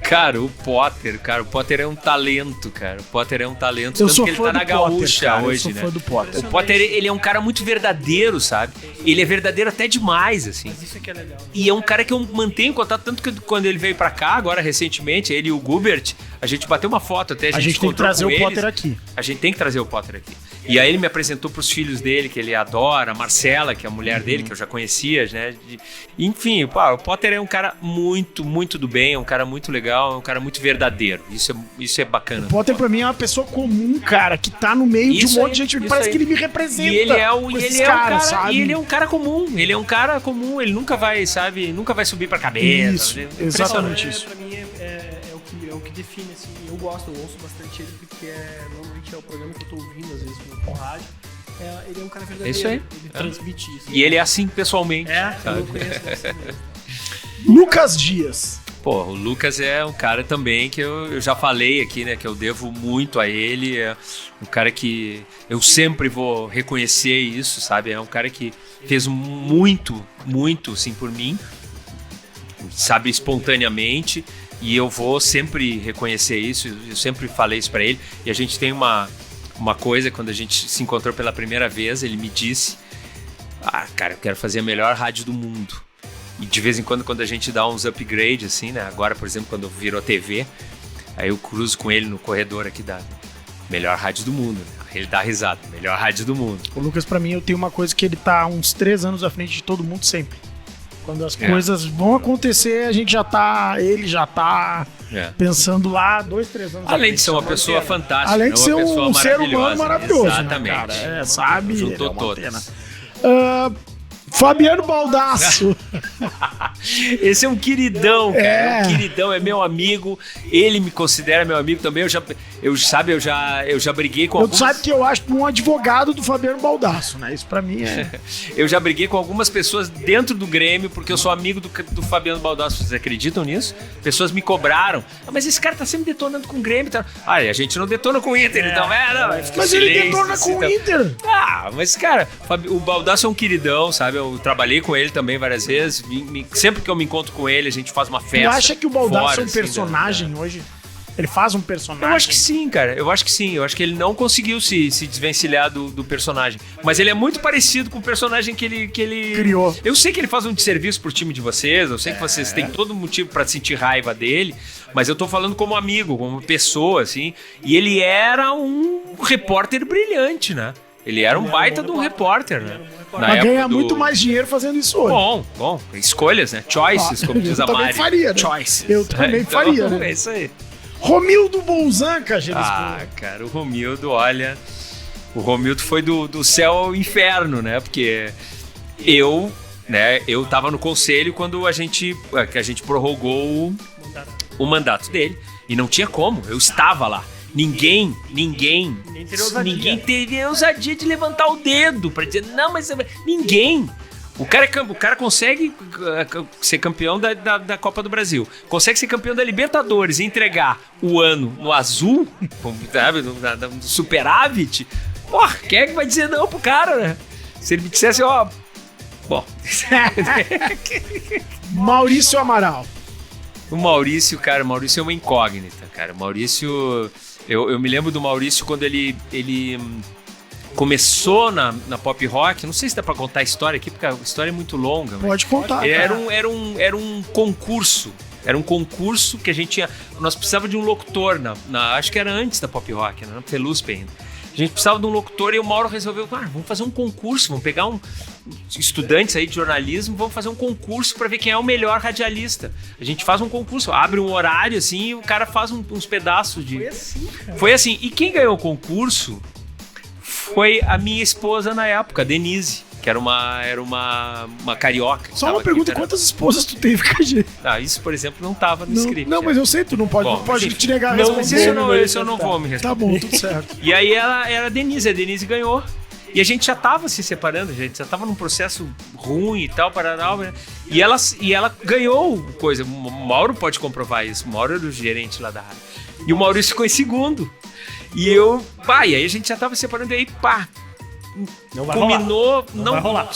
Cara, o Potter é um talento, cara. O Potter é um talento, eu tanto sou que ele fã tá na do Potter, Gaúcha cara, hoje, eu sou né? fã do Potter. O Potter, ele é um cara muito verdadeiro, sabe? Ele é verdadeiro até demais, assim. Mas isso aqui é legal. E é um cara que eu mantenho contato, tanto que quando ele veio pra cá, agora recentemente, ele e o Gubert, a gente bateu uma foto até, a gente tem que trazer o Potter aqui. A gente tem que trazer o Potter aqui. E aí ele me apresentou pros filhos dele, que ele adora, a Marcela, que é a mulher dele, que eu já conhecia, né? Enfim, o Potter é um cara muito, muito do bem, é um cara muito legal, é um cara muito verdadeiro. Isso é bacana. O Potter pra mim é uma pessoa comum, cara, que tá no meio de um monte de gente, parece que ele me representa. E ele é um cara comum, ele nunca vai, sabe, nunca vai subir pra cabeça. Isso, exatamente isso. Pra mim é o que define, assim, eu ouço bastante ele, porque normalmente é o programa que eu tô ouvindo, às vezes, com rádio. Ele é um cara verdadeiro, isso aí. Ele transmite isso. E ele é assim pessoalmente. Eu não conheço assim mesmo. Lucas Dias. Pô, o Lucas é um cara também que eu já falei aqui, né? Que eu devo muito a ele. É um cara que eu sempre vou reconhecer isso, sabe? É um cara que fez muito, muito, assim, por mim. Sabe, espontaneamente. E eu vou sempre reconhecer isso. Eu sempre falei isso pra ele. E a gente tem uma coisa, quando a gente se encontrou pela primeira vez, ele me disse: cara, eu quero fazer a melhor rádio do mundo. E de vez em quando a gente dá uns upgrades, assim, né? Agora, por exemplo, quando virou TV, aí eu cruzo com ele no corredor aqui da melhor rádio do mundo. Né? Ele dá risada, melhor rádio do mundo. O Lucas, pra mim, eu tenho uma coisa que ele tá uns 3 anos à frente de todo mundo sempre. Quando as coisas vão acontecer, ele já tá pensando lá 2, 3 anos. Além de ser uma pessoa fantástica. Além de ser um ser humano maravilhoso. Exatamente. Né, cara? Sabe? Juntou todos. Fabiano Baldasso. Esse é um queridão, cara. É um queridão, é meu amigo. Ele me considera meu amigo também. Eu já briguei com algumas... Tu sabe que eu acho um advogado do Fabiano Baldasso, né? Isso pra mim é... Eu já briguei com algumas pessoas dentro do Grêmio, porque eu sou amigo do Fabiano Baldasso. Vocês acreditam nisso? Pessoas me cobraram. Mas esse cara tá sempre detonando com o Grêmio. Tá... a gente não detona com o Inter, então. Mas ele detona com o Inter. Mas, cara, o Baldasso é um queridão, sabe? Eu trabalhei com ele também várias vezes. Sempre que eu me encontro com ele, a gente faz uma festa. Tu acha que o Baldasso é um personagem hoje? Ele faz um personagem? Eu acho que sim, cara. Eu acho que sim. Eu acho que ele não conseguiu se desvencilhar do personagem. Mas ele é muito parecido com o personagem que ele criou. Eu sei que ele faz um desserviço pro time de vocês. Eu sei que vocês têm todo motivo pra sentir raiva dele. Mas eu tô falando como amigo, como pessoa, assim. E ele era um repórter brilhante, né? Ele era um baita de um repórter, né? Mas ganha muito mais dinheiro fazendo isso hoje. Bom. Escolhas, né? Choices, como diz a Mari. Eu também faria, né? Choices. Eu também faria, né? É isso aí. Romildo Bolzan, Cagelisboa. Cara, o Romildo, olha... O Romildo foi do céu ao inferno, né? Porque eu tava no conselho quando a gente prorrogou o mandato dele. E não tinha como, eu estava lá. Ninguém teve a ousadia de levantar o dedo pra dizer, não, mas... Ninguém. O cara consegue ser campeão da Copa do Brasil, consegue ser campeão da Libertadores e entregar o ano no azul, sabe, no superávit. Porra, quem é que vai dizer não pro cara, né? Se ele me dissesse, bom. Maurício Amaral. O Maurício é uma incógnita, cara. O Maurício... Eu me lembro do Maurício quando ele começou na pop rock. Não sei se dá pra contar a história aqui, porque a história é muito longa. Pode contar. Era um concurso. Era um concurso que a gente tinha... Nós precisávamos de um locutor, acho que era antes da pop rock, na Feluspe ainda. A gente precisava de um locutor e o Mauro resolveu, vamos fazer um concurso, vamos pegar estudantes aí de jornalismo, vamos fazer um concurso para ver quem é o melhor radialista. A gente faz um concurso, abre um horário assim e o cara faz uns pedaços de... Foi assim, cara. Foi assim. E quem ganhou o concurso foi a minha esposa na época, a Denise, que era uma carioca. Só uma pergunta, quantas esposas tu teve, KG? Isso, por exemplo, não tava no script. Não, mas eu sei, tu não pode te negar a responder. Esse eu não vou me responder. Tá bom, tudo certo. E aí ela era a Denise ganhou. E a gente já tava se separando, a gente já tava num processo ruim e tal, e ela ganhou coisa. O Mauro pode comprovar isso, o Mauro era o gerente lá da rádio. E o Maurício ficou em segundo. E e aí a gente já tava se separando, e aí Não vai combinou, rolar.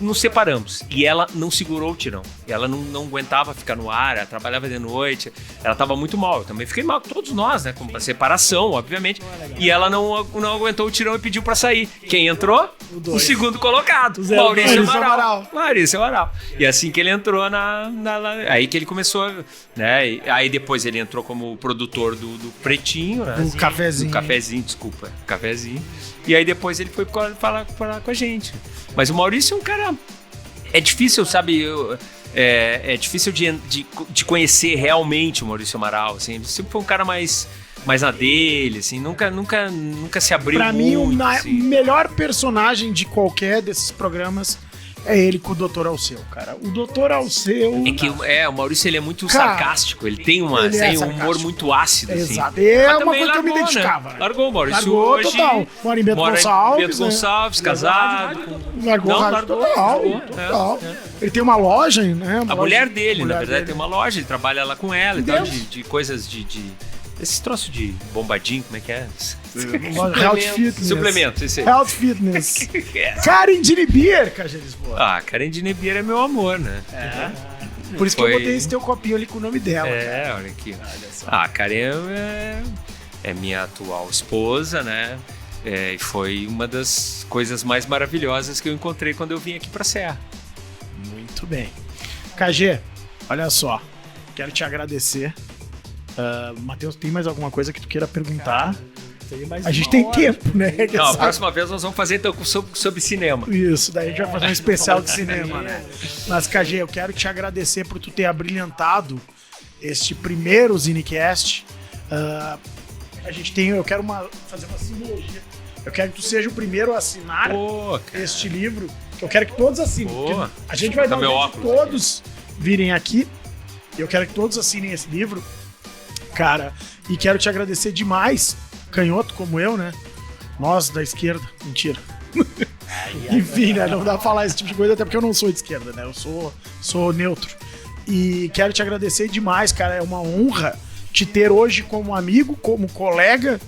Nos separamos. E ela não segurou o tirão. Ela não aguentava ficar no ar, ela trabalhava de noite, ela tava muito mal. Eu também fiquei mal, todos nós, né? Com a separação, obviamente. E ela não aguentou o tirão e pediu pra sair. Quem entrou? O segundo colocado. Maurício Amaral. E assim que ele entrou aí que ele começou, né? Aí depois ele entrou como produtor do Pretinho, né? Do Cafezinho. Do Cafezinho, desculpa. Cafezinho. E aí depois ele foi falar com a gente. Mas o Maurício é um cara... É difícil, sabe? É difícil de conhecer realmente o Maurício Amaral, assim. Ele sempre foi um cara mais na dele, assim. Nunca se abriu pra muito. Pra mim, o melhor personagem de qualquer desses programas é ele com o Dr. Alceu, cara. O Dr. Alceu... o Maurício, ele é muito sarcástico. Ele tem um humor muito ácido, assim. Exato. É uma coisa que eu me identificava. Né? Largou o Maurício. Largou hoje, total. Mora em Bento Gonçalves, casado. Largou total. Ele tem uma loja, né? A mulher dele, na verdade, tem uma loja. Ele trabalha lá com ela e tal, de coisas de... Esse troço de bombadinho, como é que é? Health Fitness. Suplemento, esse aí. Health Fitness. Karen Dinibier, Cagelisboa. Karen Dinibier é meu amor, né? Por isso que eu botei esse teu copinho ali com o nome dela. Olha aqui. Karen é minha atual esposa, né? E foi uma das coisas mais maravilhosas que eu encontrei quando eu vim aqui pra Serra. Muito bem. KG, olha só. Quero te agradecer. Matheus, tem mais alguma coisa que tu queira perguntar? A gente tem tempo, né? Não, a próxima vez nós vamos fazer então sobre cinema. Isso, daí a gente vai fazer um especial de cinema, né? Mas, KG, eu quero te agradecer por tu ter abrilhantado este primeiro Zinecast. Eu quero fazer uma simbologia. Eu quero que tu seja o primeiro a assinar este livro. Eu quero que todos assinem. A gente vai dar um jeito de todos virem aqui. Eu quero que todos assinem esse livro. Cara, e quero te agradecer demais, canhoto como eu, né? Nós da esquerda, mentira. Enfim, né? Não dá pra falar esse tipo de coisa, até porque eu não sou de esquerda, né? Eu sou neutro. E quero te agradecer demais, cara. É uma honra te ter hoje como amigo, como colega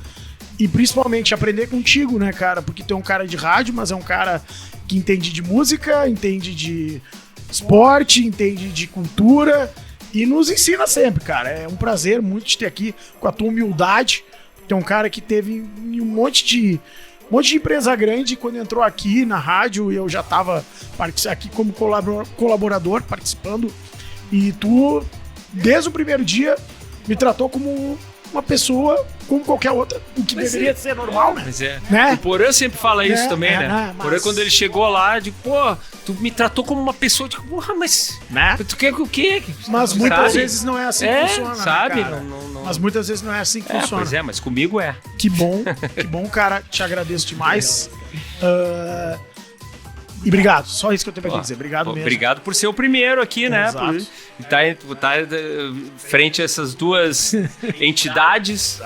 e principalmente aprender contigo, né, cara? Porque tu é um cara de rádio, mas é um cara que entende de música, entende de esporte, entende de cultura. e nos ensina sempre, cara. É um prazer muito te ter aqui com a tua humildade. Tem um cara que teve um monte de empresa grande. Quando entrou aqui na rádio, eu já tava aqui como colaborador, participando. E tu, desde o primeiro dia, me tratou como uma pessoa como qualquer outra, o que deveria ser normal, né? Mas é. Né? O Porã sempre fala isso também, né? Mas... Porã, quando ele chegou lá, eu digo, pô, tu me tratou como uma pessoa, eu digo, porra, mas né? tu quer o quê? Mas muitas vezes não é assim que funciona, sabe? Né, cara? Não. Mas muitas vezes não é assim que funciona. Pois é, mas comigo é. Que bom, cara, te agradeço demais. E obrigado, só isso que eu tenho pra te dizer. Obrigado mesmo. Obrigado por ser o primeiro aqui, né? Exato. Por estar frente a essas duas entidades.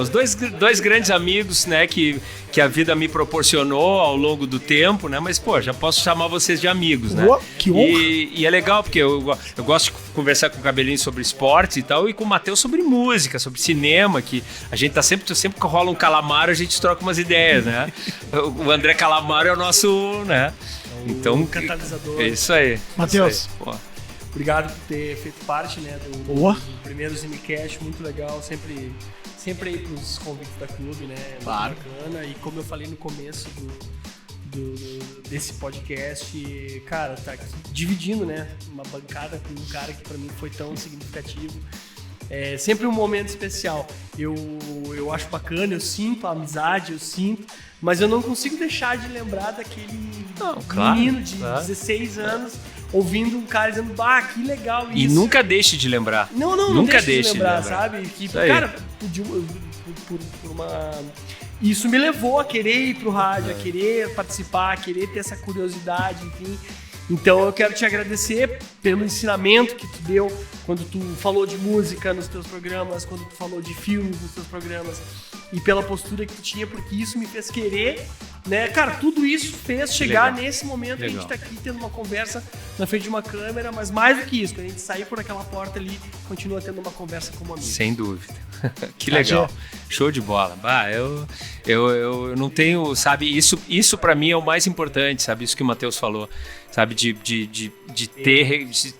Os dois grandes amigos, né? Que a vida me proporcionou ao longo do tempo, né? Mas, pô, já posso chamar vocês de amigos, né? Que honra! E é legal, porque eu gosto de conversar com o Cabelinho sobre esporte e tal, e com o Matheus sobre música, sobre cinema, que a gente tá sempre que rola um Calamaro, a gente troca umas ideias, né? O André Calamaro é o nosso, né? Então, catalisador. É isso aí. Matheus. Obrigado por ter feito parte, né, do primeiro Zinecast, muito legal, sempre aí pros convites da clube, né, claro. Bacana, e como eu falei no começo desse podcast, cara, tá aqui dividindo, né, uma bancada com um cara que pra mim foi tão significativo. É sempre um momento especial. Eu acho bacana, eu sinto a amizade, mas eu não consigo deixar de lembrar daquele menino de 16 anos ouvindo um cara dizendo, que legal isso. E nunca deixe de lembrar. Nunca deixe de lembrar, sabe? Que, cara, isso me levou a querer ir pro rádio, a querer participar, a querer ter essa curiosidade, enfim. Então eu quero te agradecer pelo ensinamento que tu deu quando tu falou de música nos teus programas, quando tu falou de filmes nos teus programas, e pela postura que tu tinha, porque isso me fez querer, né? Cara, tudo isso fez chegar nesse momento que a gente tá aqui tendo uma conversa na frente de uma câmera, mas mais do que isso, quando a gente sair por aquela porta ali, continua tendo uma conversa como amigo. Sem dúvida. Que legal. Show de bola. Eu não tenho, sabe, isso pra mim é o mais importante, sabe, isso que o Matheus falou, sabe, de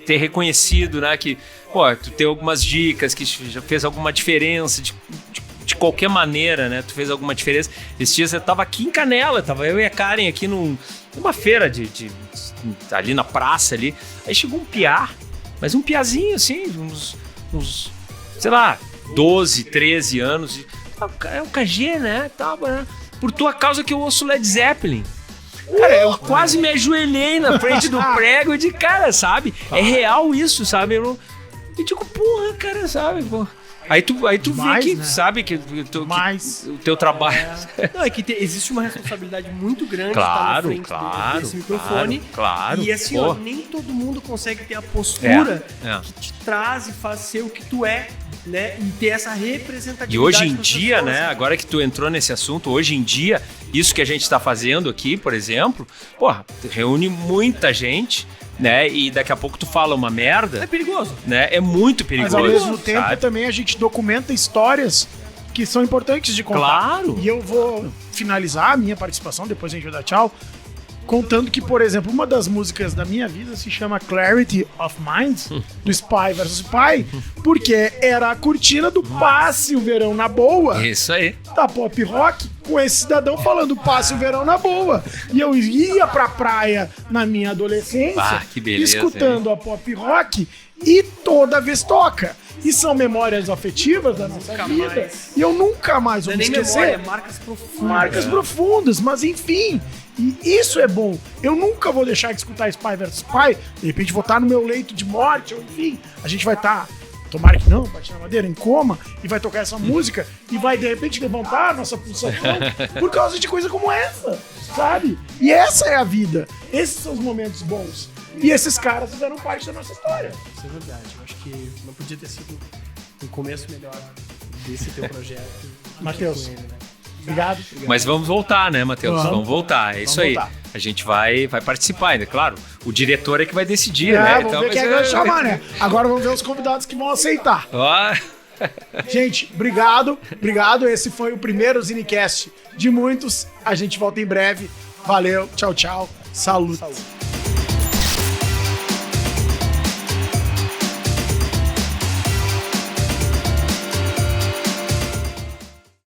ter reconhecido, né, que, pô, tu tem algumas dicas, que já fez alguma diferença, de qualquer maneira, né, tu fez alguma diferença. Esses dias eu tava aqui em Canela, tava eu e a Karen aqui numa feira ali na praça ali, aí chegou um piá, mas um piazinho assim, uns sei lá, 12, 13 anos, é o KG, né, por tua causa que eu ouço Led Zeppelin. Cara, eu quase me ajoelhei na frente do prego e de cara, sabe? É real isso, sabe? Eu digo, porra, cara, sabe? Pô. Aí tu demais, vê que, né? Sabe, que o teu trabalho... Não, é que existe uma responsabilidade muito grande de estar na frente desse microfone. Claro. E assim, ó, nem todo mundo consegue ter a postura que te traz e faz ser o que tu é, né? E ter essa representatividade. E hoje em dia, pessoas, né? Agora que tu entrou nesse assunto, hoje em dia, isso que a gente está fazendo aqui, por exemplo, porra, reúne muita gente, né? E daqui a pouco tu fala uma merda. É perigoso. Né? É muito perigoso. Mas ao mesmo tempo também a gente documenta histórias que são importantes de contar. Claro. E eu vou finalizar a minha participação, depois a gente vai dar tchau, contando que, por exemplo, uma das músicas da minha vida se chama Clarity of Mind, do Spy vs. Spy, porque era a cortina do Passe o Verão na Boa. Isso aí. Da pop rock, com esse cidadão falando Passe o Verão na Boa. E eu ia pra praia na minha adolescência, que beleza, escutando a pop rock e toda vez toca. E são memórias afetivas da nossa vida. E eu nunca mais vou me esquecer. Memória, marcas profundas. Marcas profundas, mas enfim. E isso é bom. Eu nunca vou deixar de escutar Spy vs. Spy. De repente vou estar no meu leito de morte, ou enfim. A gente vai estar, tomara que não, bate na madeira, em coma, e vai tocar essa música e vai de repente levantar a nossa pulsação por causa de coisa como essa, sabe? E essa é a vida. Esses são os momentos bons. E esses caras fizeram parte da nossa história. Isso é verdade. Eu acho que não podia ter sido um começo melhor desse teu projeto. Matheus, ele, né? Obrigado. Mas vamos voltar, né, Matheus? Vamos voltar. É isso aí. Voltar. A gente vai participar ainda. Claro, o diretor é que vai decidir, né? Vamos ver quem é que vai chamar, né? Agora vamos ver os convidados que vão aceitar. Gente, obrigado. Esse foi o primeiro Zinecast de muitos. A gente volta em breve. Valeu, tchau, tchau. Saúde.